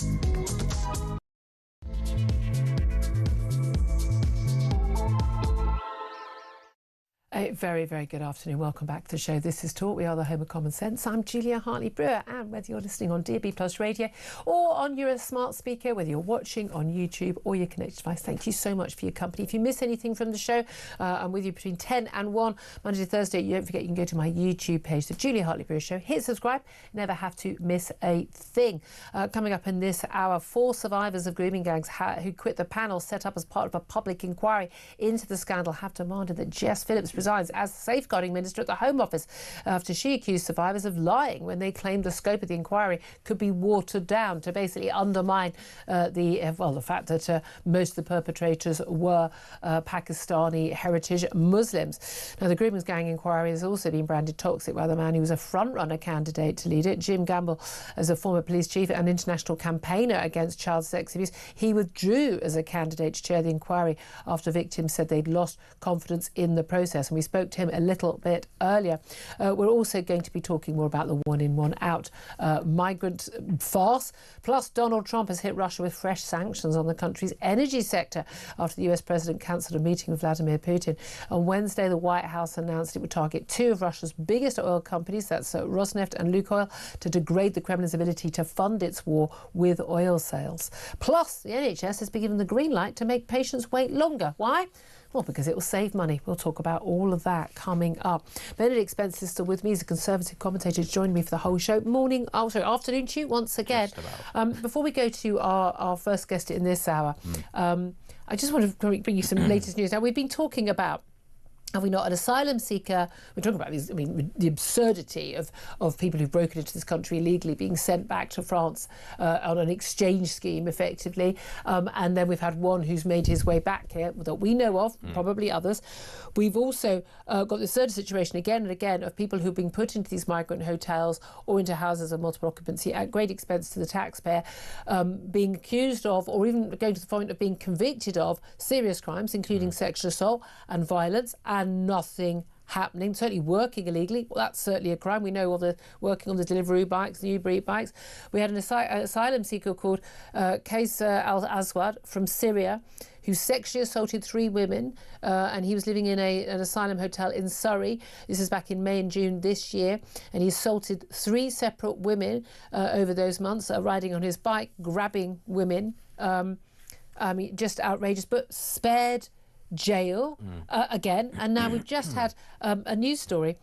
very, very good afternoon. Welcome back to the show. This is Talk. We are the home of common sense. I'm Julia Hartley-Brewer, and whether you're listening on DAB Plus radio or on your smart speaker, whether you're watching on YouTube or your connected device, thank you so much for your company. If you miss anything from the show, I'm with you between 10 and 1, Monday to Thursday. You don't forget you can go to my YouTube page, the Julia Hartley-Brewer Show. Hit subscribe. Never have to miss a thing. Coming up in this hour, 4 survivors of grooming gangs who quit the panel set up as part of a public inquiry into the scandal have demanded that Jess Phillips resigns as Safeguarding Minister at the Home Office after she accused survivors of lying when they claimed the scope of the inquiry could be watered down to basically undermine the fact that most of the perpetrators were Pakistani heritage Muslims. Now, the grooming gang inquiry has also been branded toxic by the man who was a front-runner candidate to lead it. Jim Gamble, as a former police chief and international campaigner against child sex abuse, he withdrew as a candidate to chair the inquiry after victims said they'd lost confidence in the process. And we spoke to him a little bit earlier. We're also going to be talking more about the one-in, one-out migrant farce. Plus, Donald Trump has hit Russia with fresh sanctions on the country's energy sector after the US president cancelled a meeting with Vladimir Putin. On Wednesday, the White House announced it would target 2 of Russia's biggest oil companies, that's Rosneft and Lukoil, to degrade the Kremlin's ability to fund its war with oil sales. Plus, the NHS has been given the green light to make patients wait longer. Why? Well, because it will save money. We'll talk about all of that coming up. Benedict Spence is still with me. He's a Conservative commentator joining me for the whole show. Afternoon to you once again. Before we go to our first guest in this hour, I just want to bring you some latest news. Now, we've been talking about, have we not, an asylum seeker? We're talking about the absurdity of people who've broken into this country illegally being sent back to France on an exchange scheme, effectively. And then we've had one who's made his way back here that we know of, probably others. We've also got this third situation again and again of people who've been put into these migrant hotels or into houses of multiple occupancy at great expense to the taxpayer, being accused of, or even going to the point of being convicted of, serious crimes, including sexual assault and violence, and nothing happening. Certainly working illegally, well, that's certainly a crime. We know all the working on the delivery bikes, the Uber Eats bikes. We had an asylum seeker called Kayser Al-Aswad from Syria who sexually assaulted 3 women, and he was living in an asylum hotel in Surrey. This is back in May and June this year, and he assaulted 3 separate women over those months, riding on his bike, grabbing women. Just outrageous, but spared jail again. And now we've just had a news story.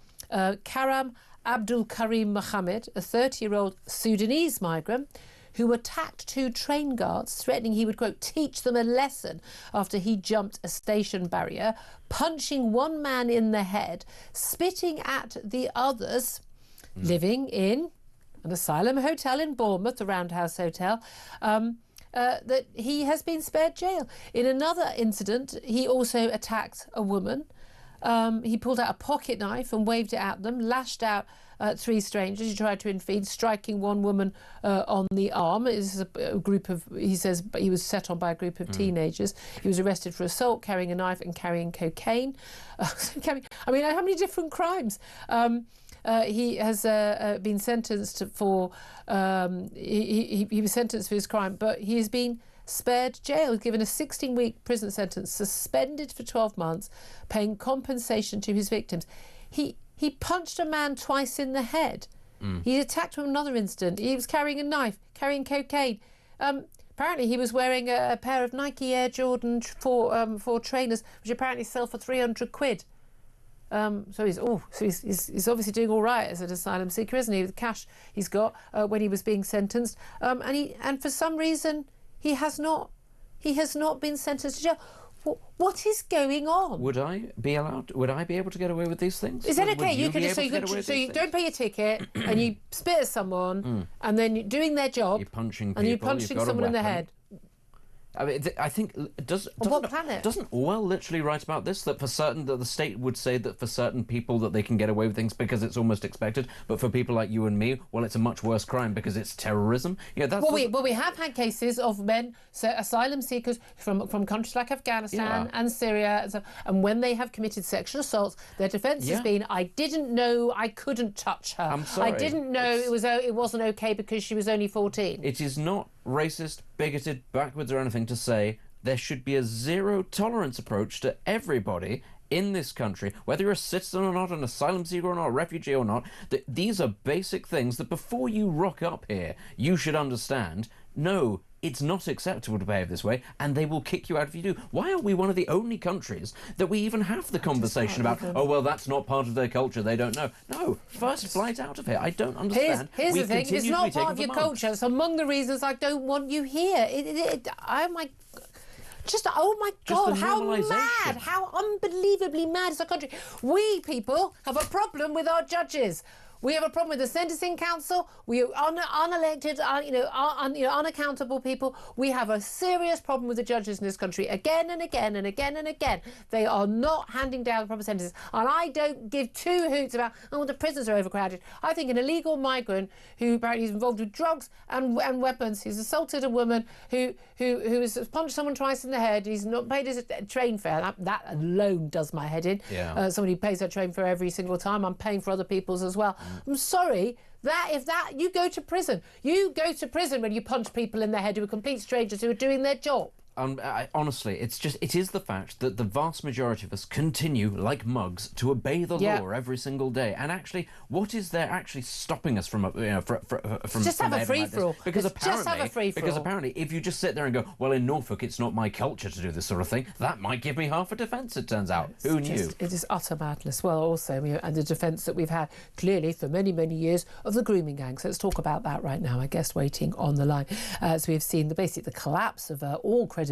Karam Abdul Karim Mohammed, a 30-year-old Sudanese migrant who attacked 2 train guards, threatening he would, quote, teach them a lesson after he jumped a station barrier, punching one man in the head, spitting at the others, living in an asylum hotel in Bournemouth, the Roundhouse Hotel, that he has been spared jail. In another incident, he also attacked a woman. He pulled out a pocket knife and waved it at them, lashed out at 3 strangers. He tried to intervene, striking one woman on the arm. It was a group of, he says, he was set on by a group of teenagers. He was arrested for assault, carrying a knife and carrying cocaine. How many different crimes? He has been sentenced for, he was sentenced for his crime, but he has been spared jail, given a 16-week prison sentence, suspended for 12 months, paying compensation to his victims. He punched a man twice in the head. He attacked him in another incident. He was carrying a knife, carrying cocaine. Apparently he was wearing a pair of Nike Air Jordan 4 trainers, which apparently sell for 300 quid. So he's obviously doing all right as an asylum seeker, isn't he? The cash he's got when he was being sentenced, and for some reason he has not been sentenced to jail. What is going on? Would I be able to get away with these things? Is that okay? You don't pay your ticket and you spit at someone and then you're doing their job. You're punching people. And you're punching someone in the head. I mean, I think doesn't Orwell literally write about this, that the state would say that for certain people that they can get away with things because it's almost expected, but for people like you and me, well, it's a much worse crime because it's terrorism. Yeah, we have had cases of men, asylum seekers from countries like Afghanistan and Syria, and when they have committed sexual assaults, their defence has been, I didn't know I couldn't touch her. I'm sorry. I didn't know it wasn't okay because she was only 14. It is not racist, bigoted, backwards or anything to say there should be a zero tolerance approach to everybody in this country, whether you're a citizen or not, an asylum seeker or not, a refugee or not, that these are basic things that before you rock up here, you should understand, no, it's not acceptable to behave this way, and they will kick you out if you do. Why are we one of the only countries that we even have the conversation about, oh, well, that's not part of their culture, they don't know? No, first flight out of here. I don't understand. Here's the thing, it's not part of your culture. It's among the reasons I don't want you here. Oh my God, how mad, how unbelievably mad is our country. We people have a problem with our judges. We have a problem with the sentencing council. We are unelected, unaccountable people. We have a serious problem with the judges in this country again and again and again and again. They are not handing down the proper sentences. And I don't give two hoots about, the prisons are overcrowded. I think an illegal migrant who apparently is involved with drugs and weapons, who's assaulted a woman, who has punched someone twice in the head, he's not paid his train fare. That alone does my head in. Yeah. Somebody pays their train fare every single time. I'm paying for other people's as well. I'm sorry, you go to prison. You go to prison when you punch people in the head who are complete strangers who are doing their job. Honestly, it is the fact that the vast majority of us continue, like mugs, to obey the law every single day. And actually, what is there actually stopping us from just have a free-for-all? Because apparently, if you just sit there and go, well, in Norfolk, it's not my culture to do this sort of thing, that might give me half a defence, it turns out. Who knew? It is utter madness. Well, also, and the defence that we've had, clearly, for many, many years, of the grooming gang. So let's talk about that right now. I guess waiting on the line. So we've seen the collapse of all credibility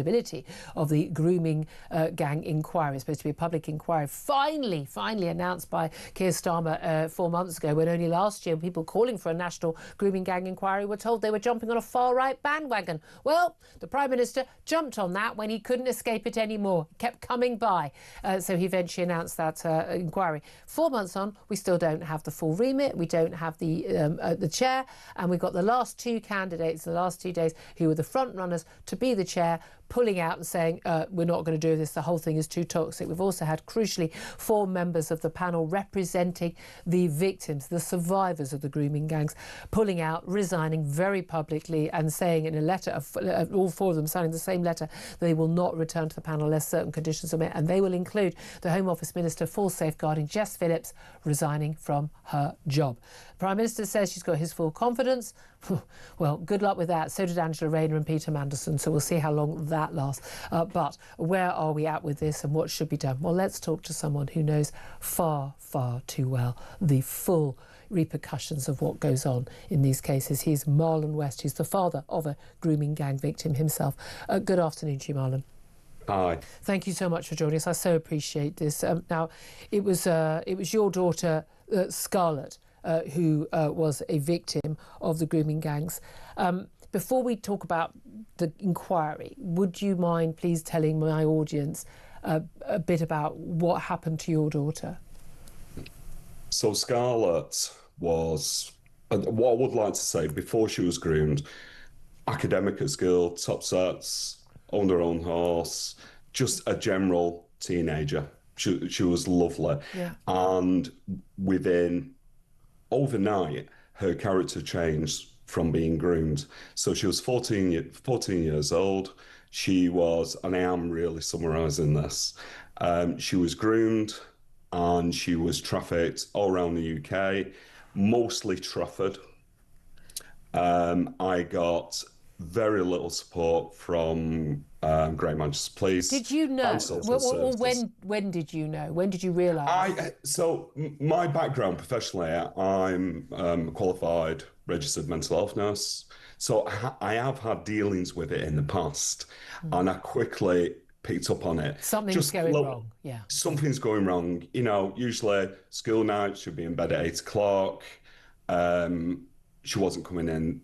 of the grooming gang inquiry. It's supposed to be a public inquiry, finally announced by Keir Starmer 4 months ago, when only last year people calling for a national grooming gang inquiry were told they were jumping on a far-right bandwagon. Well, the Prime Minister jumped on that when he couldn't escape it anymore. Kept coming by. So he eventually announced that inquiry. 4 months on, we still don't have the full remit. We don't have the chair. And we've got the last two candidates, the last 2 days, who were the front runners to be the chair, pulling out and saying, we're not going to do this, the whole thing is too toxic. We've also had, crucially, 4 members of the panel representing the victims, the survivors of the grooming gangs, pulling out, resigning very publicly and saying in a letter, all 4 of them signing the same letter, they will not return to the panel unless certain conditions are met, and they will include the Home Office Minister for Safeguarding, Jess Phillips, resigning from her job. The Prime Minister says she's got his full confidence. Well, good luck with that. So did Angela Rayner and Peter Mandelson, so we'll see how long that lasts. But where are we at with this and what should be done? Well, let's talk to someone who knows far, far too well the full repercussions of what goes on in these cases. He's Marlon West. He's the father of a grooming gang victim himself. Good afternoon to you, Marlon. Hi. Thank you so much for joining us. I so appreciate this. Now, it was your daughter, Scarlett, who was a victim of the grooming gangs. Before we talk about the inquiry, would you mind please telling my audience a bit about what happened to your daughter? So Scarlett was, what I would like to say, before she was groomed, academic at school, top sets, owned her own horse, just a general teenager. She was lovely. Yeah. And overnight, her character changed from being groomed. So she was 14 years old. She was, and I am really summarising this, she was groomed and she was trafficked all around the UK, mostly Trafford. I got very little support from Great Manchester Police. Did you know? Or when did you know? When did you realise? So my background professionally, I'm a qualified registered mental health nurse. So I have had dealings with it in the past, and I quickly picked up on it. Something's going wrong. Yeah. Something's going wrong. You know, usually school night, she'd be in bed at 8 o'clock. She wasn't coming in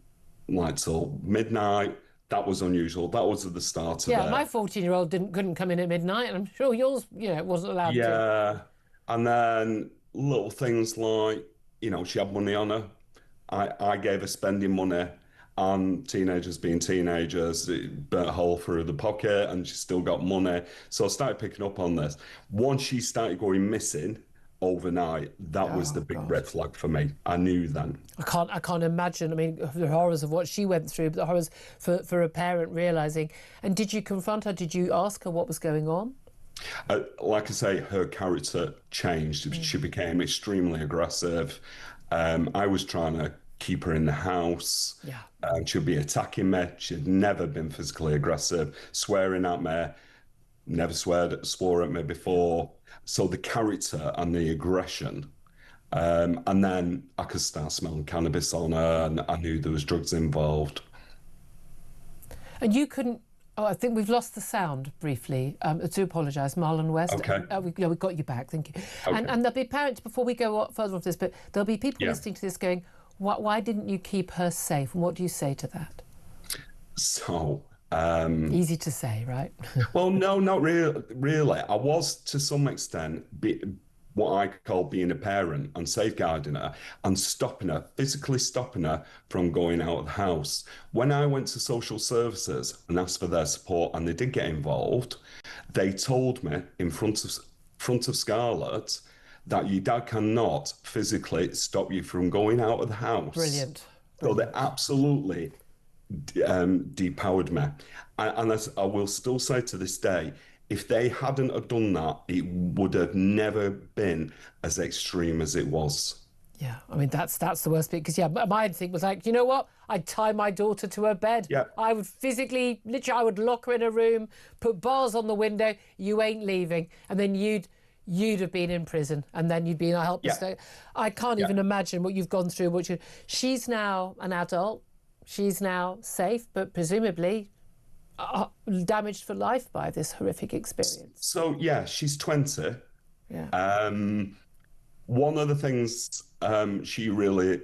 like till midnight. That was unusual. That was at the start of it. Yeah, my 14-year-old couldn't come in at midnight, and I'm sure yours, wasn't allowed to. Yeah, and then little things like, she had money on her. I gave her spending money, and teenagers being teenagers, it burnt a hole through the pocket, and she still got money. So I started picking up on this. Once she started going missing overnight, that was the big red flag for me. I knew then. I can't imagine. I mean, the horrors of what she went through, but the horrors for a parent realising. And did you confront her? Did you ask her what was going on? Like I say, her character changed. She became extremely aggressive. I was trying to keep her in the house. Yeah. She'd be attacking me. She'd never been physically aggressive, swearing at me, never swore at me before. So the character and the aggression. And then I could start smelling cannabis on her, and I knew there was drugs involved. And you couldn't. Oh, I think we've lost the sound briefly. I do apologise, Marlon West. Okay. We got you back, thank you. Okay. And there'll be parents, before we go further off this, but there'll be people listening to this going, why didn't you keep her safe? And what do you say to that? So... easy to say, right? Well, no, not really. I was, to some extent, what I call being a parent and safeguarding her and stopping her, physically stopping her from going out of the house. When I went to social services and asked for their support, and they did get involved, they told me in front of Scarlett that your dad cannot physically stop you from going out of the house. Brilliant. So they absolutely depowered me. And as I will still say to this day, if they hadn't have done that, it would have never been as extreme as it was. Yeah, I mean, that's the worst bit, because, my thing was like, you know what? I'd tie my daughter to her bed. Yeah. I would physically, literally, I would lock her in a room, put bars on the window, you ain't leaving, and then you'd have been in prison, and then you'd be helpless. Yeah. I can't even imagine what you've gone through. She's now an adult. She's now safe, but presumably damaged for life by this horrific experience. So, yeah, she's 20. Yeah. One of the things she really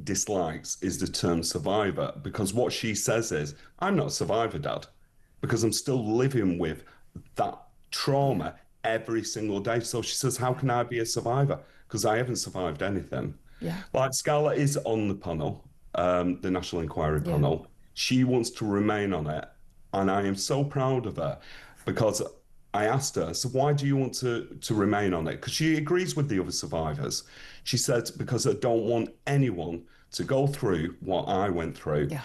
dislikes is the term survivor, because what she says is, I'm not a survivor, Dad, because I'm still living with that trauma every single day. So she says, how can I be a survivor? Because I haven't survived anything. Yeah. Like, Scarlett is on the panel, the National Inquiry panel. She wants to remain on it. And I am so proud of her, because I asked her, so why do you want to remain on it? Because she agrees with the other survivors. She said, because I don't want anyone to go through what I went through. Yeah.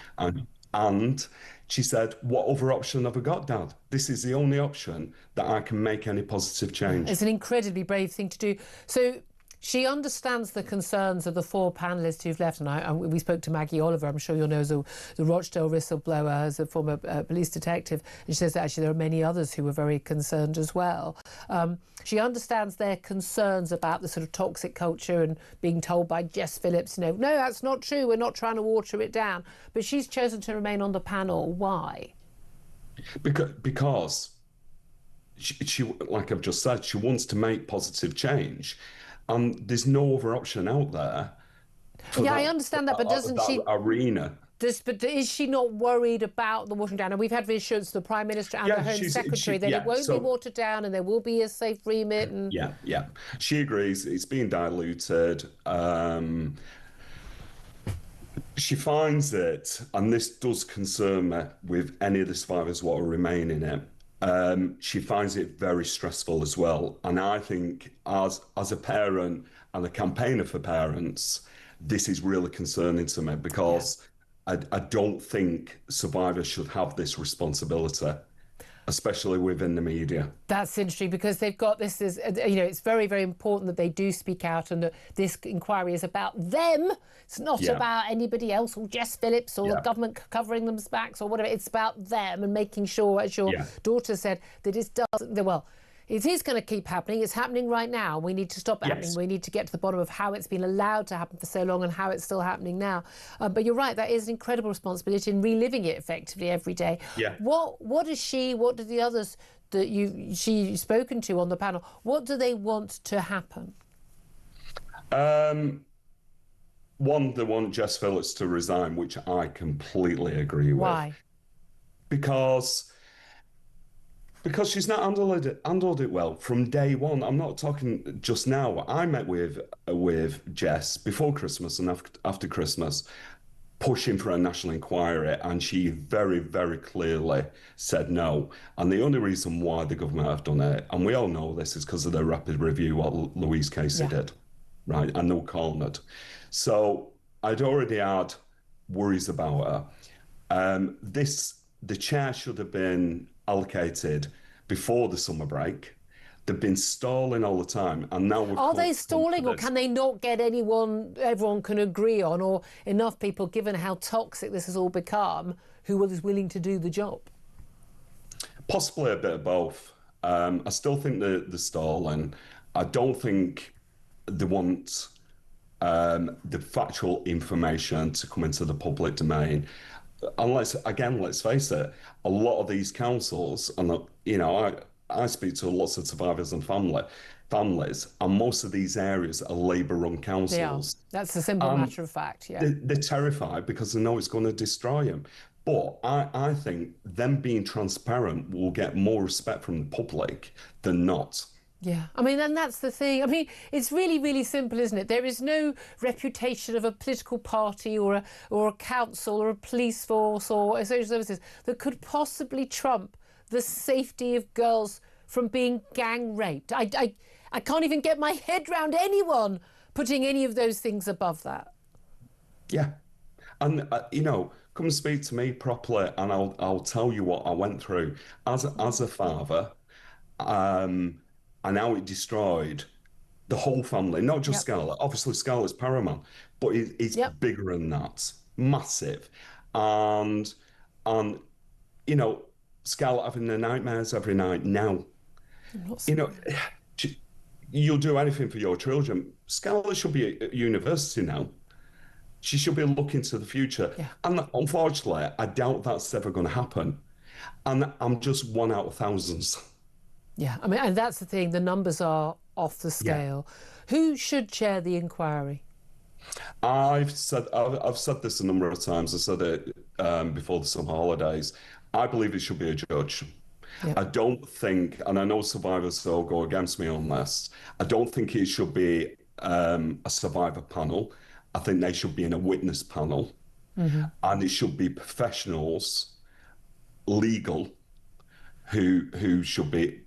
And she said, what other option have I got, Dad? This is the only option that I can make any positive change. It's an incredibly brave thing to do. So she understands the concerns of the 4 panellists who've left, and we spoke to Maggie Oliver, I'm sure you'll know, as the Rochdale whistleblower, as a former police detective, and she says that actually there are many others who were very concerned as well. She understands their concerns about the sort of toxic culture and being told by Jess Phillips, no, that's not true, we're not trying to water it down. But she's chosen to remain on the panel. Why? Because she, like I've just said, she wants to make positive change. There's no other option out there. I understand that, but doesn't she? Arena. But is she not worried about the watering down? And we've had reassurance from the Prime Minister and the Home Secretary that it won't be watered down and there will be a safe remit. And... Yeah. She agrees. It's being diluted. She finds it, and this does concern me with any of the survivors what will remain in it. She finds it very stressful as well. And I think as a parent and a campaigner for parents, this is really concerning to me, because I don't think survivors should have this responsibility, especially within the media. That's interesting, because they've got this is, it's very, very important that they do speak out, and that this inquiry is about them. It's not about anybody else, or Jess Phillips, or the government covering them's backs, or whatever. It's about them, and making sure, as your daughter said, that it doesn't, it is going to keep happening. It's happening right now. We need to stop it happening. We need to get to the bottom of how it's been allowed to happen for so long and how it's still happening now. But you're right, that is an incredible responsibility in reliving it effectively every day. Yeah. What do the others that she's spoken to on the panel, what do they want to happen? One, they want Jess Phillips to resign, which I completely agree with. Why? Because she's not handled it well from day one. I'm not talking just now. I met with Jess before Christmas and after Christmas, pushing for a national inquiry, and she very, very clearly said no. And the only reason why the government have done it, and we all know this, is because of the rapid review what Louise Casey did, right? And no calling it. So I'd already had worries about her. The chair should have been allocated before the summer break. They've been stalling all the time, and now are they stalling, or can they not get everyone can agree on, or enough people, given how toxic this has all become, who is willing to do the job? Possibly a bit of both. I still think the stalling. I don't think they want the factual information to come into the public domain. Unless, again, let's face it, a lot of these councils, and I speak to lots of survivors and families, and most of these areas are Labour-run councils. They are. That's a simple matter of fact, yeah. They're terrified because they know it's going to destroy them. But I think them being transparent will get more respect from the public than not. Yeah, I mean, and that's the thing. I mean, it's really, really simple, isn't it? There is no reputation of a political party or a council or a police force or social services that could possibly trump the safety of girls from being gang raped. I can't even get my head round anyone putting any of those things above that. Yeah. And, come speak to me properly and I'll tell you what I went through. As a father, and how it destroyed the whole family, not just Scarlett. Obviously, Scarlett's paramount, but it's bigger than that. Massive. And Scarlett having the nightmares every night now. You'll do anything for your children. Scarlett should be at university now. She should be looking to the future. Yeah. And unfortunately, I doubt that's ever going to happen. And I'm just one out of thousands. Yeah, I mean, and that's the thing. The numbers are off the scale. Yeah. Who should chair the inquiry? I've said this a number of times. I said it before the summer holidays. I believe it should be a judge. Yep. I don't think, and I know survivors will go against me on this, I don't think it should be a survivor panel. I think they should be in a witness panel. Mm-hmm. And it should be professionals, legal, who should be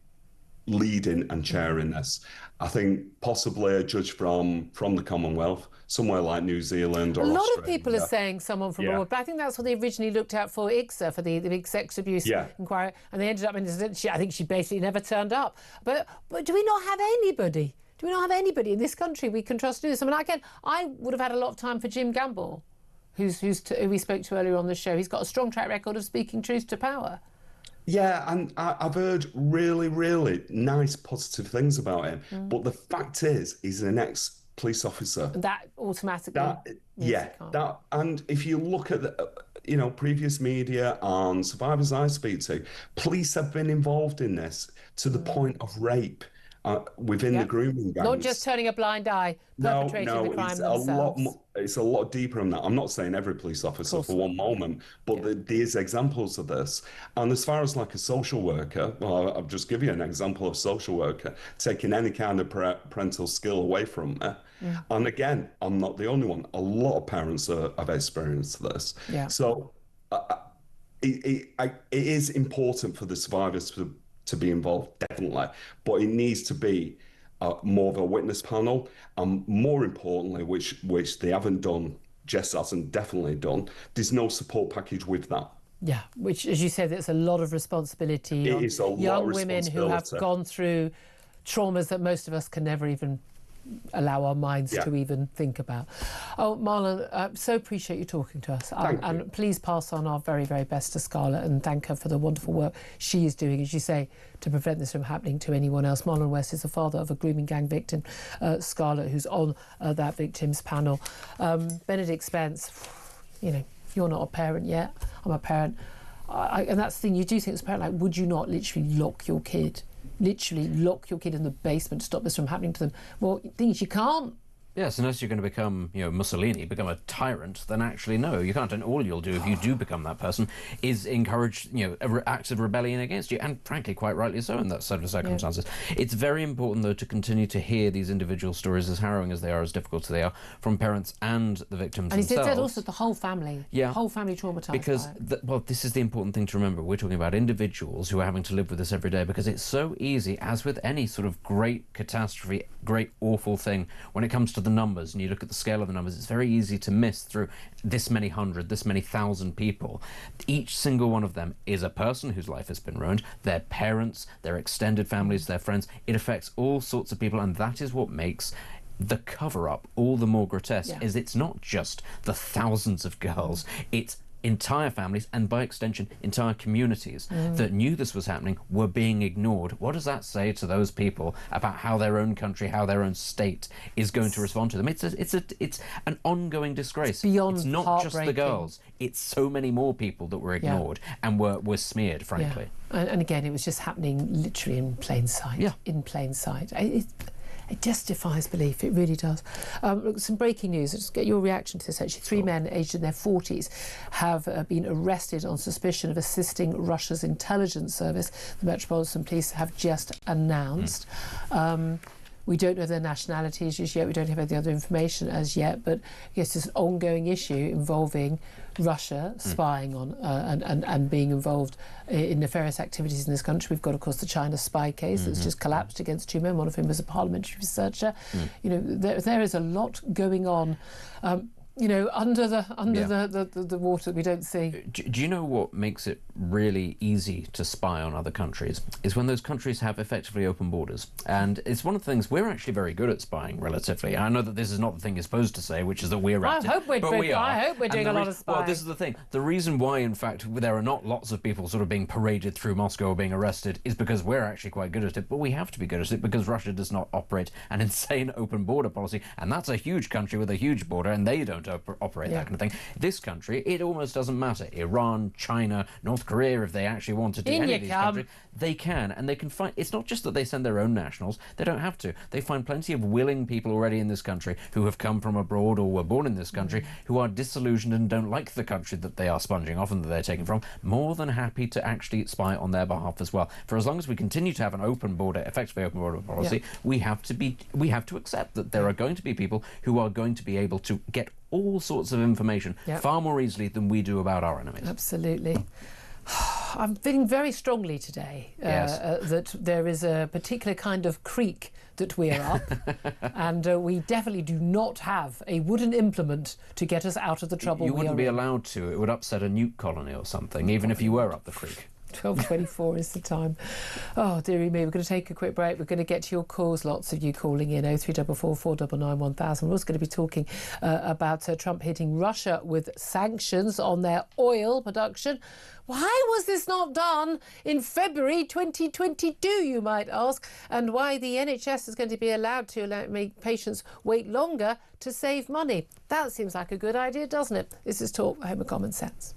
leading and chairing this. I think possibly a judge from the Commonwealth, somewhere like New Zealand or Australia. A lot of people are saying someone from abroad, but I think that's what they originally looked at for ICSA, for the big sex abuse inquiry, and they ended up I think she basically never turned up. But do we not have anybody? Do we not have anybody in this country we can trust to do this? I mean, again, I would have had a lot of time for Jim Gamble, who we spoke to earlier on the show. He's got a strong track record of speaking truth to power. Yeah, and I've heard really, really nice, positive things about him. Mm. But the fact is, he's an ex-police officer. That automatically. And if you look at the, previous media and survivors I speak to, police have been involved in this to the point of rape within the grooming gangs. Not just turning a blind eye, perpetrating the crime themselves. It's a lot deeper than that. I'm not saying every police officer for one moment, but there's examples of this. And as far as like a social worker, well, I'll just give you an example of a social worker taking any kind of parental skill away from me. Yeah. And again, I'm not the only one. A lot of parents have experienced this. Yeah. So it is important for the survivors to be involved, definitely, but it needs to be more of a witness panel, and more importantly, which they haven't done, Jess hasn't definitely done, there's no support package with that. Yeah, which, as you said, it's a lot of responsibility on young women who have gone through traumas that most of us can never even allow our minds to even think about. Oh, Marlon, so appreciate you talking to us. And please pass on our very, very best to Scarlett and thank her for the wonderful work she is doing, as you say, to prevent this from happening to anyone else. Marlon West is the father of a grooming gang victim, Scarlett, who's on that victims panel. Benedict Spence, you're not a parent yet. I'm a parent. And that's the thing, you do think as a parent, would you not literally lock your kid in the basement to stop this from happening to them? Well, the thing is, you can't. Yes, unless you're going to become, Mussolini, become a tyrant, then actually, no, you can't. And all you'll do if you do become that person is encourage, acts of rebellion against you, and frankly, quite rightly so in that set of circumstances. Yeah. It's very important, though, to continue to hear these individual stories, as harrowing as they are, as difficult as they are, from parents and the victims themselves. And he said also the whole family, the whole family traumatised. Because, this is the important thing to remember. We're talking about individuals who are having to live with this every day, because it's so easy, as with any sort of great catastrophe, great awful thing, when it comes to to the numbers and you look at the scale of the numbers, it's very easy to miss through this many hundred, this many thousand people. Each single one of them is a person whose life has been ruined, their parents, their extended families, their friends. It affects all sorts of people, and that is what makes the cover-up all the more grotesque. Is it's not just the thousands of girls, it's entire families, and by extension entire communities that knew this was happening were being ignored. What does that say to those people about how their own country, how their own state is going to respond to them? It's an ongoing disgrace. It's not just the girls, it's so many more people that were ignored and were smeared, frankly. And again, it was just happening literally in plain sight. In plain sight. It just defies belief, it really does. Look, some breaking news, let's get your reaction to this actually. 3 men aged in their 40s have been arrested on suspicion of assisting Russia's intelligence service, the Metropolitan Police have just announced. We don't know their nationalities just yet, we don't have any other information as yet, but I guess it's an ongoing issue involving Russia spying on and being involved in nefarious activities in this country. We've got, of course, the China spy case that's just collapsed against 2 men, one of whom was a parliamentary researcher. You know, there is a lot going on. You know, under the water we don't see. Do you know what makes it really easy to spy on other countries? Is when those countries have effectively open borders. And it's one of the things we're actually very good at spying, relatively. I know that this is not the thing you're supposed to say, which is that we're at it. I hope we're doing a lot of spying. Well, this is the thing. The reason why, in fact, there are not lots of people sort of being paraded through Moscow or being arrested is because we're actually quite good at it. But we have to be good at it because Russia does not operate an insane open border policy. And that's a huge country with a huge border, and they don't operate that kind of thing. This country, it almost doesn't matter. Iran, China, North Korea, if they actually wanted to, any of these countries, they can, and they can find. It's not just that they send their own nationals, they don't have to. They find plenty of willing people already in this country who have come from abroad or were born in this country who are disillusioned and don't like the country that they are sponging off and that they're taking from, more than happy to actually spy on their behalf as well. For as long as we continue to have an open border, effectively open border policy, we have to accept that there are going to be people who are going to be able to get all sorts of information far more easily than we do about our enemies. Absolutely. I'm feeling very strongly today that there is a particular kind of creek that we are up, and we definitely do not have a wooden implement to get us out of the trouble we are in. You wouldn't be allowed to. It would upset a nute colony or something, even if you were up the creek. 12:24 is the time. Oh, dearie me, we're going to take a quick break. We're going to get to your calls, lots of you calling in, 0344 499 1000. We're also going to be talking about Trump hitting Russia with sanctions on their oil production. Why was this not done in February 2022, you might ask? And why the NHS is going to be allowed to make patients wait longer to save money. That seems like a good idea, doesn't it? This is Talk, Home of Common Sense.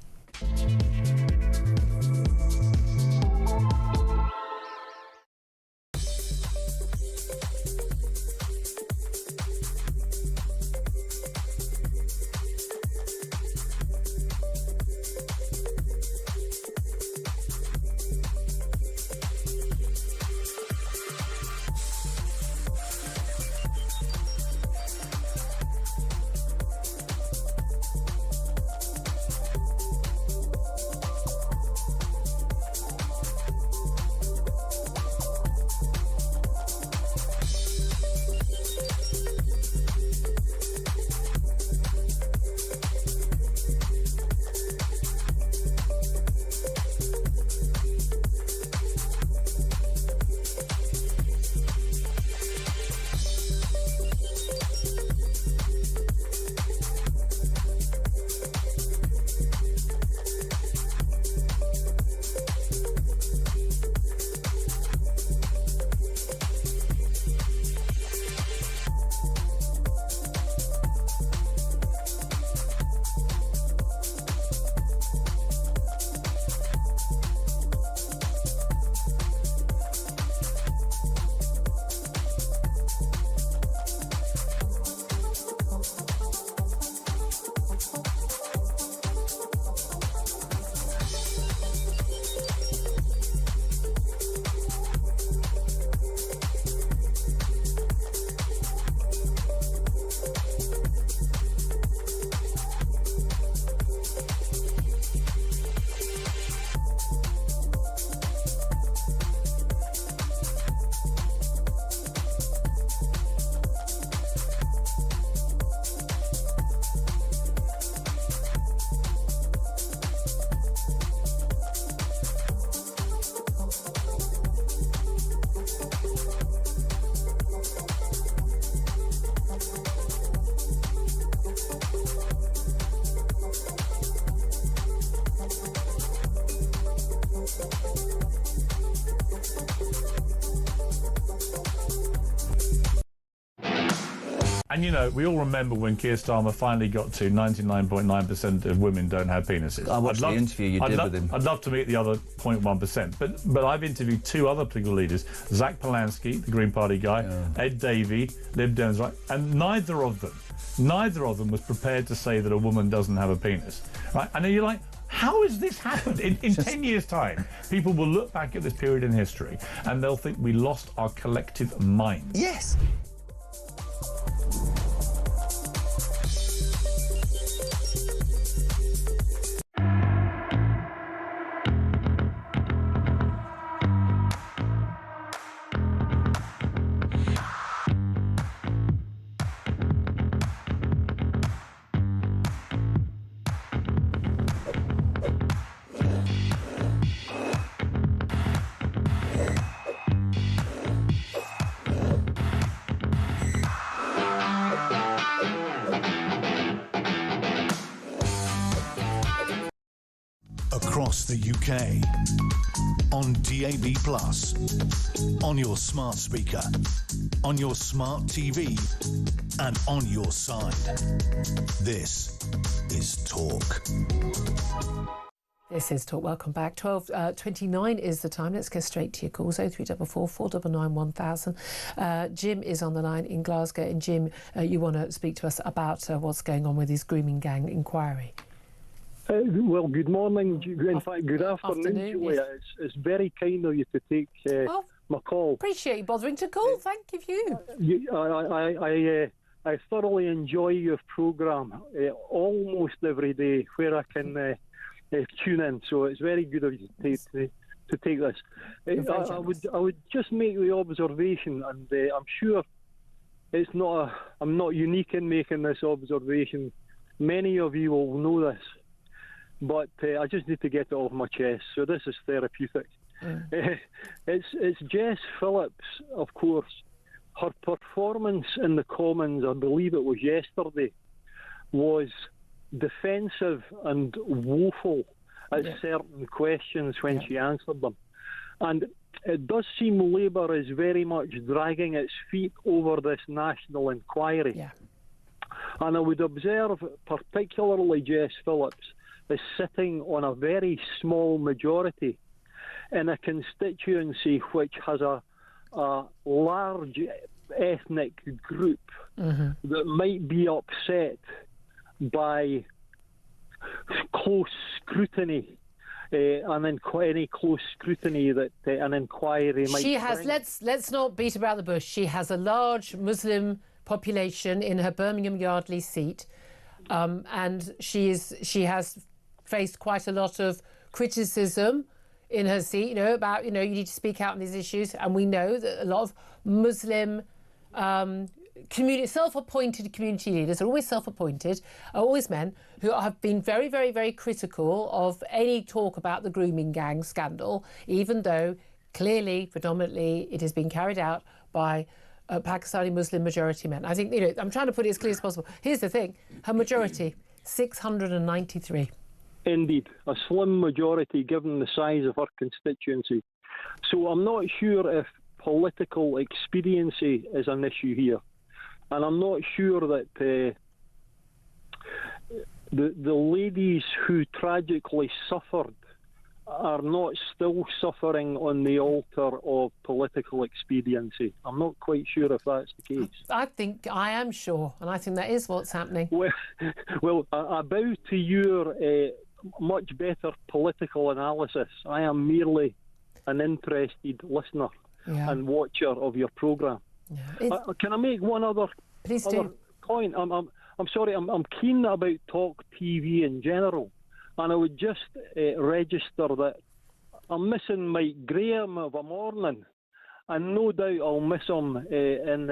And, you know, we all remember when Keir Starmer finally got to 99.9% of women don't have penises. I watched the interview you did with him. I'd love to meet the other 0.1%. But I've interviewed two other political leaders, Zach Polanski, the Green Party guy, Ed Davey, Lib Dems, right? And neither of them was prepared to say that a woman doesn't have a penis, right? And then you're like, how has this happened? In 10 years' time, people will look back at this period in history and they'll think we lost our collective mind. Yes. Across the UK, on DAB+, on your smart speaker, on your smart TV, and on your side. This is Talk. This is Talk. Welcome back. 12:29 is the time. Let's go straight to your calls. 0344 499 1000. Jim is on the line in Glasgow. And Jim, you want to speak to us about what's going on with his grooming gang inquiry? Well, good morning. In fact, good afternoon, Julia. Yes. It's very kind of you to take my call. Appreciate you bothering to call. Thank you. I thoroughly enjoy your programme almost every day where I can tune in. So it's very good of you to take this. I would just make the observation, and I'm sure I'm not unique in making this observation. Many of you will know this. But I just need to get it off my chest, so this is therapeutic. It's Jess Phillips, of course. Her performance in the Commons, I believe it was yesterday, was defensive and woeful at certain questions when she answered them. And it does seem Labour is very much dragging its feet over this national inquiry. And I would observe, particularly Jess Phillips, is sitting on a very small majority in a constituency which has a large ethnic group that might be upset by close scrutiny and then any close scrutiny that an inquiry might bring. Let's not beat about the bush. She has a large Muslim population in her Birmingham Yardley seat, and she has faced quite a lot of criticism in her seat, about, you need to speak out on these issues. And we know that a lot of Muslim self-appointed community leaders are always self-appointed, are always men, who have been very, very, very critical of any talk about the grooming gang scandal, even though clearly, predominantly, it has been carried out by Pakistani Muslim majority men. I think, I'm trying to put it as clear as possible. Here's the thing, her majority, 693. Indeed, a slim majority given the size of her constituency. So I'm not sure if political expediency is an issue here. And I'm not sure that the ladies who tragically suffered are not still suffering on the altar of political expediency. I'm not quite sure if that's the case. I am sure, and I think that is what's happening. Well, I bow to your much better political analysis. I am merely an interested listener and watcher of your programme. Can I make one other point? I'm sorry, I'm keen about Talk TV in general, and I would just register that I'm missing Mike Graham of a morning, and no doubt I'll miss him in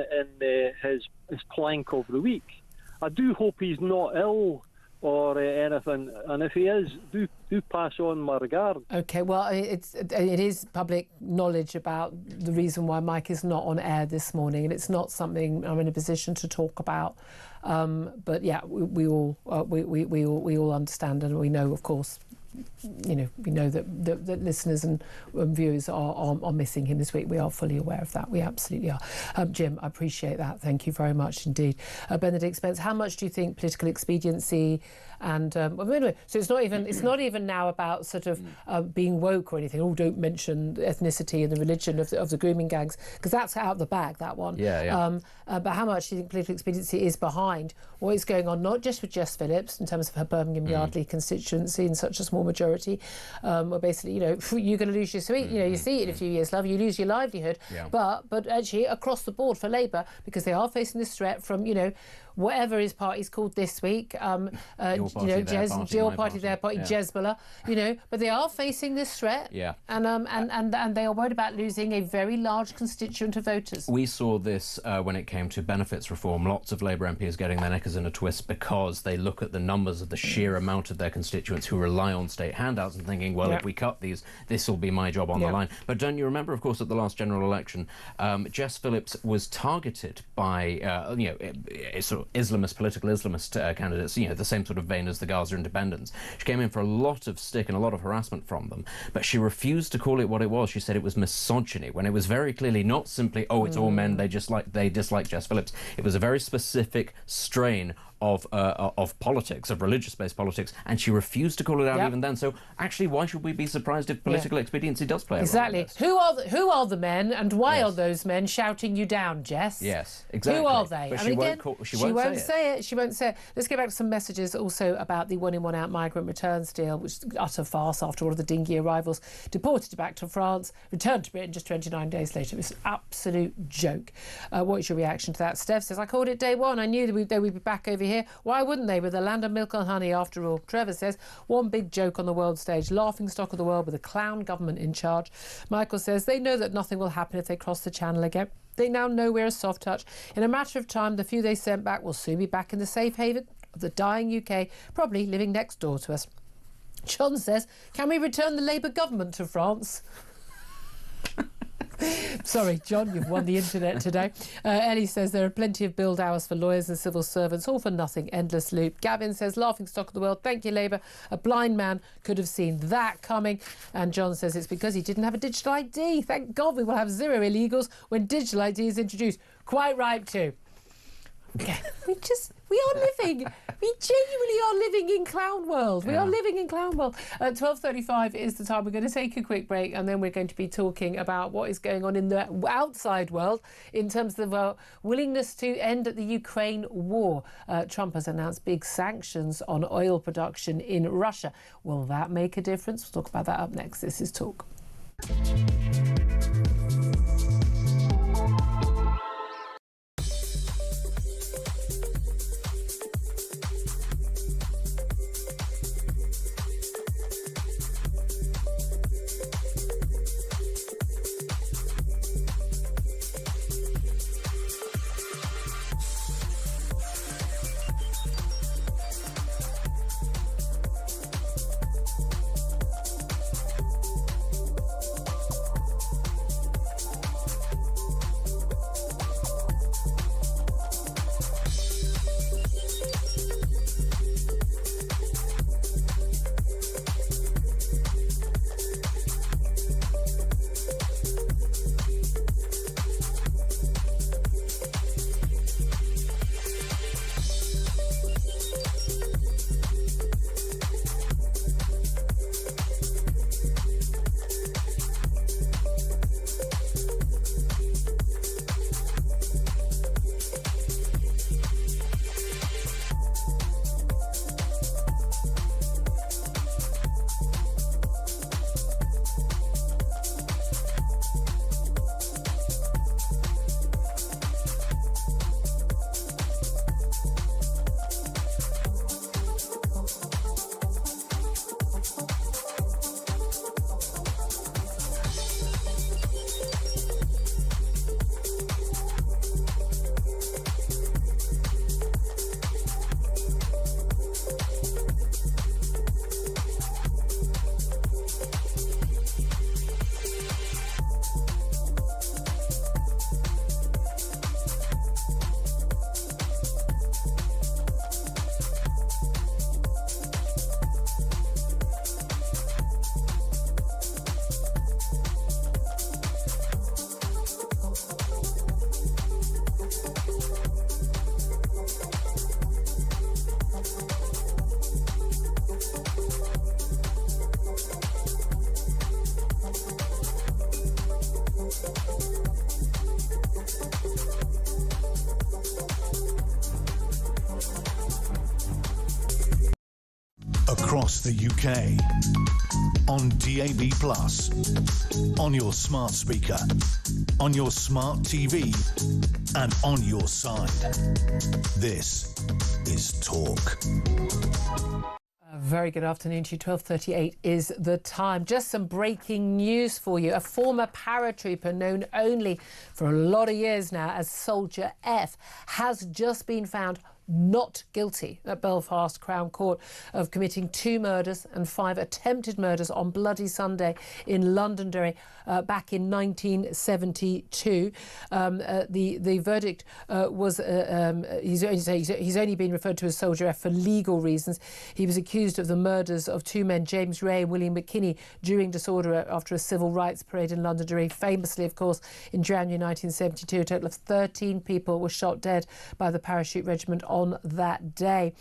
his plank of the week. I do hope he's not ill or anything, and if he is, do pass on my regard. Okay, well, it is public knowledge about the reason why Mike is not on air this morning, and it's not something I'm in a position to talk about. But yeah, we all understand, and we know, of course, we know that listeners and viewers are missing him this week. We are fully aware of that. We absolutely are. Jim, I appreciate that. Thank you very much indeed. Benedict Spence, how much do you think political expediency and so it's not even now about sort of being woke or anything. Oh, don't mention ethnicity and the religion of the grooming gangs, because that's out of the bag, that one. But how much do you think political expediency is behind what is going on, not just with Jess Phillips in terms of her Birmingham Yardley constituency in such a small majority, where basically, you're going to lose your seat, your seat in a few years, love, you lose your livelihood, but actually across the board for Labour, because they are facing this threat from, whatever his party's called this week, your party, their party, Jezbollah, but they are facing this threat, and they are worried about losing a very large constituent of voters. We saw this when it came to benefits reform. Lots of Labour MPs getting their knickers in a twist because they look at the numbers of the sheer amount of their constituents who rely on state handouts and thinking, well, if we cut these, this will be my job on the line. But don't you remember, of course, at the last general election, Jess Phillips was targeted by, sort of political Islamist candidates, the same sort of vein as the Gaza Independents. She came in for a lot of stick and a lot of harassment from them, but she refused to call it what it was. She said it was misogyny, when it was very clearly not simply, it's all men, they dislike Jess Phillips. It was a very specific strain of politics, of religious-based politics, and she refused to call it out even then. So actually, why should we be surprised if political expediency does play a role in this? Who are the men, and why are those men shouting you down, Jess? Yes, exactly. Who are they? But she won't say it. She won't say it. Let's get back to some messages also about the one-in, one-out migrant returns deal, which is utter farce after all of the dingy arrivals. Deported back to France, returned to Britain just 29 days later. It was an absolute joke. What is your reaction to that? Steph says, I called it day one. I knew that they would be back over here. Why wouldn't they, with the land of milk and honey after all? Trevor says, one big joke on the world stage, laughing stock of the world with a clown government in charge. Michael says, they know that nothing will happen if they cross the channel again. They now know we're a soft touch. In a matter of time, the few they sent back will soon be back in the safe haven of the dying UK, probably living next door to us. John says, can we return the Labour government to France? Sorry, John, you've won the internet today. Ellie says there are plenty of build hours for lawyers and civil servants, all for nothing, endless loop. Gavin says, laughing stock of the world, thank you, Labour. A blind man could have seen that coming. And John says it's because he didn't have a digital ID. Thank God we will have zero illegals when digital ID is introduced. Quite right, too. We genuinely are living in clown world. We are living in clown world. 12:35 is the time. We're going to take a quick break, and then we're going to be talking about what is going on in the outside world in terms of willingness to end the Ukraine war. Trump has announced big sanctions on oil production in Russia. Will that make a difference? We'll talk about that up next. This is Talk. across the UK, on DAB+, on your smart speaker, on your smart TV, and on your side. This is Talk. A very good afternoon to you. 12:38 is the time. Just some breaking news for you. A former paratrooper known only for a lot of years now as Soldier F has just been found not guilty at Belfast Crown Court of committing 2 murders and 5 attempted murders on Bloody Sunday in Londonderry back in 1972. The verdict was he's only been referred to as Soldier F for legal reasons. He was accused of the murders of 2 men, James Ray and William McKinney, during disorder after a civil rights parade in Londonderry. Famously, of course, in January 1972, a total of 13 people were shot dead by the parachute regiment on that day.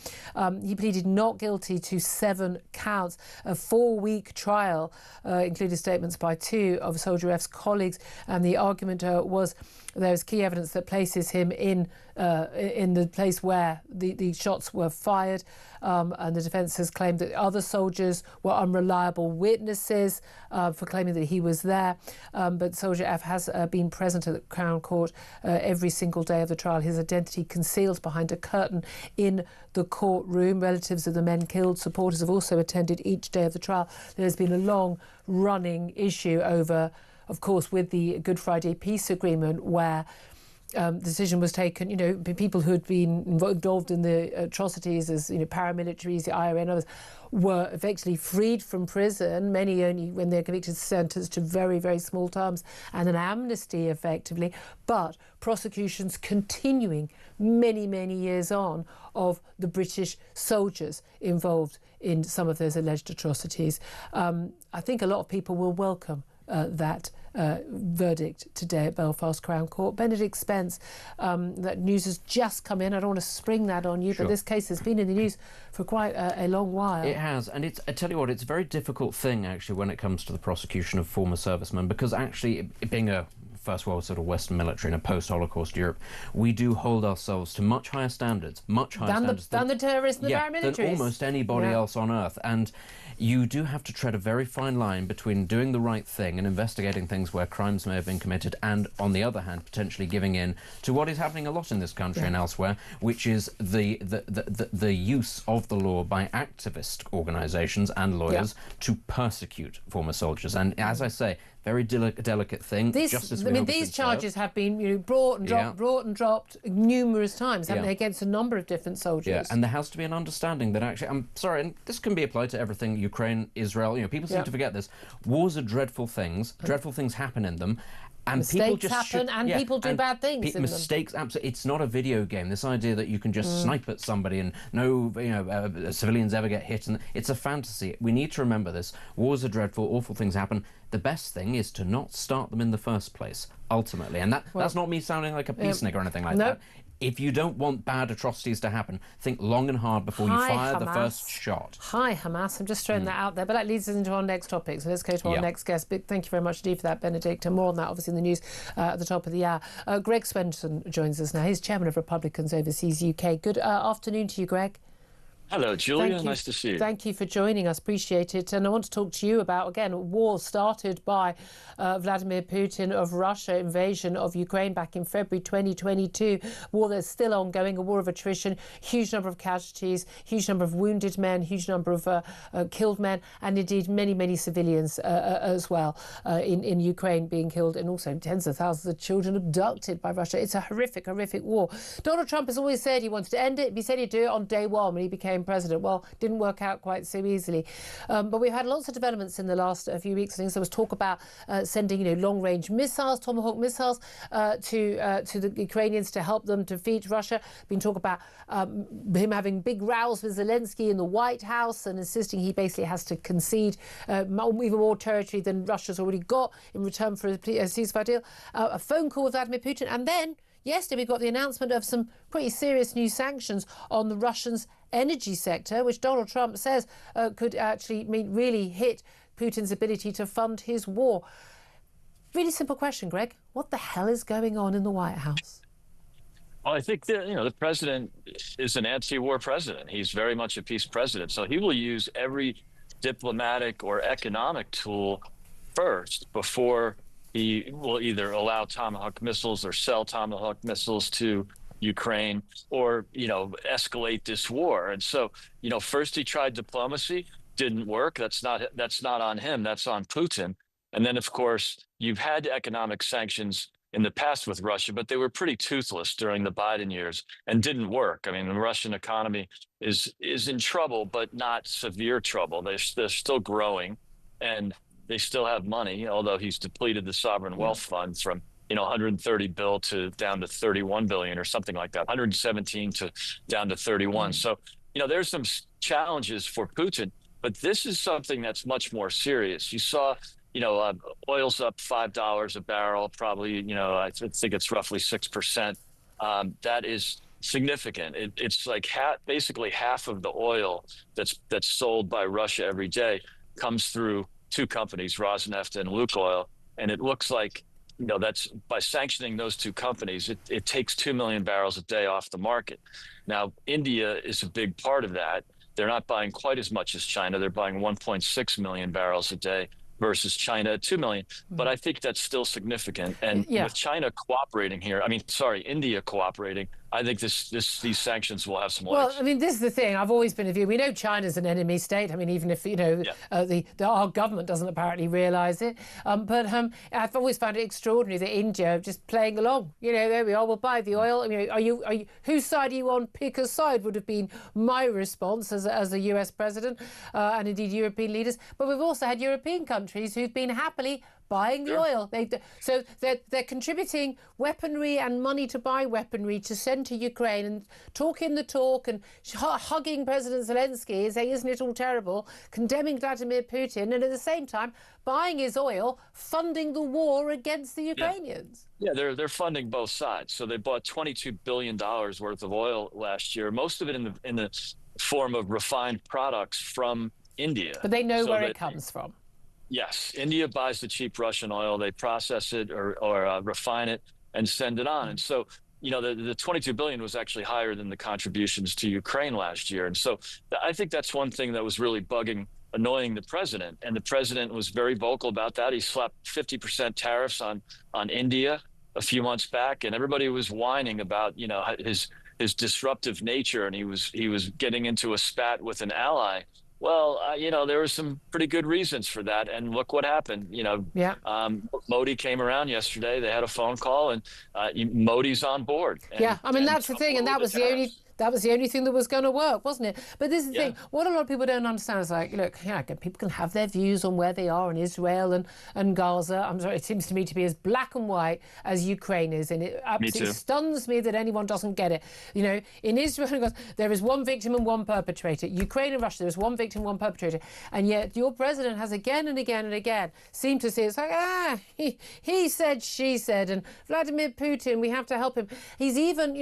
He pleaded not guilty to 7 counts. A 4-week trial included statements by 2 of Soldier F's colleagues, and the argument was there is key evidence that places him in the place where the shots were fired, and the defence has claimed that other soldiers were unreliable witnesses for claiming that he was there. But Soldier F has been present at the Crown Court every single day of the trial. His identity concealed behind a curtain in the courtroom. Relatives of the men killed, supporters have also attended each day of the trial. There's been a long-running issue over, of course, with the Good Friday Peace Agreement, where the decision was taken, people who had been involved in the atrocities as, paramilitaries, the IRA and others, were effectively freed from prison, many only when they're convicted, sentenced to very, very small terms, and an amnesty effectively, but prosecutions continuing many, many years on of the British soldiers involved in some of those alleged atrocities. I think a lot of people will welcome that verdict today at Belfast Crown Court. Benedict Spence, that news has just come in. I don't want to spring that on you, Sure. but this case has been in the news for quite a long while. It has, and I tell you what, it's a very difficult thing actually when it comes to the prosecution of former servicemen, because actually, it being a First World sort of Western military in a post-Holocaust Europe, we do hold ourselves to much higher standards, than the terrorists and the paramilitaries. Than almost anybody else on earth. And you do have to tread a very fine line between doing the right thing and investigating things where crimes may have been committed, and on the other hand, potentially giving in to what is happening a lot in this country and elsewhere, which is the use of the law by activist organisations and lawyers to persecute former soldiers. And as I say, very delicate thing. These charges have been brought and dropped numerous times, haven't they, against a number of different soldiers. Yeah, and there has to be an understanding that actually, I'm sorry, and this can be applied to everything, Ukraine, Israel, people seem to forget this. Wars are dreadful things happen in them. And mistakes people just happen, and people do bad things. Mistakes, absolutely. It's not a video game. This idea that you can just snipe at somebody and no, civilians ever get hit, and it's a fantasy. We need to remember this. Wars are dreadful. Awful things happen. The best thing is to not start them in the first place. Ultimately, and that's not me sounding like a peacenik or anything like that. If you don't want bad atrocities to happen, think long and hard before you fire the first shot. Hi, Hamas. I'm just throwing that out there. But that leads us into our next topic. So let's go to our next guest. Thank you very much indeed for that, Benedict. And more on that, obviously, in the news at the top of the hour. Greg Swenson joins us now. He's chairman of Republicans Overseas UK. Good afternoon to you, Greg. Hello, Julia. Nice to see you. Thank you for joining us. Appreciate it. And I want to talk to you about, again, a war started by Vladimir Putin of Russia, invasion of Ukraine back in February 2022. War that's still ongoing, a war of attrition, huge number of casualties, huge number of wounded men, huge number of killed men, and indeed many, many civilians as well in Ukraine being killed, and also tens of thousands of children abducted by Russia. It's a horrific, horrific war. Donald Trump has always said he wanted to end it. He said he'd do it on day one when he became president. Well, didn't work out quite so easily. But we've had lots of developments in the last few weeks. I think there was talk about sending, long-range missiles, Tomahawk missiles, to the Ukrainians to help them defeat Russia. Been talk about him having big rows with Zelensky in the White House and insisting he basically has to concede even more territory than Russia's already got in return for a ceasefire deal. A phone call with Vladimir Putin, and then yesterday we got the announcement of some pretty serious new sanctions on the Russians' energy sector, which Donald Trump says could actually really hit Putin's ability to fund his war. Really simple question, Greg. What the hell is going on in the White House? Well, I think that, the president is an anti-war president. He's very much a peace president. So he will use every diplomatic or economic tool first before he will either allow Tomahawk missiles or sell Tomahawk missiles to Ukraine or, escalate this war. And so, first he tried diplomacy, didn't work. That's not on him. That's on Putin. And then, of course, you've had economic sanctions in the past with Russia, but they were pretty toothless during the Biden years and didn't work. I mean, the Russian economy is in trouble, but not severe trouble. They're still growing, and they still have money, although he's depleted the sovereign wealth fund from 130 bill to down to 31 billion or something like that, 117 to down to 31. So, there's some challenges for Putin, but this is something that's much more serious. You saw, oil's up $5 a barrel, probably, I think it's roughly 6%. That is significant. It's like basically half of the oil that's sold by Russia every day comes through two companies, Rosneft and Lukoil. And it looks like, that's by sanctioning those two companies, it takes 2 million barrels a day off the market. Now, India is a big part of that. They're not buying quite as much as China. They're buying 1.6 million barrels a day versus China at 2 million. But I think that's still significant. And with China cooperating here, India cooperating, I think these sanctions will have some legs. Well, I mean, this is the thing. I've always been of view. We know China's an enemy state. I mean, even if, our government doesn't apparently realise it. But I've always found it extraordinary that India just playing along. There we are. We'll buy the oil. I mean, are you whose side are you on? Pick a side would have been my response as a US president and indeed European leaders. But we've also had European countries who've been happily buying the oil. So they're contributing weaponry and money to buy weaponry to send to Ukraine and talking the talk and hugging President Zelensky and saying, isn't it all terrible, condemning Vladimir Putin, and at the same time buying his oil, funding the war against the Ukrainians. Yeah, they're funding both sides. So they bought $22 billion worth of oil last year, most of it in the form of refined products from India. But they know where it comes from. Yes, India buys the cheap Russian oil. They process it or refine it and send it on. And so, the 22 billion was actually higher than the contributions to Ukraine last year. And so I think that's one thing that was really annoying the president. And the president was very vocal about that. He slapped 50% tariffs on India a few months back, and everybody was whining about, his disruptive nature. And he was getting into a spat with an ally. Well, there were some pretty good reasons for that. And look what happened. Modi came around yesterday. They had a phone call and Modi's on board. That's the thing. And that was the only thing that was going to work, wasn't it? But this is the thing. What a lot of people don't understand is people can have their views on where they are in Israel and Gaza. I'm sorry, it seems to me to be as black and white as Ukraine is. And it absolutely stuns me that anyone doesn't get it. In Israel, there is one victim and one perpetrator. Ukraine and Russia, there is one victim, one perpetrator. And yet your president has again and again and again seemed to say, it's like, he said, she said, and Vladimir Putin, we have to help him. He's even,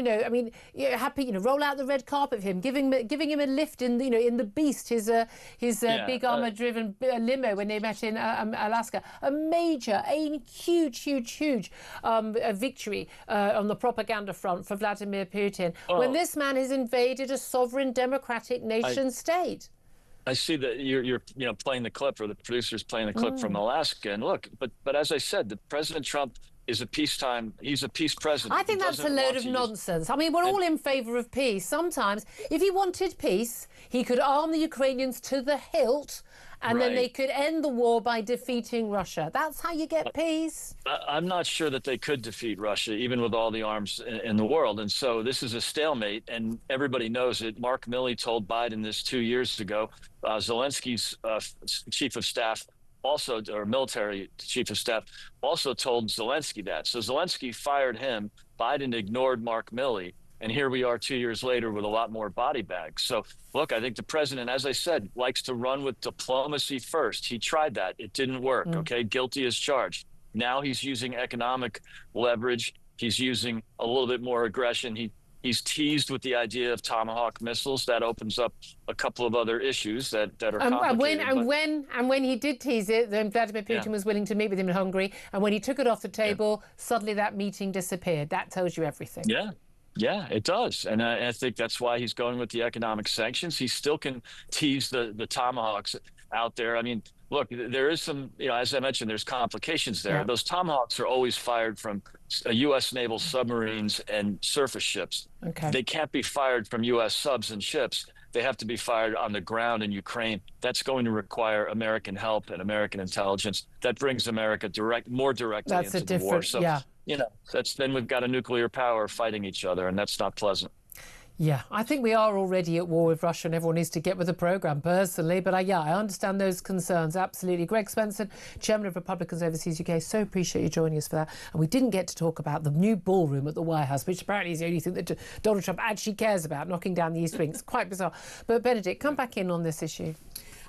happy, roll out the red carpet for him, giving him a lift in the Beast, his big armor-driven limo when they met in Alaska. A huge victory on the propaganda front for Vladimir Putin when this man has invaded a sovereign democratic nation state. I see that you're playing the clip, or the producer's playing the clip from Alaska, and look, but as I said, the President Trump is he's a peace president. I think that's a load of nonsense. I mean, we're all in favour of peace. Sometimes, if he wanted peace, he could arm the Ukrainians to the hilt and then they could end the war by defeating Russia. That's how you get peace. I'm not sure that they could defeat Russia, even with all the arms in the world. And so this is a stalemate, and everybody knows it. Mark Milley told Biden this 2 years ago. Zelensky's chief of staff or military chief of staff also told Zelensky that. So Zelensky fired him. Biden ignored Mark Milley. And here we are 2 years later with a lot more body bags. So, look, I think the president, as I said, likes to run with diplomacy first. He tried that. It didn't work, okay? Guilty as charged. Now he's using economic leverage. He's using a little bit more aggression. He's teased with the idea of Tomahawk missiles. That opens up a couple of other issues that are complicated. And when he did tease it, then Vladimir Putin was willing to meet with him in Hungary. And when he took it off the table, suddenly that meeting disappeared. That tells you everything. Yeah. Yeah, it does. And I think that's why he's going with the economic sanctions. He still can tease the tomahawks out there. I mean, look, there is some, as I mentioned, there's complications there. Yeah. Those tomahawks are always fired from U.S. naval submarines and surface ships. Okay. They can't be fired from U.S. subs and ships. They have to be fired on the ground in Ukraine. That's going to require American help and American intelligence. That brings America more directly That's into a the war. different, So, yeah. then we've got a nuclear power fighting each other, and that's not pleasant. Yeah, I think we are already at war with Russia and everyone needs to get with the programme personally. But I understand those concerns. Absolutely. Greg Spencer, Chairman of Republicans Overseas UK, so appreciate you joining us for that. And we didn't get to talk about the new ballroom at the White House, which apparently is the only thing that Donald Trump actually cares about, knocking down the East Wing. It's quite bizarre. But Benedict, come back in on this issue.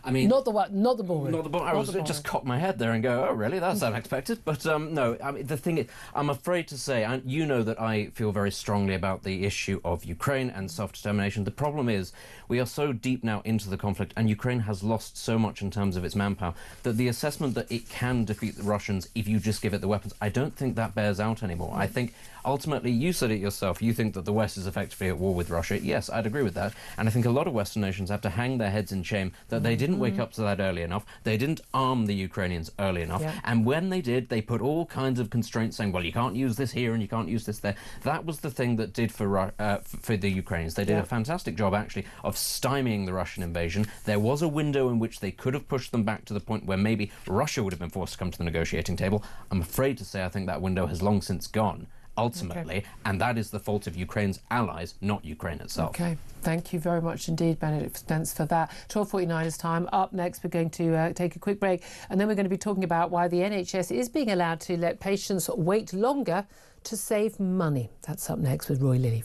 I mean, not the ballroom. Not the ballroom. I was just cocked my head there and go, oh, really? That's unexpected. But no, I mean, the thing is, I'm afraid to say, and you know that I feel very strongly about the issue of Ukraine and self-determination. The problem is we are so deep now into the conflict, and Ukraine has lost so much in terms of its manpower, that the assessment that it can defeat the Russians if you just give it the weapons, I don't think that bears out anymore. I think ultimately, you said it yourself, you think that the West is effectively at war with Russia. Yes, I'd agree with that. And I think a lot of Western nations have to hang their heads in shame that they didn't wake up to that early enough. They didn't arm the Ukrainians early enough. Yeah. And when they did, they put all kinds of constraints saying, well, you can't use this here and you can't use this there. That was the thing that did for the Ukrainians. They did a fantastic job, actually, of stymieing the Russian invasion. There was a window in which they could have pushed them back to the point where maybe Russia would have been forced to come to the negotiating table. I'm afraid to say I think that window has long since gone, ultimately, and that is the fault of Ukraine's allies, not Ukraine itself. Okay, thank you very much indeed, Benedict Spence, for that. 12:49 is time. Up next, we're going to take a quick break, and then we're going to be talking about why the NHS is being allowed to let patients wait longer to save money. That's up next with Roy Lilly.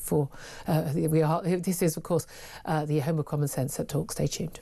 This is, of course, the Home of Common Sense at Talk. Stay tuned.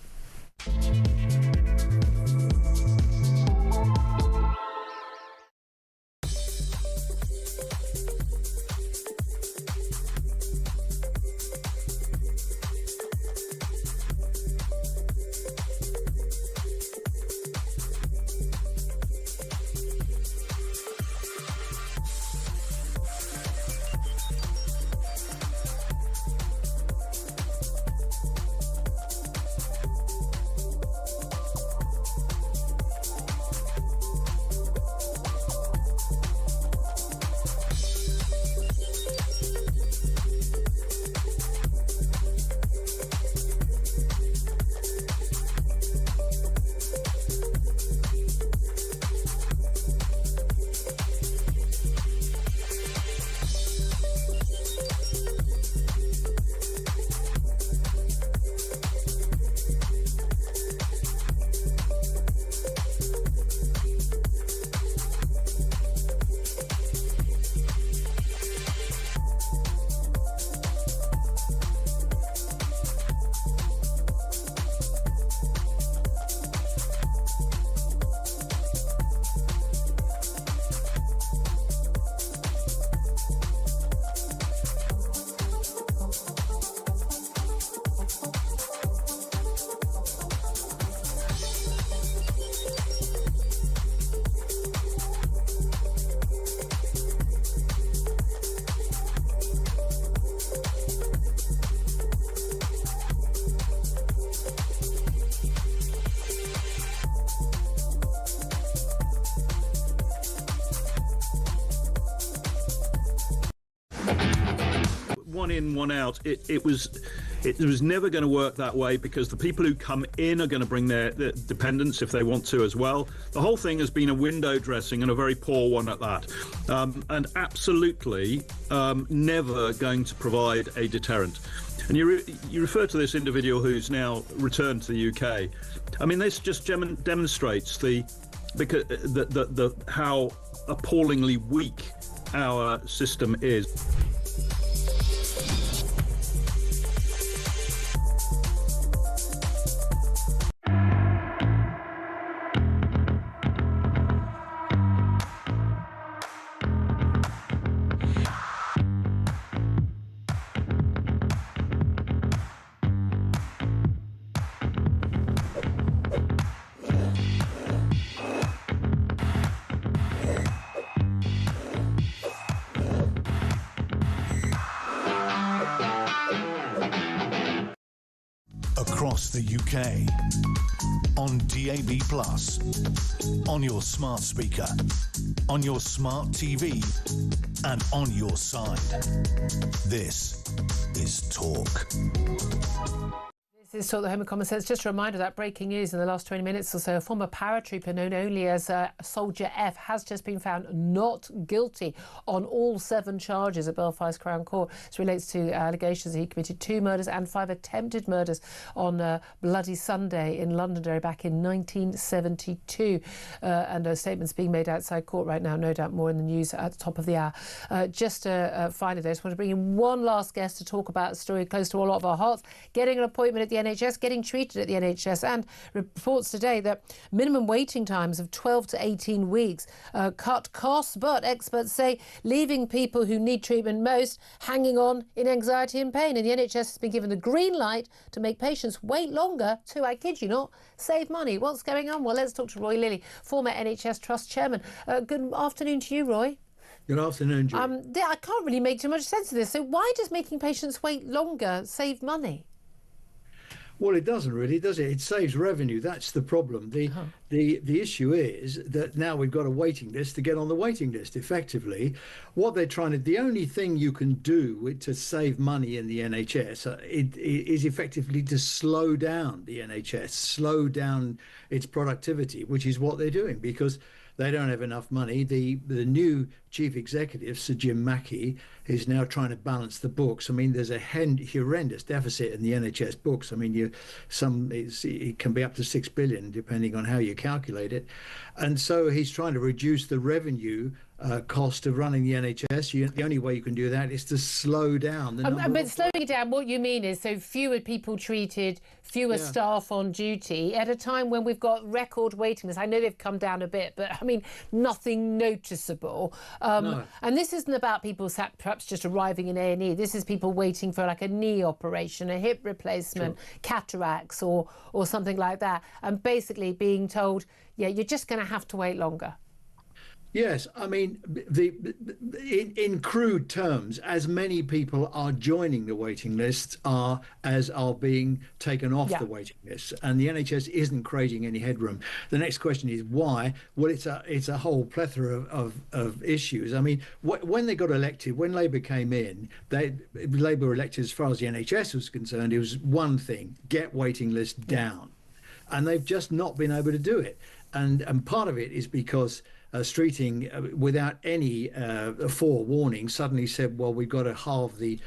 One in, one out. It was never going to work that way, because the people who come in are going to bring their dependents if they want to as well. The whole thing has been a window dressing, and a very poor one at that, and absolutely never going to provide a deterrent. And you refer to this individual who's now returned to the UK. I mean, this just demonstrates how appallingly weak our system is. across the UK, on DAB+, on your smart speaker, on your smart TV, and on your side. This is Talk. This is Talk, the Home of Common Sense. Just a reminder that breaking news in the last 20 minutes or so, a former paratrooper known only as Soldier F has just been found not guilty on all 7 charges at Belfast Crown Court. This relates to allegations that he committed 2 murders and 5 attempted murders on Bloody Sunday in Londonderry back in 1972. And a statement's being made outside court right now, no doubt more in the news at the top of the hour. Finally, I just want to bring in one last guest to talk about a story close to a lot of our hearts, getting an appointment at the NHS, getting treated at the NHS, and reports today that minimum waiting times of 12 to 18 weeks cut costs, but experts say leaving people who need treatment most hanging on in anxiety and pain. And the NHS has been given the green light to make patients wait longer to, I kid you not, save money. What's going on? Well, let's talk to Roy Lilly, former NHS Trust Chairman. Good afternoon to you, Roy. Good afternoon, Julie. I can't really make too much sense of this. So why does making patients wait longer save money? Well, it doesn't really, does it? It saves revenue. That's the problem. The issue is that now we've got a waiting list to get on the waiting list. Effectively, what they're trying to, the only thing you can do to save money in the NHS is effectively to slow down the NHS, slow down its productivity, which is what they're doing because they don't have enough money. The new chief executive, Sir Jim Mackey, is now trying to balance the books. I mean, there's a horrendous deficit in the NHS books. I mean, it can be up to 6 billion, depending on how you calculate it. And so he's trying to reduce the revenue cost of running the NHS. The only way you can do that is to slow down the number. But slowing it down, what you mean is so fewer people treated, fewer staff on duty at a time when we've got record waiting lists. I know they've come down a bit, but I mean, nothing noticeable. No. And this isn't about people perhaps just arriving in A&E. This is people waiting for like a knee operation, a hip replacement, cataracts or something like that. And basically being told, yeah, you're just going to have to wait longer. Yes, I mean, in crude terms, as many people are joining the waiting list as are being taken off the waiting list, and the NHS isn't creating any headroom. The next question is why? Well, it's a whole plethora of issues. I mean, when they got elected, when Labour came in, Labour were elected as far as the NHS was concerned. It was one thing: get waiting lists down, and they've just not been able to do it. And part of it is because Streeting, without any forewarning, suddenly said, well, we've got to halve the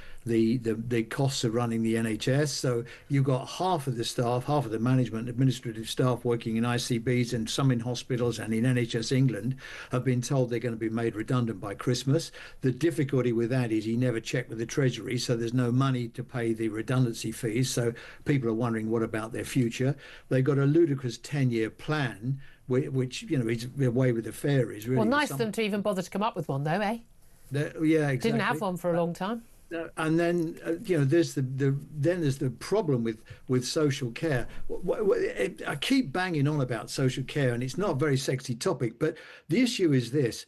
costs of running the NHS. So you've got half of the staff, half of the management, administrative staff working in ICBs and some in hospitals and in NHS England have been told they're going to be made redundant by Christmas. The difficulty with that is he never checked with the Treasury, so there's no money to pay the redundancy fees. So people are wondering what about their future. They've got a ludicrous 10-year plan, which, you know, is the way with the fairies, really. Well, nice of them to even bother to come up with one, though, eh? Yeah, exactly. Didn't have one for a long time. And then, you know, there's the problem with social care. I keep banging on about social care, and it's not a very sexy topic, but the issue is this.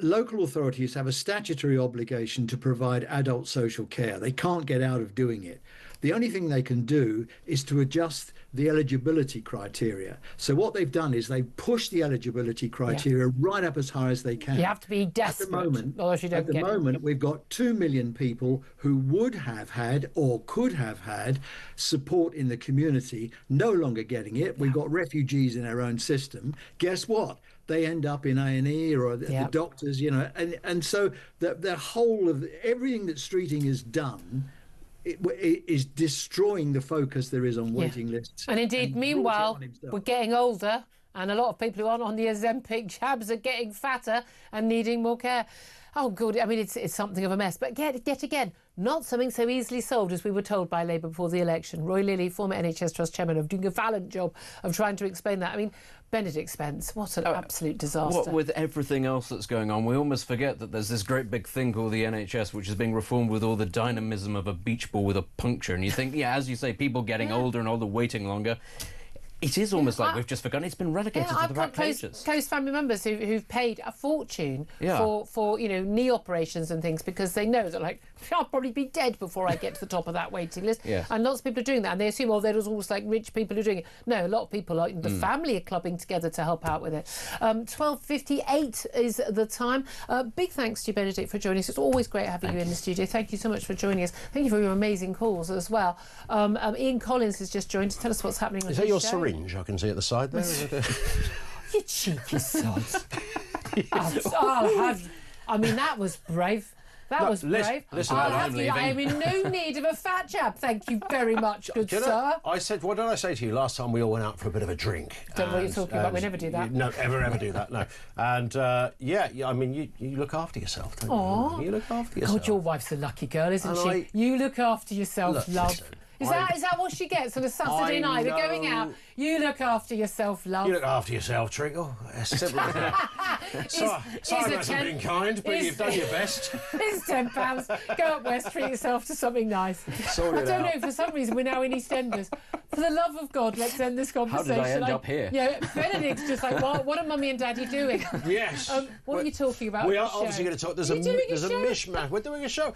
Local authorities have a statutory obligation to provide adult social care. They can't get out of doing it. The only thing they can do is to adjust the eligibility criteria. So what they've done is they've pushed the eligibility criteria right up as high as they can. You have to be desperate. At the moment, we've got 2 million people who would have had or could have had support in the community no longer getting it. We've got refugees in our own system. Guess what? They end up in A&E or the doctors, you know, and so the whole of everything that Streeting has done is destroying the focus there is on waiting lists. And indeed, meanwhile, we're getting older, and a lot of people who aren't on the Ozempic jabs are getting fatter and needing more care. Oh, good. I mean, it's something of a mess. But yet again, not something so easily solved as we were told by Labour before the election. Roy Lilly, former NHS Trust Chairman, of doing a valiant job of trying to explain that. I mean, Benedict Spence, what an absolute disaster. What with everything else that's going on, we almost forget that there's this great big thing called the NHS, which is being reformed with all the dynamism of a beach ball with a puncture. And you think, yeah, as you say, people getting older and older, waiting longer. It is almost like we've just forgotten. It's been relegated to the back pages. Close family members who've paid a fortune for knee operations and things because they know that, like, I'll probably be dead before I get to the top of that waiting list. Yes. And lots of people are doing that, and they assume, there's almost like rich people who are doing it. No, a lot of people, the family are clubbing together to help out with it. 12:58 is the time. Big thanks to you, Benedict, for joining us. It's always great having you in the studio. Thank you so much for joining us. Thank you for your amazing calls as well. Ian Collins has just joined to tell us what's happening on his show. Is that your syringe I can see at the side there? You cheeky sod. I'll have you. I mean, that was brave. That was brave. Listen, I am in no need of a fat jab. Thank you very much, good sir. I said, what did I say to you last time we all went out for a bit of a drink? Don't know what you're talking about. We never do that. No, ever do that, no. And, I mean, you look after yourself, don't you? You look after yourself. God, your wife's a lucky girl, isn't she? You look after yourself, love. Listen, is that what she gets on a Saturday night? They're going out. You look after yourself, love. You look after yourself, Trinkle. As simple as that. Sorry, I hasn't been kind, but you've done your best. It's £10. Go up west, treat yourself to something nice. I don't know, for some reason we're now in EastEnders. For the love of God, let's end this conversation. How did I end up here? Yeah, Benedict's just like, what are Mummy and Daddy doing? Yes. What are you talking about? We are obviously going to talk. There's a mishmash. We're doing a show.